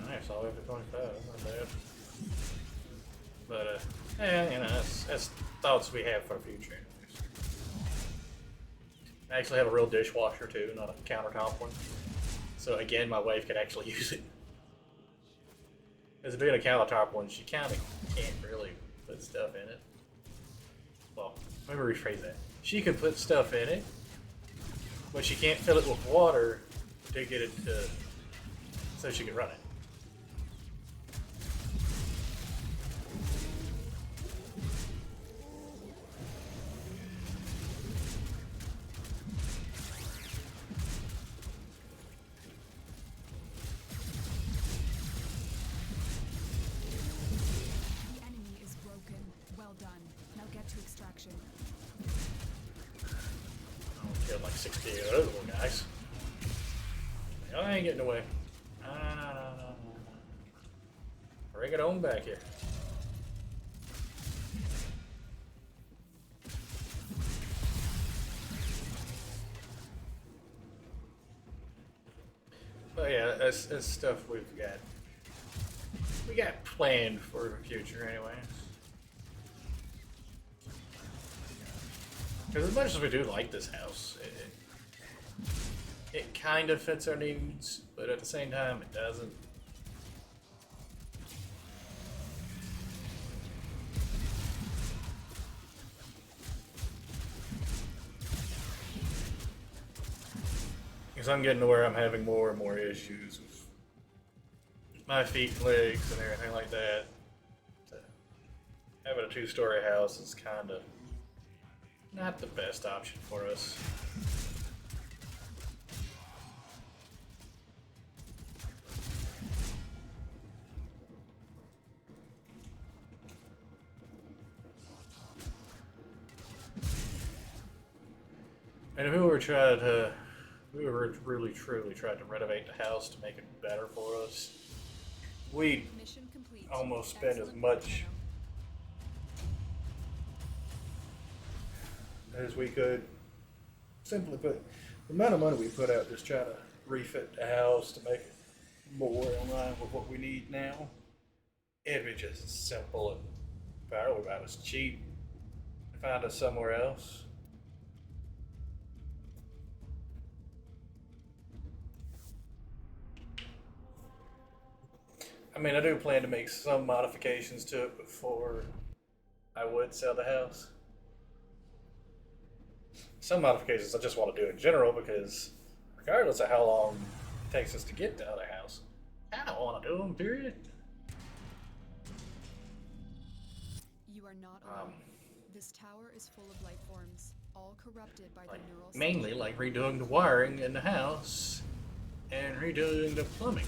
Nice, all the way up to 25. That's not bad. But, yeah, you know, that's thoughts we have for the future. Anyways. I actually have a real dishwasher too, not a countertop one. So again, my wife could actually use it. As being a countertop one, she kind of can't really put stuff in it. Well, let me rephrase that. She can put stuff in it, but she can't fill it with water to get it to, so she can run it. The enemy is broken. Well done. Now get to extraction. I killed like 60 of those little guys. I ain't getting away. No. Bring it on back here. But yeah, that's stuff we've got we got planned for the future anyway. Because as much as we do like this house, it kind of fits our needs, but at the same time, it doesn't. Because I'm getting to where I'm having more and more issues with my feet and legs and everything like that. So having a 2-story house is kind of not the best option for us. And if we were really truly tried to renovate the house to make it better for us, we'd Mission complete. almost spend as Excellent much Tenno. as we could. Simply put, the amount of money we put out just trying to refit the house to make it more in line with what we need now, it'd be just as simple and probably about as cheap to find us somewhere else. I mean, I do plan to make some modifications to it before I would sell the house. Some modifications I just want to do in general because regardless of how long it takes us to get to the other house, I don't want to do them, period. You are not alone. This tower is full of life forms, all corrupted by Like, the neural mainly century. like redoing the wiring in the house and redoing the plumbing.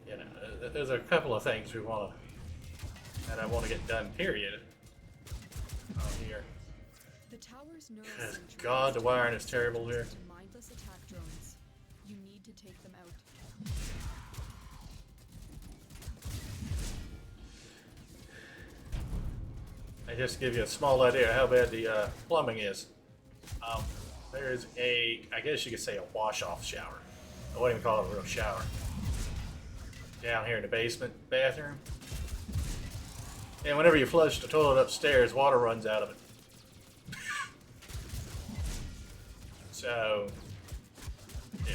You know, there's a couple of things we want to, and I want to get done, period. Oh, here. The tower's neural Good century God, the is wiring is terrible here. to mindless attack drones. You need to take them out. I just give you a small idea how bad the plumbing is. There's I guess you could say a wash-off shower. I wouldn't even call it a real shower. Down here in the basement bathroom. And whenever you flush the toilet upstairs, water runs out of it. So, yeah.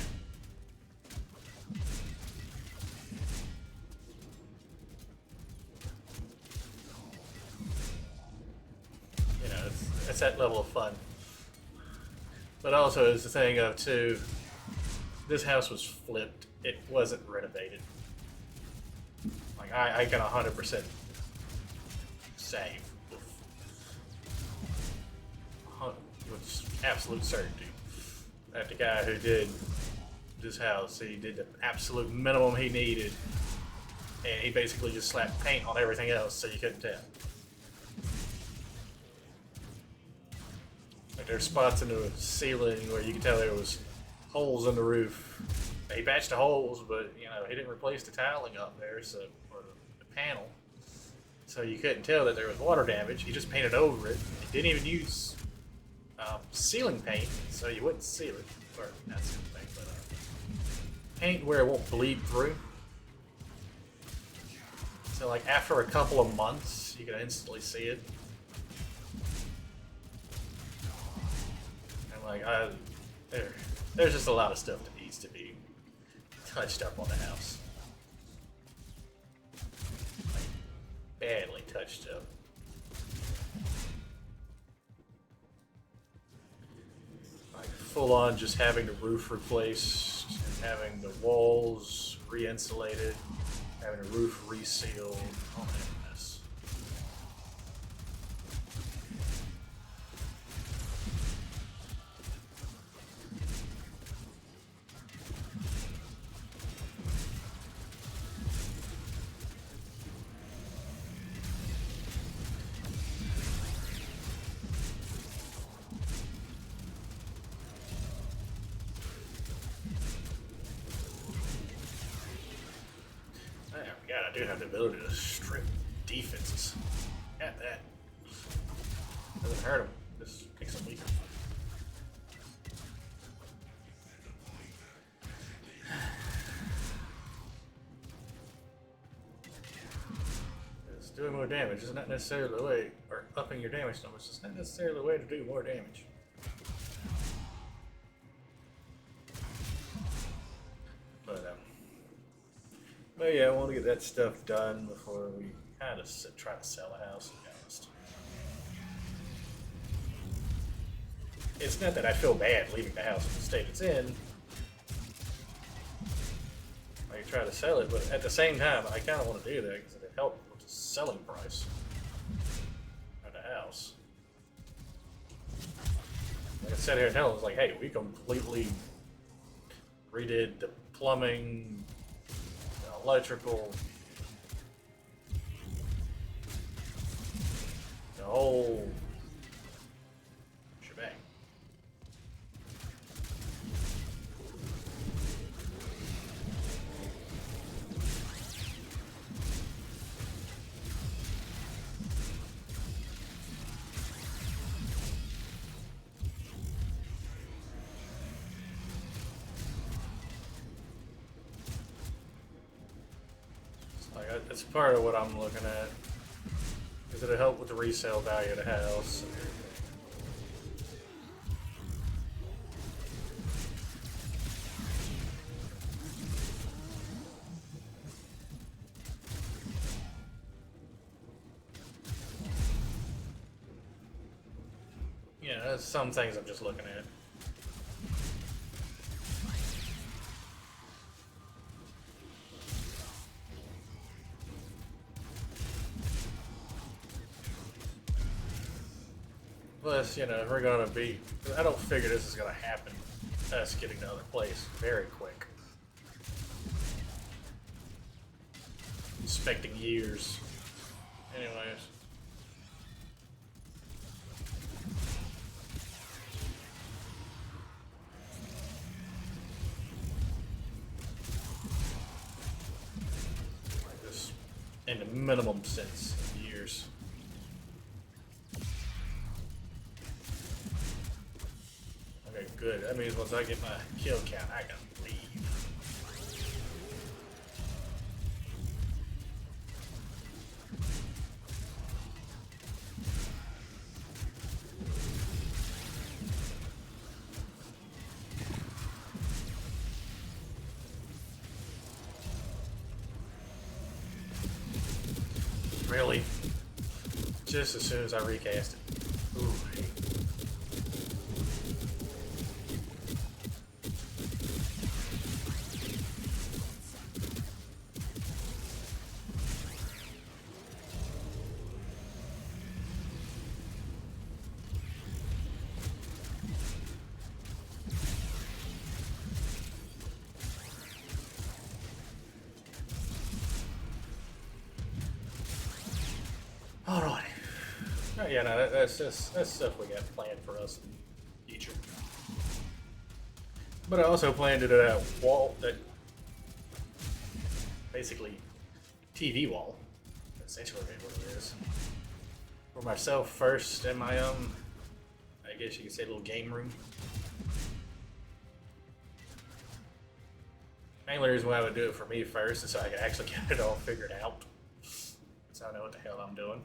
You know, it's that level of fun. But also, it's the thing of, too, this house was flipped. It wasn't renovated. Like, I can 100% say with absolute certainty that the guy who did this house, he did the absolute minimum he needed, and he basically just slapped paint on everything else so you couldn't tell. Like, there's spots in the ceiling where you can tell there was holes in the roof. He patched the holes, but you know, he didn't replace the tiling up there, so, or the panel, so you couldn't tell that there was water damage. He just painted over it. He didn't even use ceiling paint, so you wouldn't seal it, or not ceiling paint, but paint where it won't bleed through. So like after a couple of months, you can instantly see it. And like there's just a lot of stuff that needs to be touched up on the house. Like, badly touched up. Like full on just having the roof replaced, and having the walls re-insulated, having the roof resealed, all that mess. I do have the ability to strip defenses. Got that. Doesn't hurt them. Just makes them weaker. Doing more damage is not necessarily the way, or upping your damage numbers is not necessarily the way to do more damage. But yeah, I want to get that stuff done before we kind of try to sell a house, to be honest. It's not that I feel bad leaving the house in the state it's in. I can try to sell it, but at the same time, I kind of want to do that because it helps with the selling price of the house. Like I said here, hell, it's like, hey, we completely redid the plumbing, electrical, the whole shebang. That's part of what I'm looking at. Is it'll help with the resale value of the house. Yeah, there's some things I'm just looking at. Plus, you know, if we're gonna be, I don't figure this is gonna happen, us getting to another place very quick. Expecting years. Anyways. Like this, in the minimum sense of years. Okay, good. That means once I get my kill count, I can leave. Really? Just as soon as I recast it. Ooh, hey. Alright. Oh, yeah, no, that's stuff we got planned for us in the future. But I also plan to do that wall, that basically TV wall. Essentially what it is. For myself first in my I guess you could say, little game room. Mainly the reason why I would do it for me first is so I can actually get it all figured out. So I know what the hell I'm doing.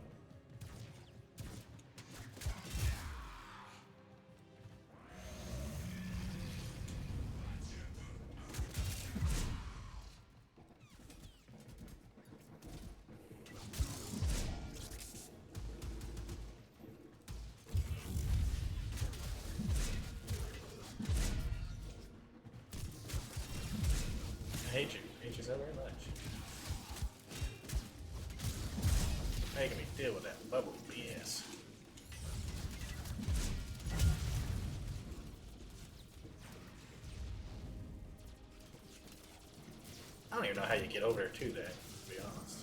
I hate you. I hate you so very much. Making me deal with that bubble BS. I don't even know how you get over there to that, to be honest.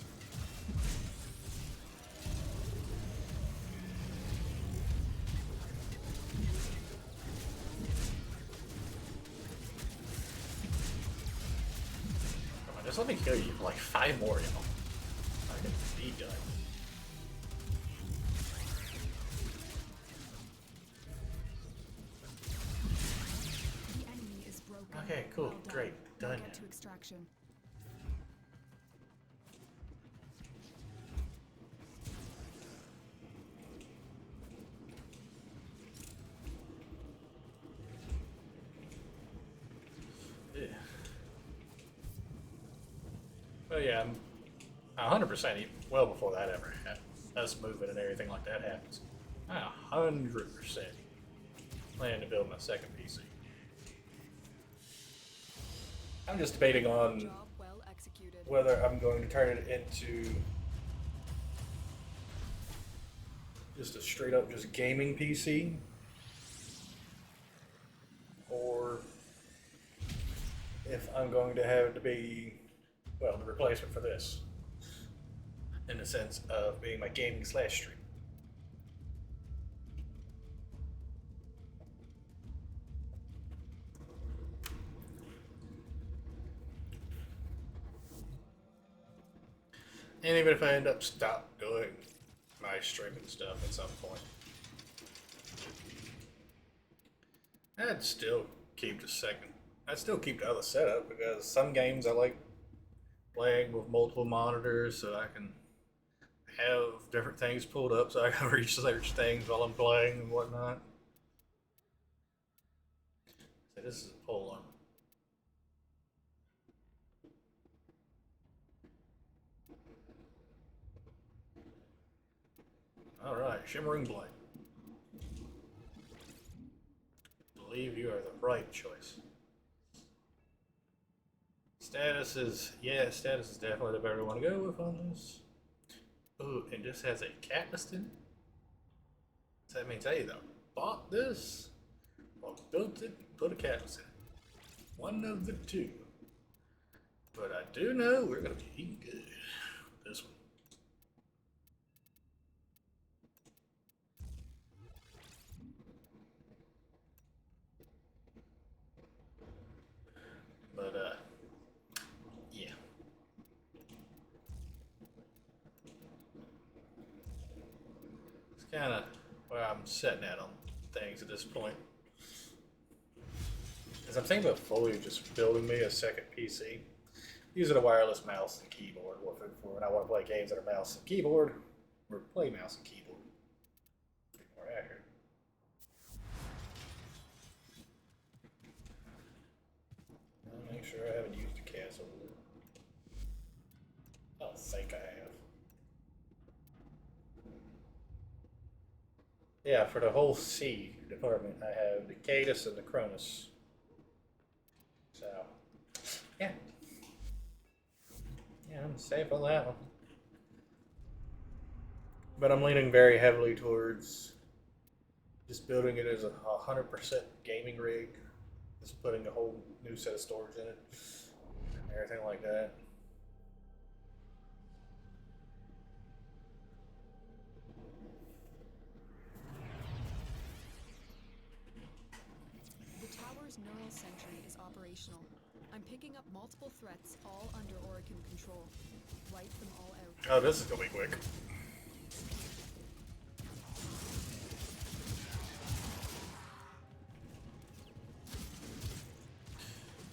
Come on, just let me kill you for like 5 more, y'all. Be done. The enemy is broken. Okay, cool, Well done. great, Now done. get to extraction. Yeah. Well, yeah, I'm 100% well before that ever happened. Us moving and everything like that happens. I 100% plan to build my second PC. I'm just debating on Job well executed. whether I'm going to turn it into just a straight up just gaming PC or if I'm going to have it to be, well, the replacement for this in the sense of being my gaming slash stream. And even if I end up stop doing my streaming stuff at some point, I'd still keep the second. I'd still keep the other setup because some games I like playing with multiple monitors so I can have different things pulled up so I can research things while I'm playing and whatnot. So this is a pull on. Alright, Shimmering Blade. Believe you are the right choice. Status is, yeah, status is definitely the better one to go with on this. Ooh, and this has a catalyst in it? So that means I either bought this or built it, put a catalyst in it. One of the two. But I do know we're going to be eating good with this one. But, yeah. It's kind of where I'm setting at on things at this point. As I'm thinking about fully just building me a second PC, using a wireless mouse and keyboard for when I want to play games that are mouse and keyboard, or play mouse and keyboard. Be more accurate. I'll make sure I haven't used a castle. I don't think I have. Yeah, for the whole C department, I have the Cadus and the Cronus. So, yeah. Yeah, I'm safe on that one. But I'm leaning very heavily towards just building it as a 100% gaming rig. Just putting a whole new set of storage in it. And everything like that. The tower's neural sentry is operational. I'm picking up multiple threats, all under Orokin control. Wipe them all out. Oh, this is gonna be quick.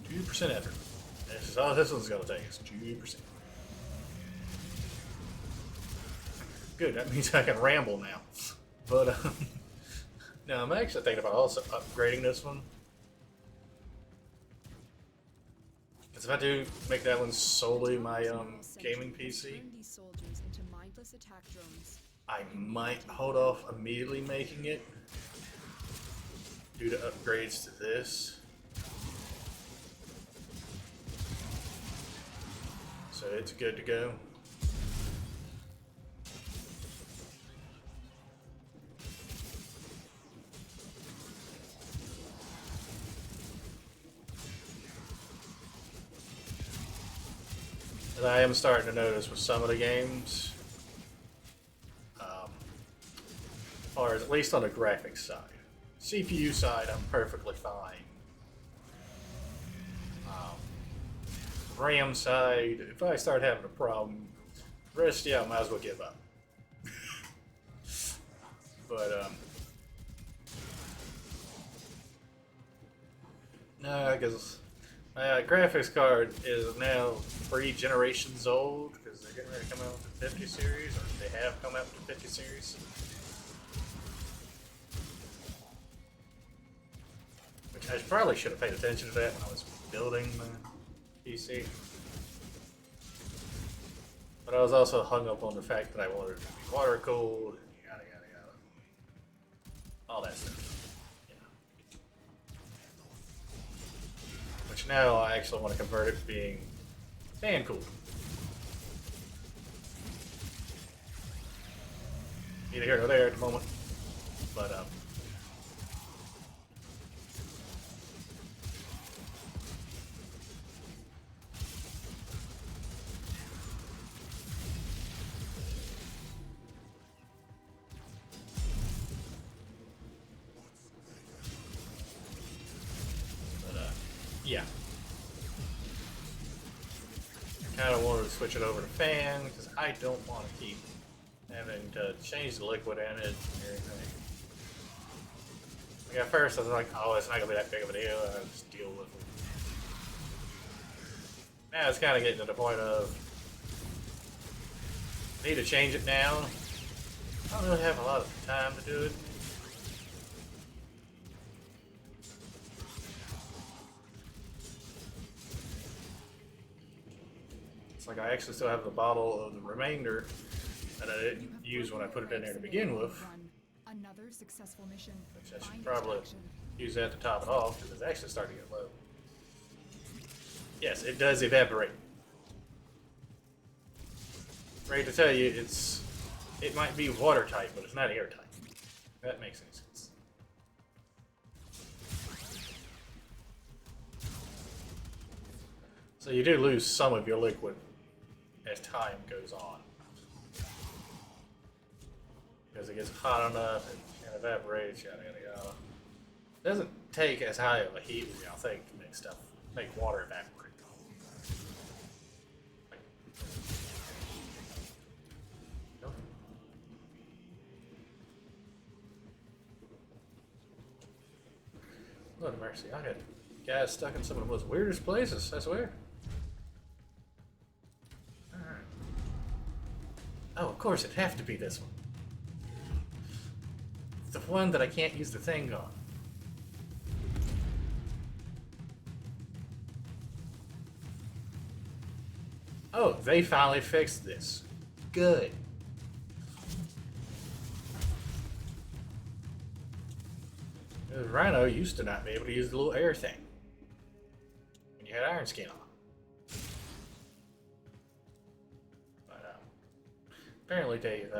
2% effort. This is all this one's gonna take is 2%. Good, that means I can ramble now. But now I'm actually thinking about also upgrading this one. Because if I do make that one solely my gaming PC, Turn these soldiers into mindless attack drones. I might hold off immediately making it due to upgrades to this. So it's good to go. And I am starting to notice with some of the games, or at least on the graphics side. CPU side, I'm perfectly fine. RAM side, if I start having a problem Rest, yeah, might as well give up. But no, because my graphics card is now 3 generations old because they're getting ready to come out with the 50 series, or they have come out with the 50 series. Which I probably should have paid attention to that when I was building the PC. But I was also hung up on the fact that I wanted it to be water cooled, yada yada yada. All that stuff. You know. Which now I actually want to convert it to being fan cooled. Neither here nor there at the moment. But yeah. I kind of wanted to switch it over to fan because I don't want to keep having to change the liquid in it and everything. Like at first I was like, oh, it's not going to be that big of a deal, and I'll just deal with it. Now it's kind of getting to the point of, I need to change it now. I don't really have a lot of time to do it. It's like I actually still have the bottle of the remainder that I didn't use when I put it in there to begin with. Another successful mission. Which I should Find probably action. use that to top it off because it's actually starting to get low. Yes, it does evaporate. Ready to tell you, it might be watertight, but it's not airtight. If that makes any sense. So you do lose some of your liquid as time goes on. Because it gets hot enough and evaporates, yada yada yada. It doesn't take as high of a heat as y'all think to make water evaporate. Lord mercy, I got guys stuck in some of the most weirdest places, I swear. Alright. Oh, of course, it'd have to be this one. The one that I can't use the thing on. Oh, they finally fixed this. Good. Rhino used to not be able to use the little air thing when you had Iron Skin on. But apparently they've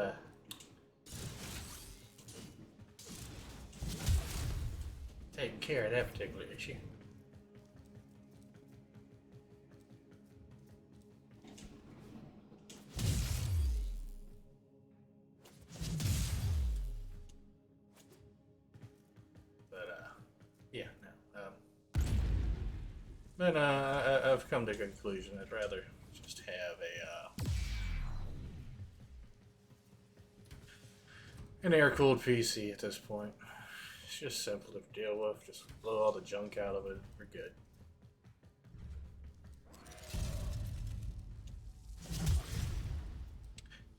taken care of that particular issue. Yeah, no. But I've come to the conclusion I'd rather just have an air-cooled PC at this point. It's just simple to deal with. Just blow all the junk out of it. We're good.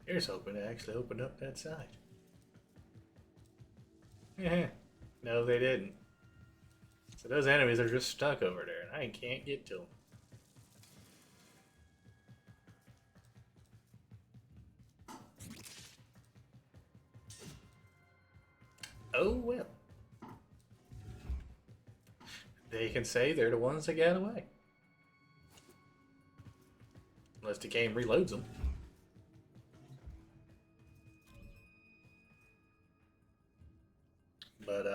Here's hoping it actually opened up that side. No, they didn't. So those enemies are just stuck over there, and I can't get to them. Oh well. They can say they're the ones that got away. Unless the game reloads them. But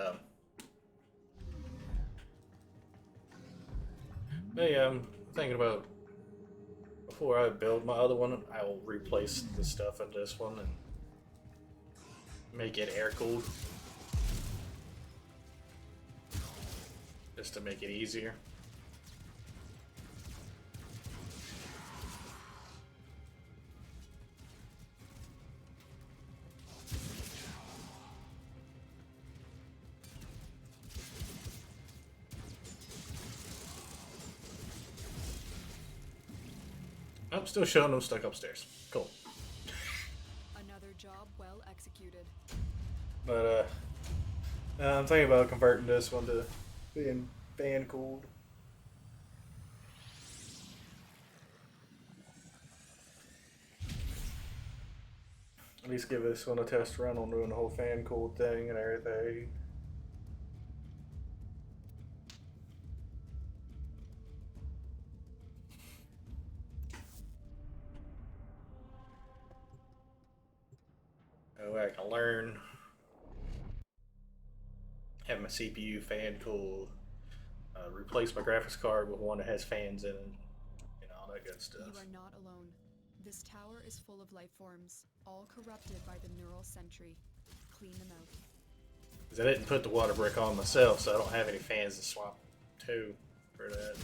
yeah, I'm thinking about before I build my other one, I will replace the stuff in this one and make it air cooled. Just to make it easier. I'm still showing them stuck upstairs. Cool. Another job well executed. But I'm thinking about converting this one to being fan cooled. At least give this one a test run on doing the whole fan cooled thing and everything. Oh, I can learn. Have my CPU fan cooled. Replace my graphics card with one that has fans in it. And all that good stuff. You are not alone. This tower is full of life forms, all corrupted by the neural sentry. Clean them out. Because I didn't put the water brick on myself, so I don't have any fans to swap to for that.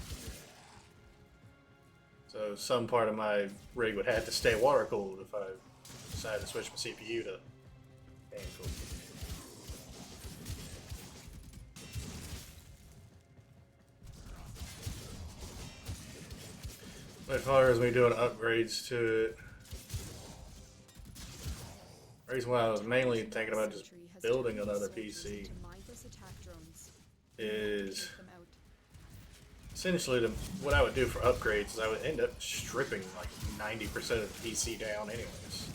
So some part of my rig would have to stay water cooled if I decided to switch my CPU to fan cooled. As far as me doing upgrades to it, the reason why I was mainly thinking about just building another PC is essentially what I would do for upgrades is I would end up stripping like 90% of the PC down anyways.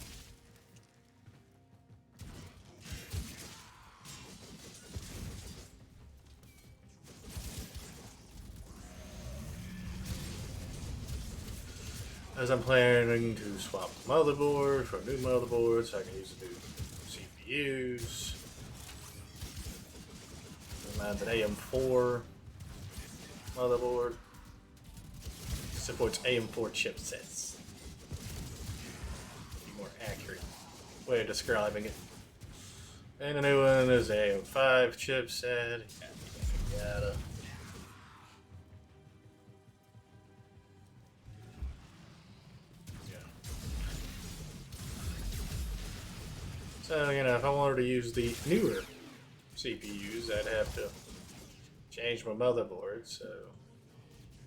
As I'm planning to swap the motherboard for a new motherboard so I can use the new CPUs. Mine's an AM4 motherboard. Supports AM4 chipsets. Be more accurate way of describing it. And the new one is an AM5 chipset. Yada. So, you know, if I wanted to use the newer CPUs, I'd have to change my motherboard. So,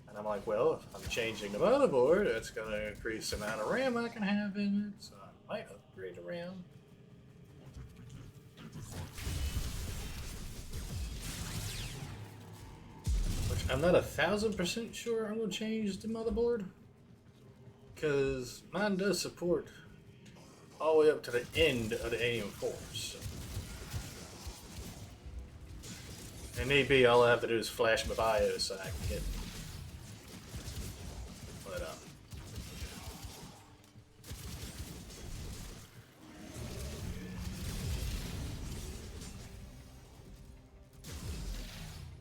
and I'm like, well, if I'm changing the motherboard, that's going to increase the amount of RAM I can have in it. So I might upgrade the RAM. Which I'm not 1,000% sure I'm going to change the motherboard. Because mine does support all the way up to the end of the AM4s. So. And maybe all I have to do is flash my BIOS so I can hit.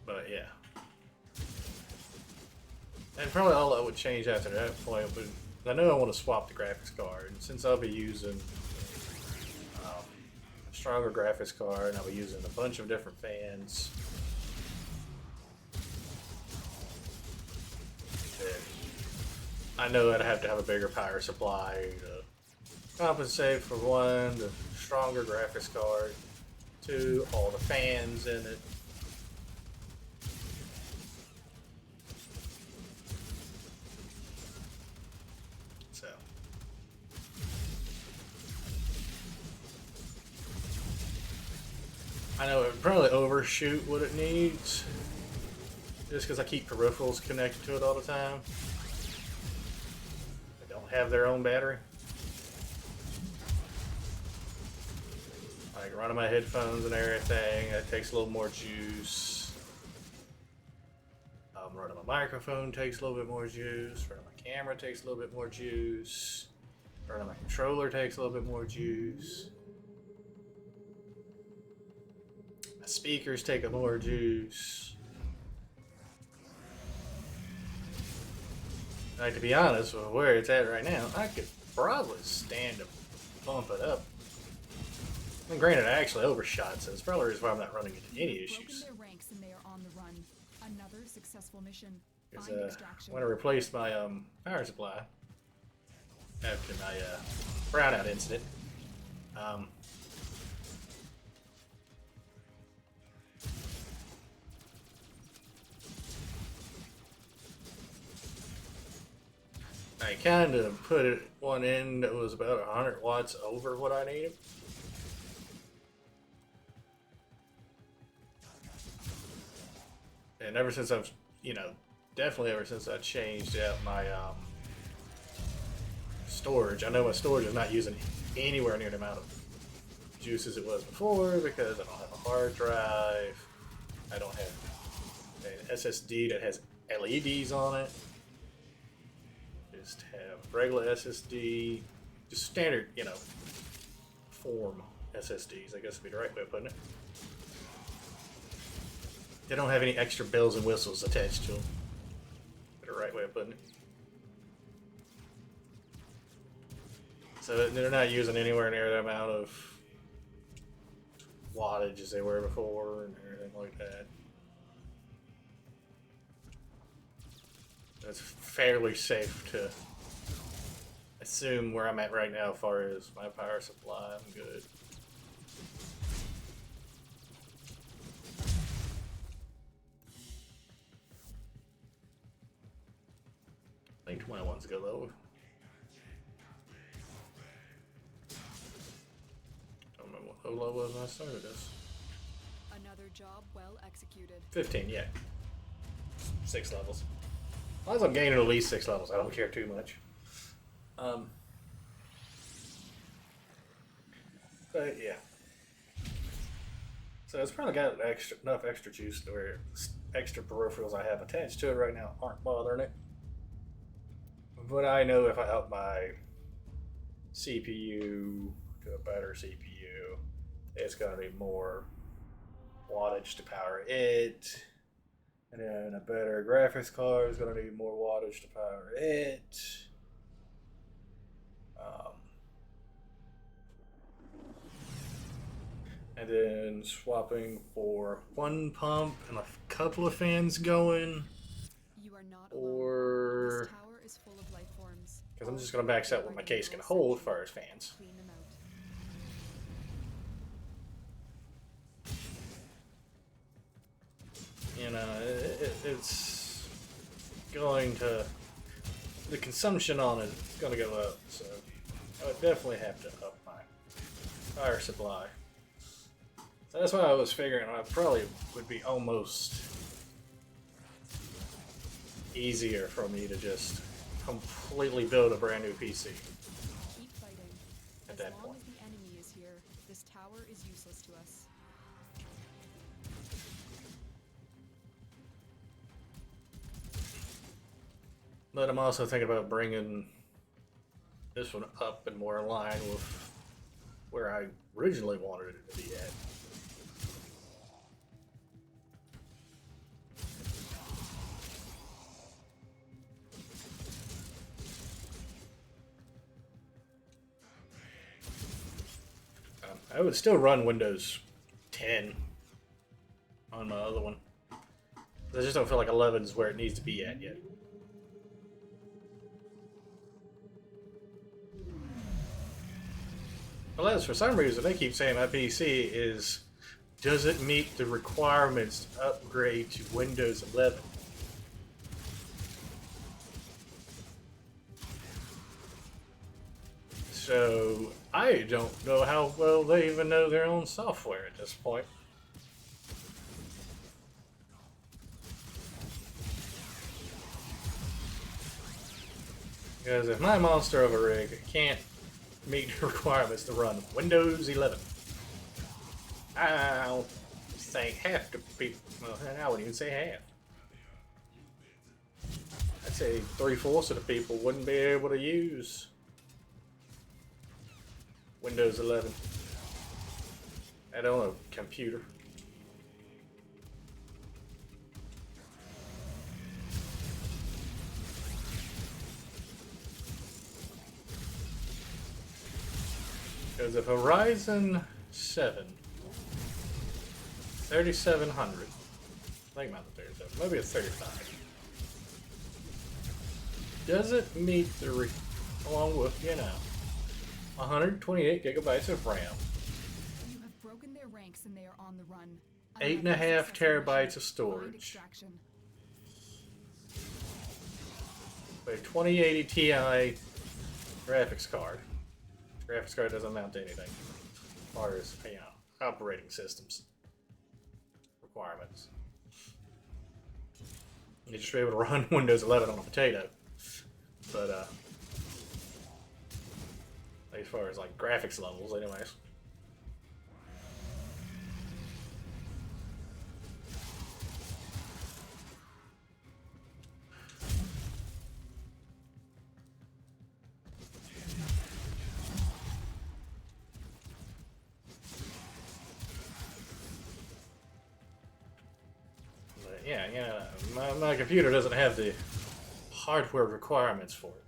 But yeah. And probably all I would change after that point would, I know I want to swap the graphics card, and since I'll be using a stronger graphics card, and I'll be using a bunch of different fans. I know I'd have to have a bigger power supply to compensate for one, the stronger graphics card, two, all the fans in it. So. I know it would probably overshoot what it needs, just because I keep peripherals connected to it all the time. Have their own battery. Like running my headphones and everything, that takes a little more juice. Running my microphone takes a little bit more juice. Running my camera takes a little bit more juice. Running my controller takes a little bit more juice. My speakers take more juice. Like, to be honest with where it's at right now, I could probably stand to bump it up. And granted, I actually overshot, so it's probably the reason why I'm not running into any issues. Their ranks and they are on the run. Another successful mission. Because Find extraction. when I replaced my power supply after my brownout incident, I kind of put one in that was about 100 watts over what I needed. And ever since I've, definitely ever since I changed out my storage, I know my storage is not using anywhere near the amount of juice as it was before because I don't have a hard drive. I don't have an SSD that has LEDs on it. Just have regular SSD, just standard, form SSDs, I guess would be the right way of putting it. They don't have any extra bells and whistles attached to them. The right way of putting it. So they're not using anywhere near the amount of wattage as they were before and everything like that. It's fairly safe to assume where I'm at right now as far as my power supply. I'm good. I think 21's good though. Don't remember what Ola was when I started this. Another job well executed. 15, yeah. 6 levels. As long as I'm gaining at least 6 levels, I don't care too much. But yeah. So it's probably got enough extra juice to where extra peripherals I have attached to it right now aren't bothering it. But I know if I up my CPU to a better CPU, it's going to be more wattage to power it. And then a better graphics card is going to need more wattage to power it. And then swapping for one pump and a couple of fans going. You are not Or alone. This tower is full of life forms. because I'm just going to max out what my case can hold as far as fans. Clean them out. It's going to, the consumption on it is going to go up, so I would definitely have to up my power supply. So that's why I was figuring I probably would be almost easier for me to just completely build a brand new PC. Keep fighting. At As that long point. as the enemy is here, this tower is useless to us. But I'm also thinking about bringing this one up and more in line with where I originally wanted it to be at. I would still run Windows 10 on my other one. I just don't feel like 11 is where it needs to be at yet. Unless for some reason they keep saying my PC doesn't meet the requirements to upgrade to Windows 11. So I don't know how well they even know their own software at this point. Because if my monster of a rig can't meet the requirements to run Windows 11, I don't think half the people, well, I wouldn't even say half. I'd say 3/4 of the people wouldn't be able to use Windows 11. I don't know, computer. Because if Horizon 7, 3700, I think not the 37, maybe it's 35, doesn't meet the, along with, 128 gigabytes of RAM, You have broken their ranks and they are on the run. 8.5 terabytes of storage, a 2080 Ti graphics card. Graphics card doesn't amount to anything as far as, you know, operating systems requirements. You just be able to run Windows 11 on a potato, but as far as like graphics levels, anyways. Yeah, my computer doesn't have the hardware requirements for it.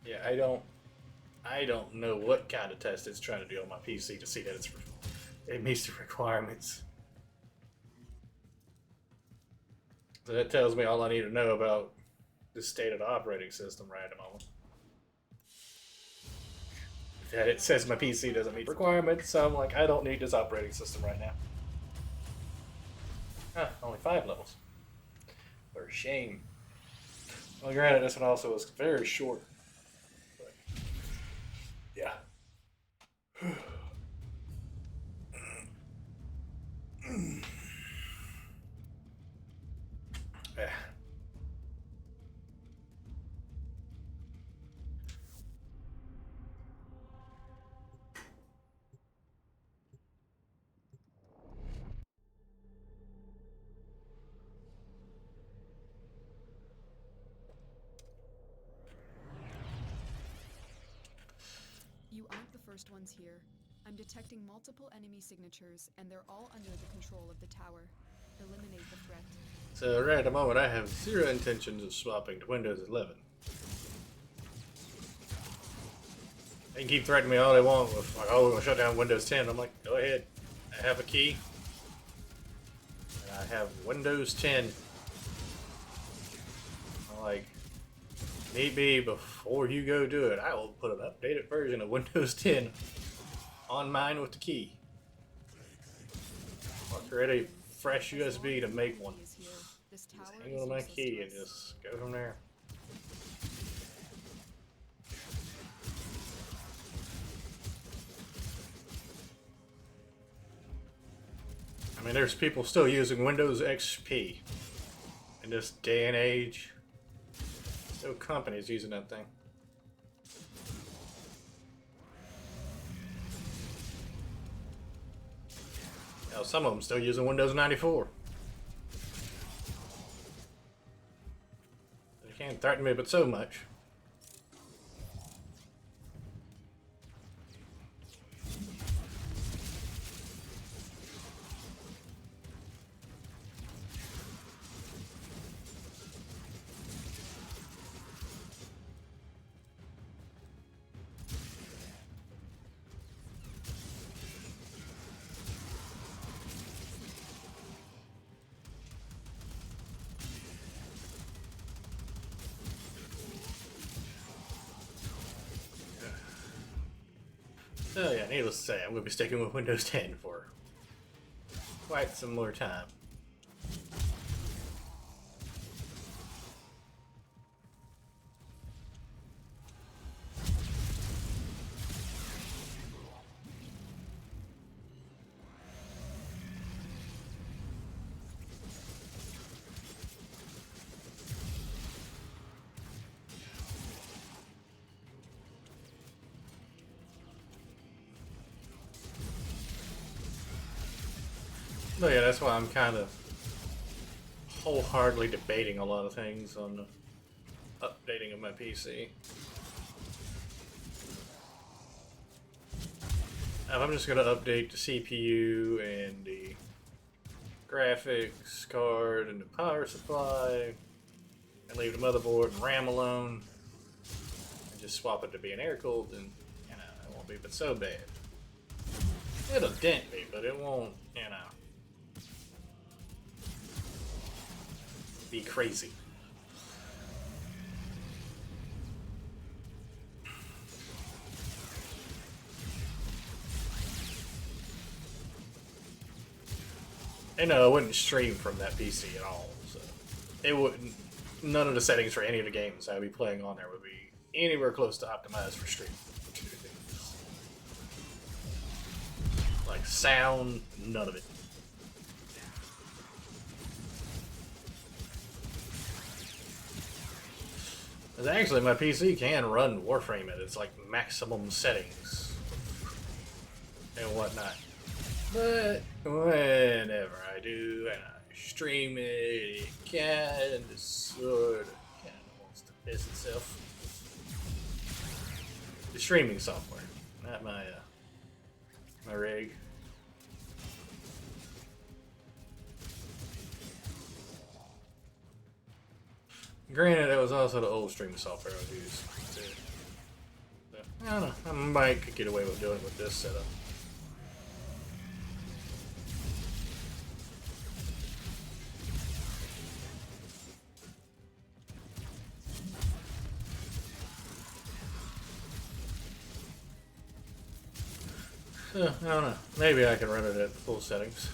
Yeah, I don't know what kind of test it's trying to do on my PC to see that it meets the requirements. So that tells me all I need to know about the state of the operating system right at the moment. That it says my PC doesn't meet requirements, so I'm like, I don't need this operating system right now. Huh, only 5 levels. For a shame. Well, granted, this one also was very short. But, yeah. Yeah. You aren't the first ones here. I'm detecting multiple enemy signatures, and they're all under the control of the tower. Eliminate the threat. So right at the moment, I have zero intentions of swapping to Windows 11. They can keep threatening me all they want with, like, oh, we're going to shut down Windows 10. I'm like, go ahead. I have a key. And I have Windows 10. I'm like, need be before you go do it, I will put an updated version of Windows 10 on mine with the key. I'll create a fresh USB to make one. This Just tower hang is on my useless key to and us. just go from there. I mean, there's people still using Windows XP in this day and age. No companies using that thing. Now, some of them still using Windows 94. They can't threaten me but so much. So yeah, needless to say, I'm going to be sticking with Windows 10 for quite some more time. But yeah, that's why I'm kind of wholeheartedly debating a lot of things on the updating of my PC. I'm just going to update the CPU and the graphics card and the power supply and leave the motherboard and RAM alone and just swap it to being air-cooled, and you know, it won't be but so bad. It'll dent me, but it won't, you know, be crazy. And no, I wouldn't stream from that PC at all, so it wouldn't none of the settings for any of the games I'd be playing on there would be anywhere close to optimized for stream. Like sound, none of it. 'Cause actually, my PC can run Warframe at its like maximum settings and whatnot. But whenever I do and I stream it kind of sort of wants to piss itself. The streaming software, not my my rig. Granted, that was also the old streaming software I was using too. So, I don't know. I might could get away with doing it with this setup. I don't know. Maybe I can run it at full settings.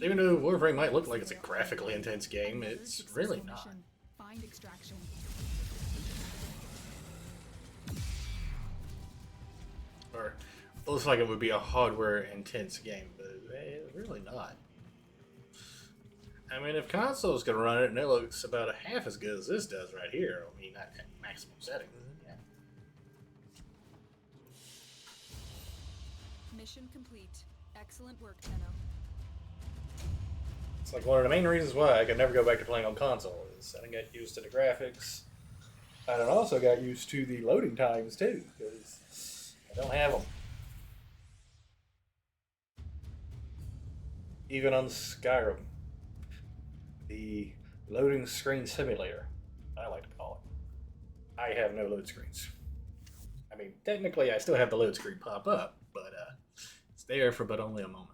Even though Warframe might look like it's a graphically intense game, it's really not. Find extraction. Or it looks like it would be a hardware intense game, but it's really not. I mean, if consoles can run it and it looks about a half as good as this does right here, I mean, not at maximum settings. Yeah. Mission complete. Excellent work, Tenno. It's like one of the main reasons why I could never go back to playing on console is I didn't get used to the graphics. And I also got used to the loading times too, because I don't have them. Even on Skyrim, the loading screen simulator, I like to call it. I have no load screens. I mean, technically I still have the load screen pop up, but it's there for but only a moment.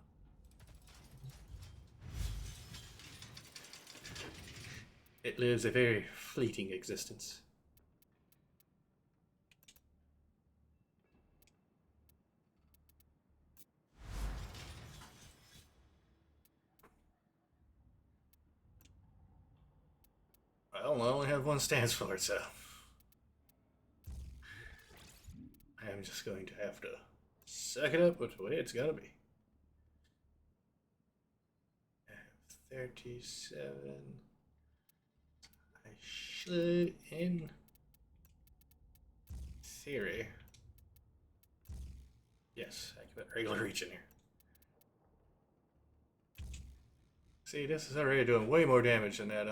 It lives a very fleeting existence. Well, I only have one stance for it, so I'm just going to have to suck it up with the way it's gonna be. I have 37. I should, in theory, yes, I can put regular reach in here. See, this is already doing way more damage than that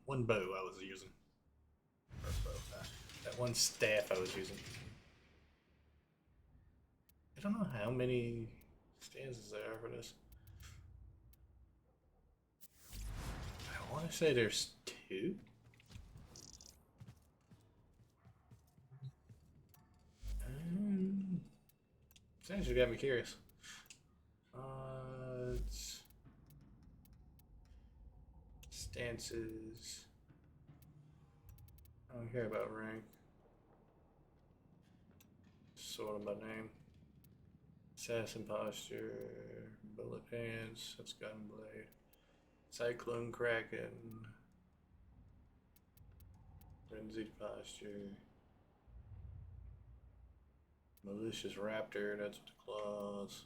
one bow I was using. Or bow, that one staff I was using. I don't know how many stanzas there are for this. I want to say there's 2. It's actually got me curious. It's stances. I don't care about rank. Sort them by name. Assassin posture, bullet hands, that's gunblade. Cyclone Kraken. Frenzied posture. Malicious Raptor, that's with the claws.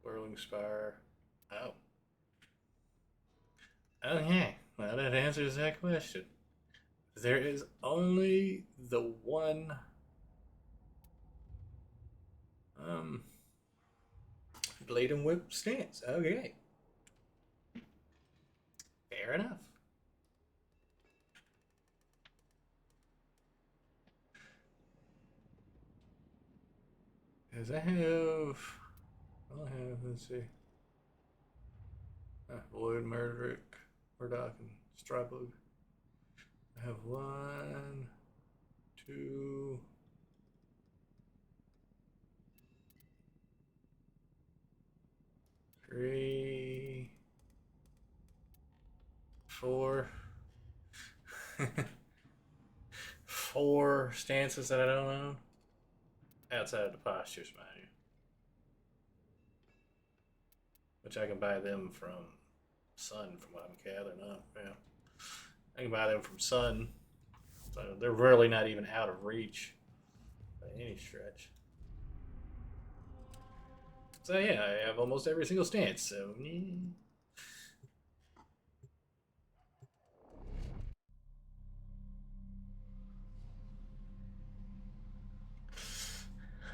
Whirling Spire. Oh. Okay, well that answers that question. There is only the one Blade and Whip stance. Okay. Fair enough. Because I have, let's see. Void, Murdoch, and Strybug. I have 1, 2, 3, 4. 4 stances that I don't own. Outside of the postures, mind you. which I can buy them from Sun, from what I'm gathering up. Yeah, I can buy them from Sun, so they're really not even out of reach by any stretch. So yeah, I have almost every single stance. So yeah.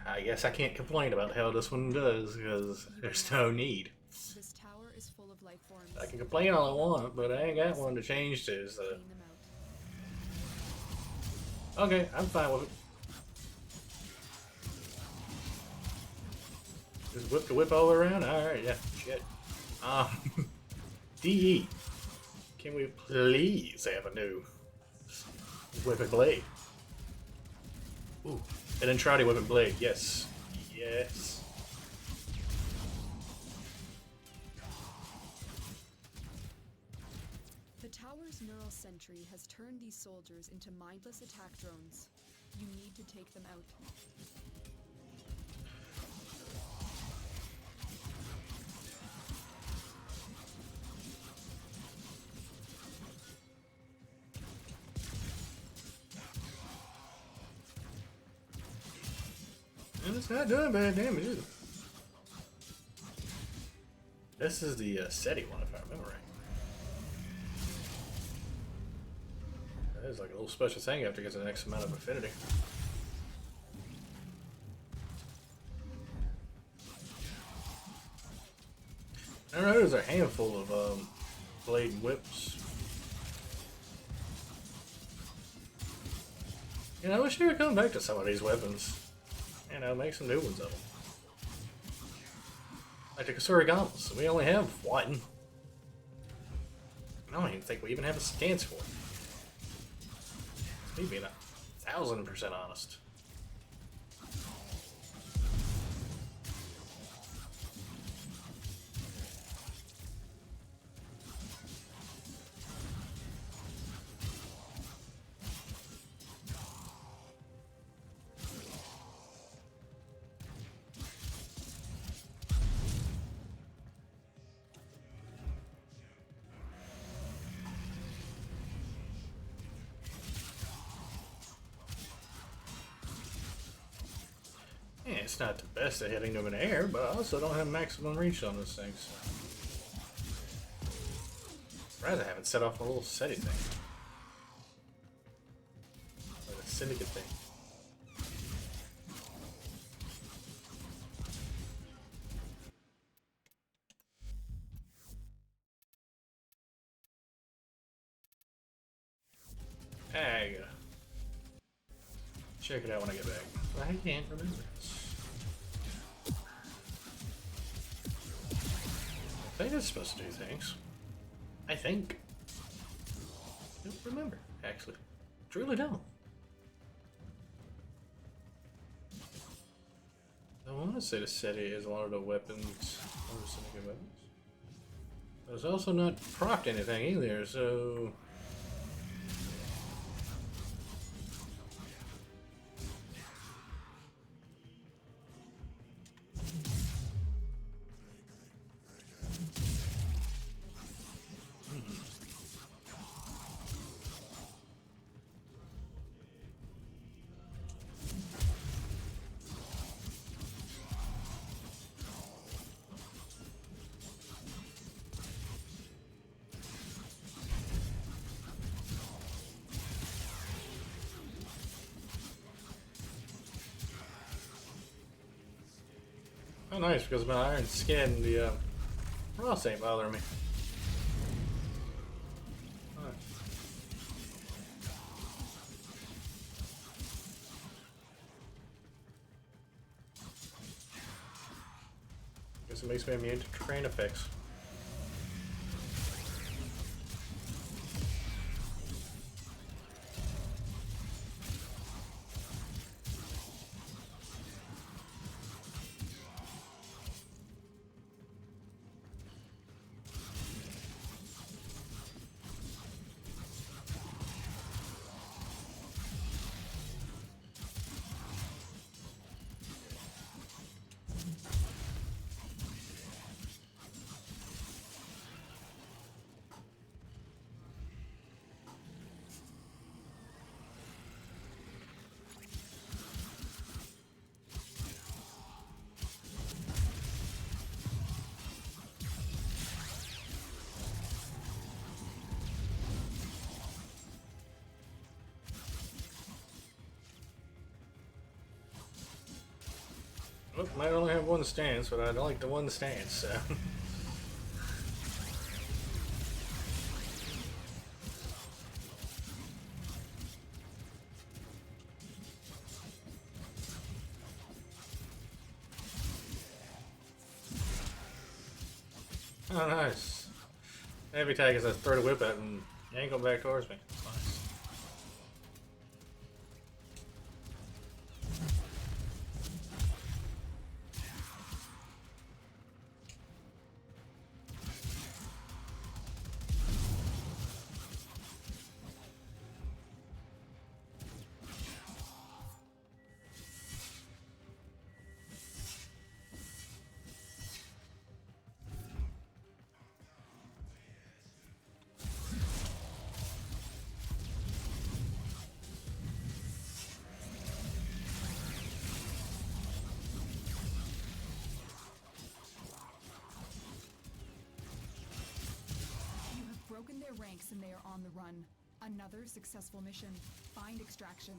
I guess I can't complain about how this one does because there's no need. This tower is full of life forms. I can complain all I want, but I ain't got one to change to. So Clean them out. okay, I'm fine with it. Just whip the whip all around. All right, yeah, shit. DE, can we please have a new whipping blade? Ooh, an Entrati whipping blade. Yes, yes. The tower's neural sentry has turned these soldiers into mindless attack drones. You need to take them out. And it's not doing bad damage either. This is the SETI one, if I remember right. That is like a little special thing after it gets the next amount of affinity. I know there's a handful of blade and whips. You know, I wish they would come back to some of these weapons. You know, make some new ones of them. Like the Kasurigamas. We only have one. I don't even think we even have a stance for it. Me being 1,000% honest. Yeah, it's not the best at hitting them in the air, but I also don't have maximum reach on this thing, so. I'd rather have it set off a little SETI thing. Like a syndicate thing. I gotta check it out when I get back. I can't remember. I think it's supposed to do things. I think. I don't remember, actually. Truly don't. I want to say the SETI is one of the weapons. But it's also not procced anything either, so. Oh, nice, because of my iron skin, the frost ain't bothering me. Nice. Guess it makes me immune to terrain effects. Might only have one stance, but I like the one stance, so. Oh, nice. Heavy tag is I throw the whip at and yank him back towards me. That's nice. You have broken their ranks and they are on the run. Another successful mission. Find extraction.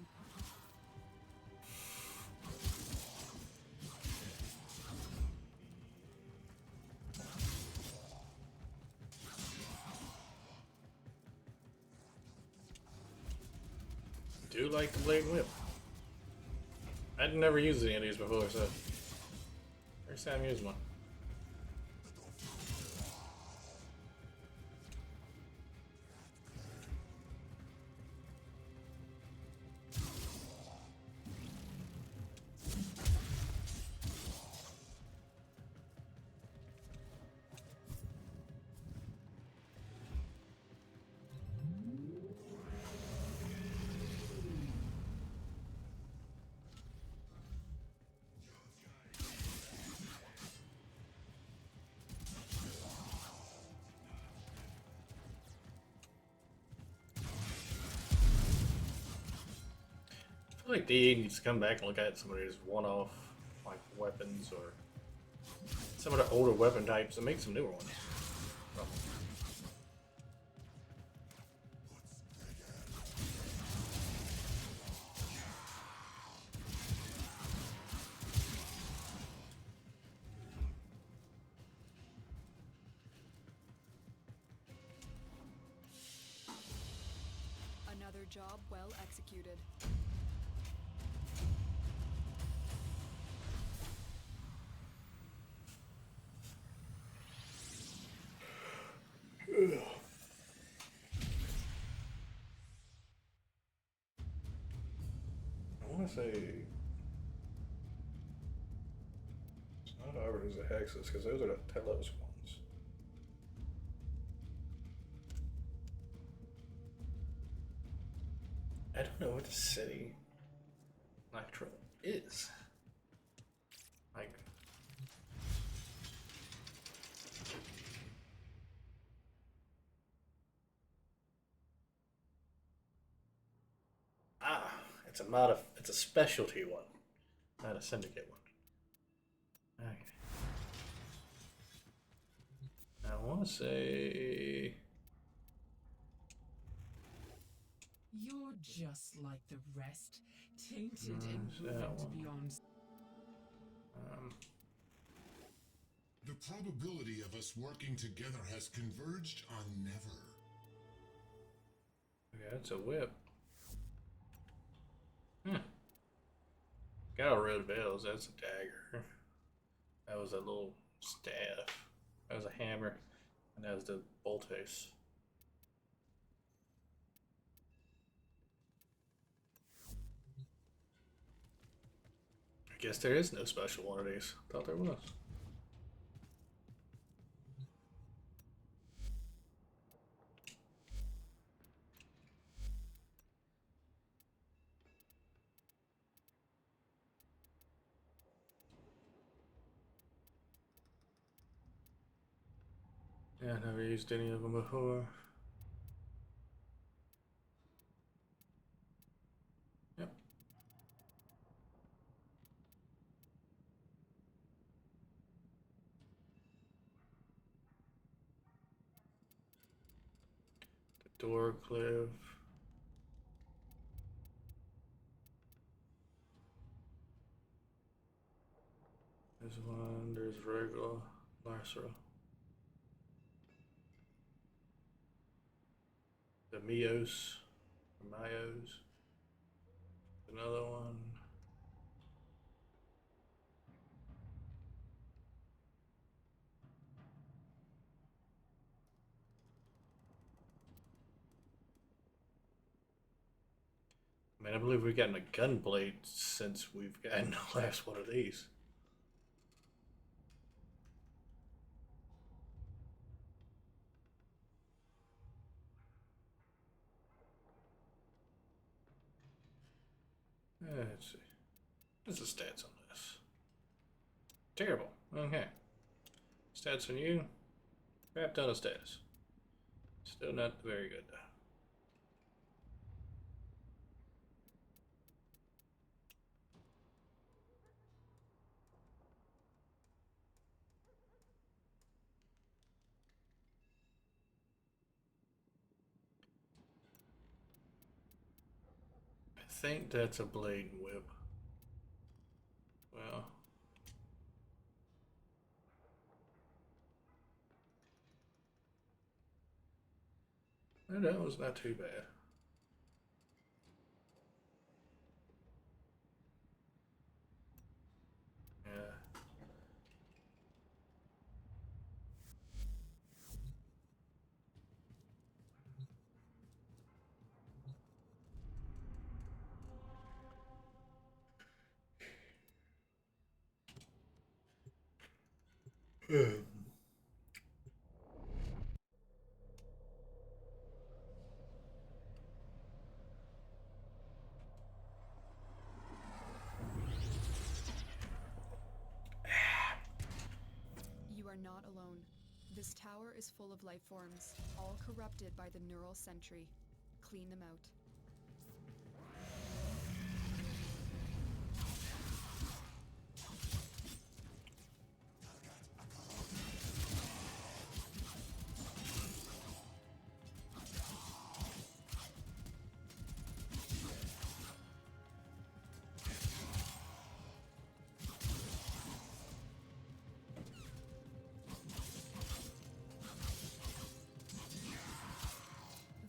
Do like the blade whip. I'd never used any of these before, so first time I used one. I feel like DE needs to come back and look at some of these one-off like weapons or some of the older weapon types and make some newer ones. Another job well executed. I want to say it's not Arbiter's the Hexes because those are the Telos ones. I don't know what the city Nitro is. Like, it's a specialty one, not a syndicate one. Okay. I want to say You're just like the rest, tainted and that ruined one. beyond. The probability of us working together has converged on never. Okay, that's a whip. Got red bells. That's a dagger. That was a little staff. That was a hammer, and that was the boltace. I guess there is no special one of these. Thought there was. Yeah, I never used any of them before. Yep. The door cliff. There's one, there's regular Lacera. The Mios, or Mayos. Another one. I mean, I believe we've gotten a gunblade since we've gotten the last one of these. Let's see. What's the stats on this? Terrible. Okay. Stats on you. Crap ton of status. Still not very good though. I think that's a blade and whip. Well. That was not too bad. Yeah. You are not alone. This tower is full of life forms, all corrupted by the neural sentry. Clean them out.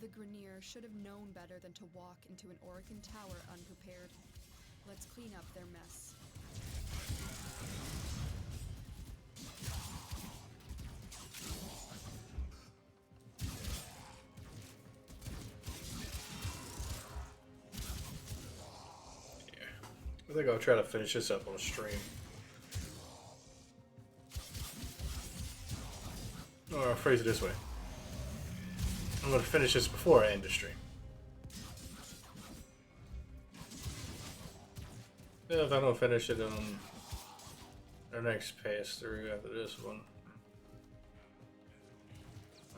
The Grenier should have known better than to walk into an Orokin tower unprepared. Let's clean up their mess. I think I'll try to finish this up on a stream. Or I'll phrase it this way. I'm going to finish this before I end the stream. Yeah, if I don't finish it on our next pass through after this one,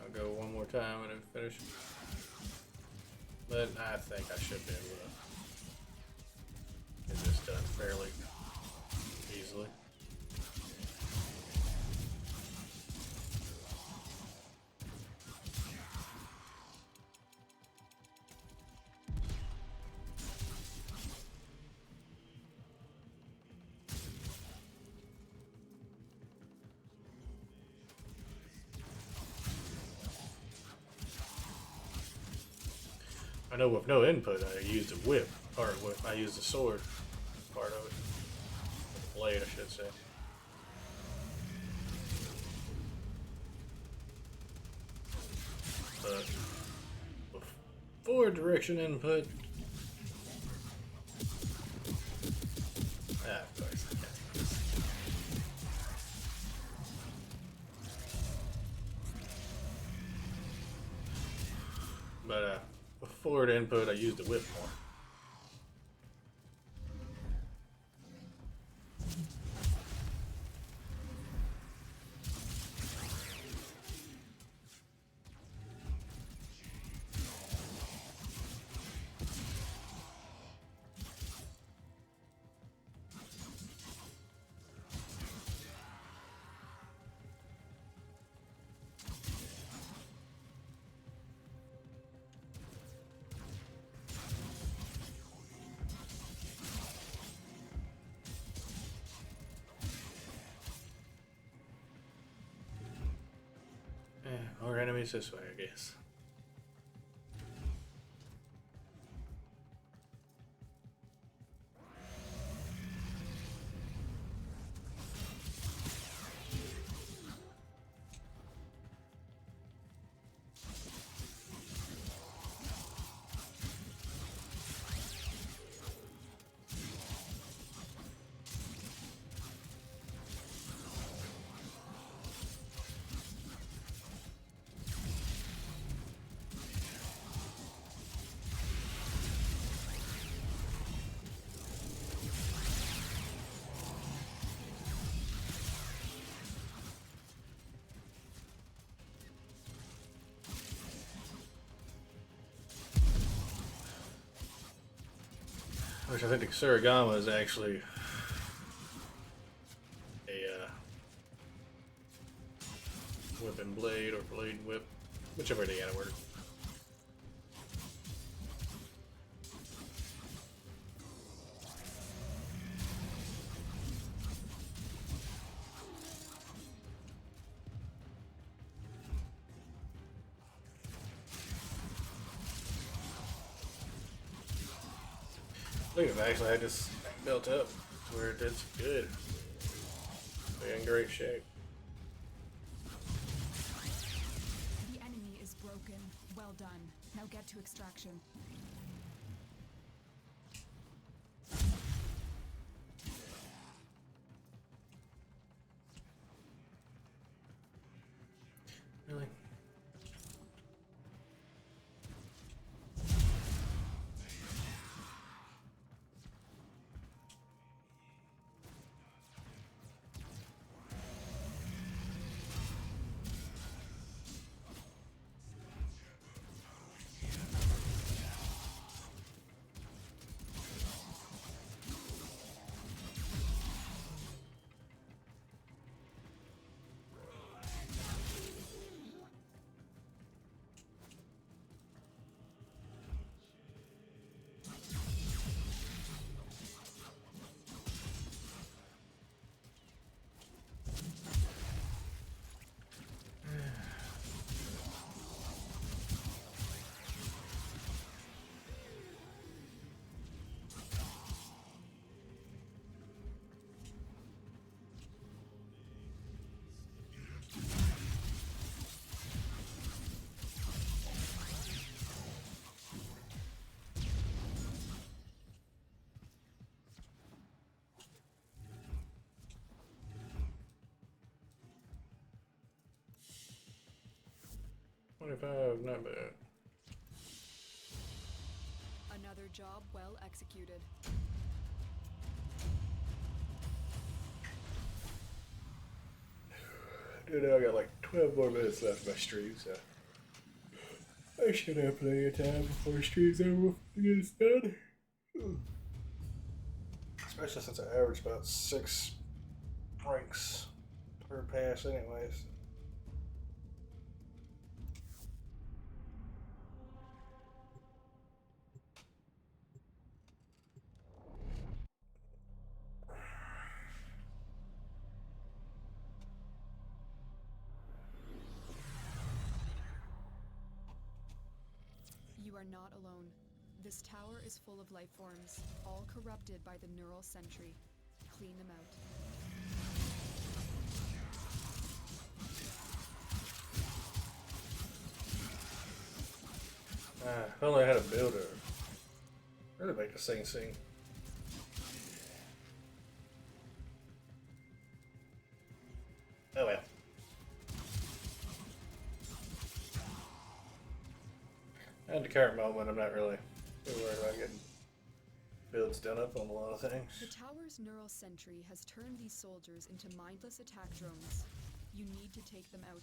I'll go one more time and then finish it. But I think I should be able to get this done fairly easily. I know with no input, I used a whip, or I used a sword part of it. The blade, I should say. But with forward direction input, of course I can't do this. But with forward input, I used the whip more. More enemies this way, I guess. Which I think the Surigama is actually a whip and blade or blade and whip, whichever they gotta work. Look at it, actually I just built up to where it's good. They're in great shape. The enemy is broken. Well done. Now get to extraction. Really? $25, not bad. Another job well executed. Dude, I got like 12 more minutes left of my stream, so I should have plenty of time before stream's over to get this done. Especially since I average about 6 ranks per pass anyways. You are not alone. This tower is full of life forms, all corrupted by the neural sentry. Clean them out. If only I had a builder. Really make this thing sing. Oh well. At the current moment, I'm not really too worried about getting builds done up on a lot of things. The tower's neural sentry has turned these soldiers into mindless attack drones. You need to take them out.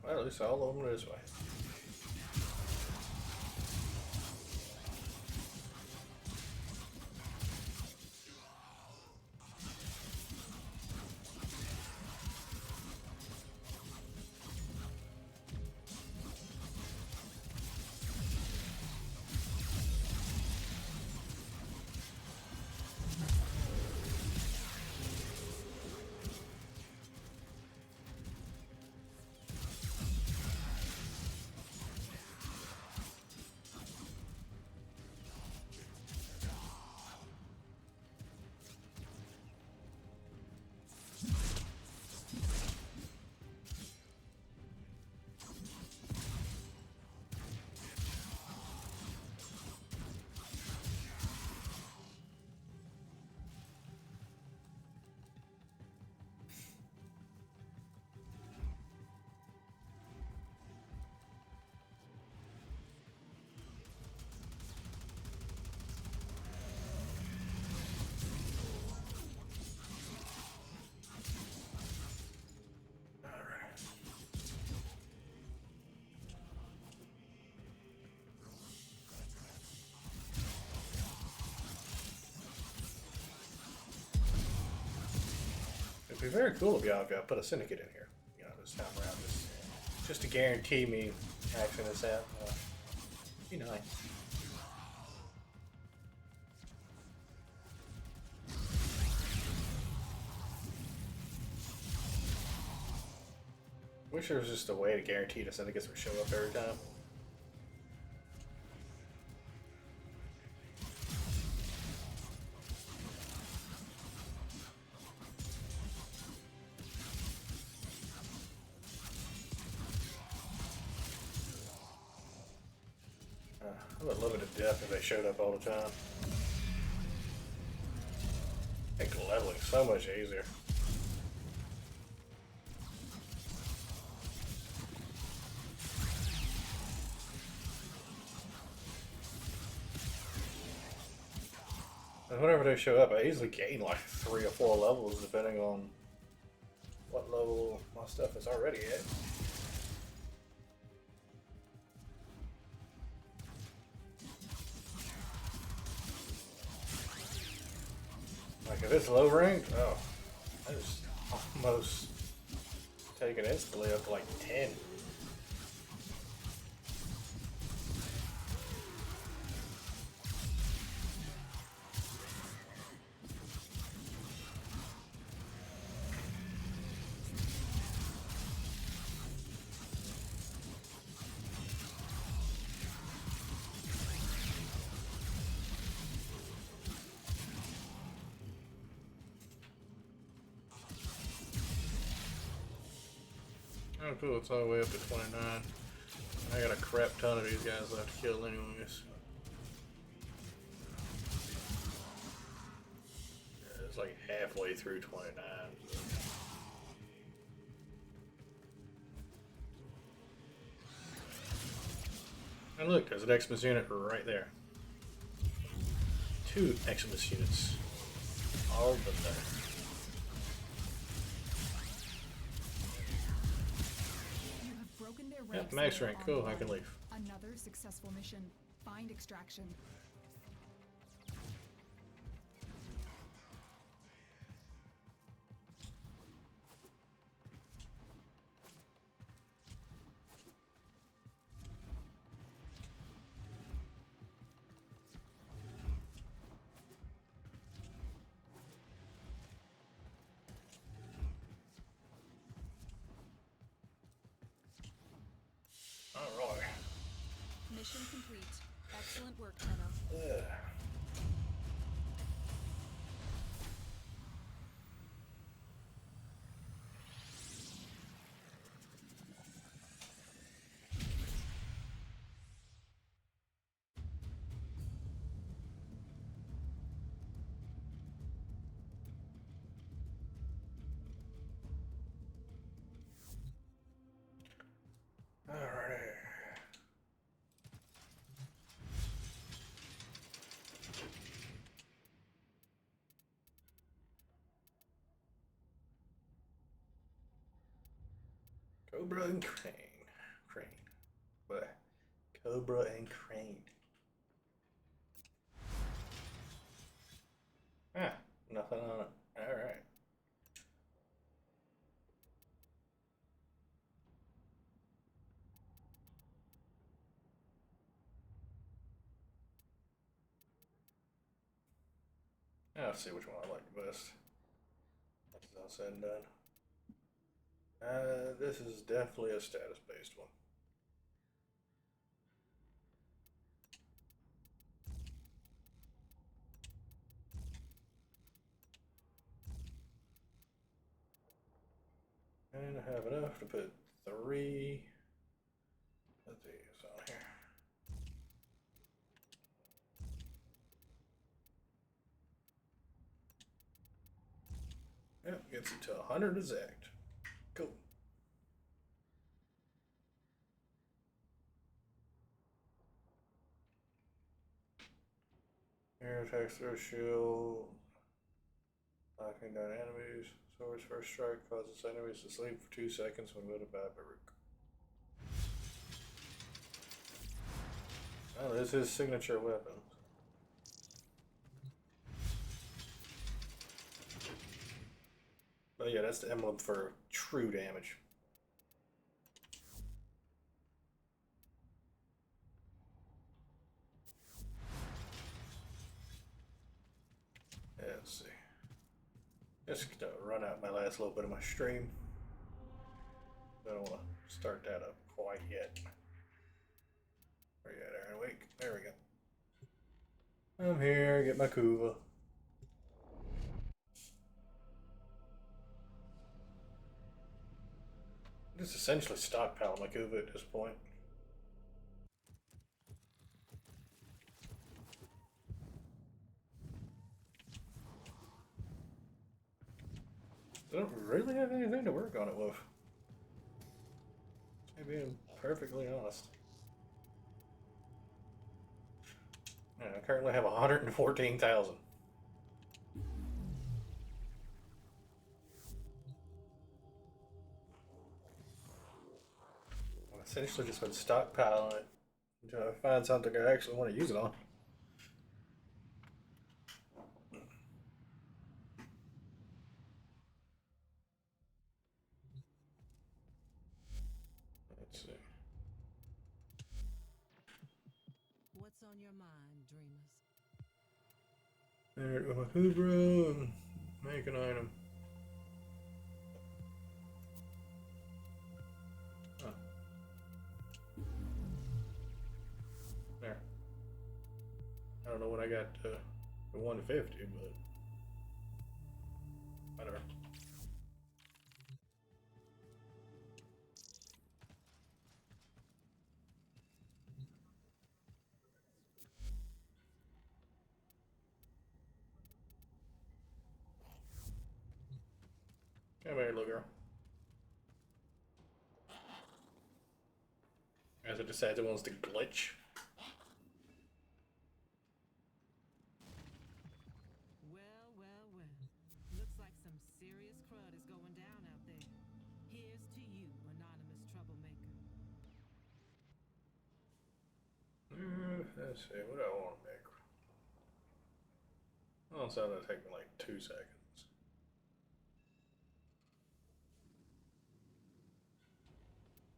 Well, at least all of them this way. It'd be very cool if y'all got put a syndicate in here, you know, this time around, just to guarantee me maxing this out. Be nice. Wish there was just a way to guarantee the syndicates would show up every time. I would love it to death if they showed up all the time. Make leveling so much easier. And whenever they show up, I easily gain like 3 or 4 levels depending on what level my stuff is already at. Like if it's low ranked, oh, I just almost taken instantly up to like 10. Oh cool, it's all the way up to 29. I got a crap ton of these guys left to kill anyways. Yeah, it's like halfway through 29. And look, there's an Xmas unit right there. 2 Xmas units. All of them there. Yep, max rank, cool, I can leave. Another successful mission. Find extraction. Alright. Mission complete. Excellent work, Tenno. Alrighty. Cobra and Crane. But Cobra and Crane. Ah, nothing on it. Alright. I'll see which one I like the best. That's all said and done. This is definitely a status-based one. And I have enough to put 3 of these on here. Yep, gets it to 100 exact. Cool. Air attacks through shield. Knocking down enemies. Sword's first strike causes enemies to sleep for 2 seconds when wielded by Baruch. Oh, this is his signature weapon. Oh yeah, that's the emblem for true damage. Let's see. Just gonna run out my last little bit of my stream. I don't want to start that up quite yet. Where you at, Aaron? Wait, there we go. I'm here, get my Kuva. Just essentially stockpile my Kuva at this point. I don't really have anything to work on it with. I'm being perfectly honest. Yeah, I currently have 114,000. I've essentially just been stockpiling it until I find something I actually want to use it on. Let's see. What's on your mind, dreamers? There, with my Hoobro and make an item. Oh. There. I don't know when I got the 150, but whatever. Come here, little girl. As it decides it wants to glitch. Well, well, well. Looks like some serious crud is going down out there. Here's to you, anonymous troublemaker. Let's see, what do I want to make? Oh, so that'll take me like 2 seconds.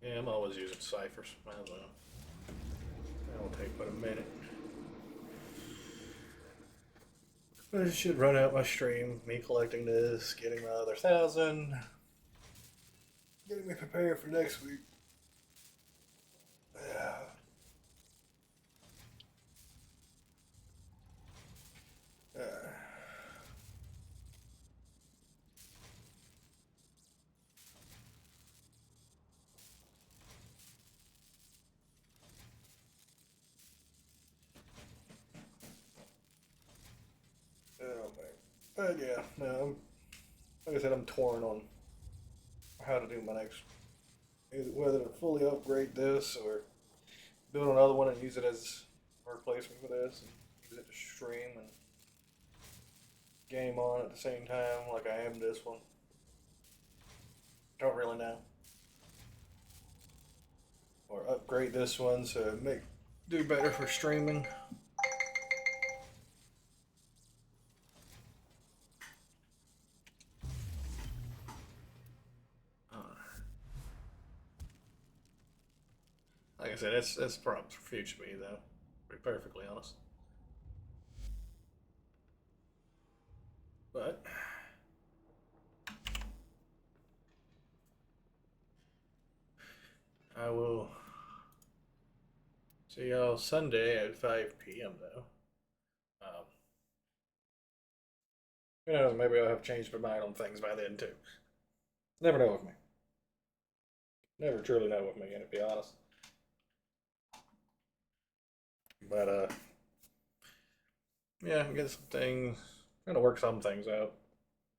Yeah, I'm always using ciphers. Might as well. That'll take but a minute. But it should run out my stream. Me collecting this, getting my other 1,000, getting me prepared for next week. Yeah. Oh man. But yeah, no, like I said, I'm torn on how to do my next, whether to fully upgrade this or build another one and use it as a replacement for this, and use it to stream and game on at the same time, like I am this one. Don't really know. Or upgrade this one so it do better for streaming. Like I said, that's problems for future me though. To be perfectly honest. But I will see y'all Sunday at 5 p.m. though. Who knows? Maybe I'll have changed my mind on things by then too. Never know with me. Never truly know with me, to be honest. But yeah, get some things, trying to work some things out,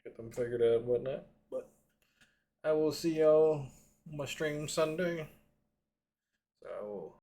get them figured out and whatnot. But I will see y'all on my stream Sunday. So I will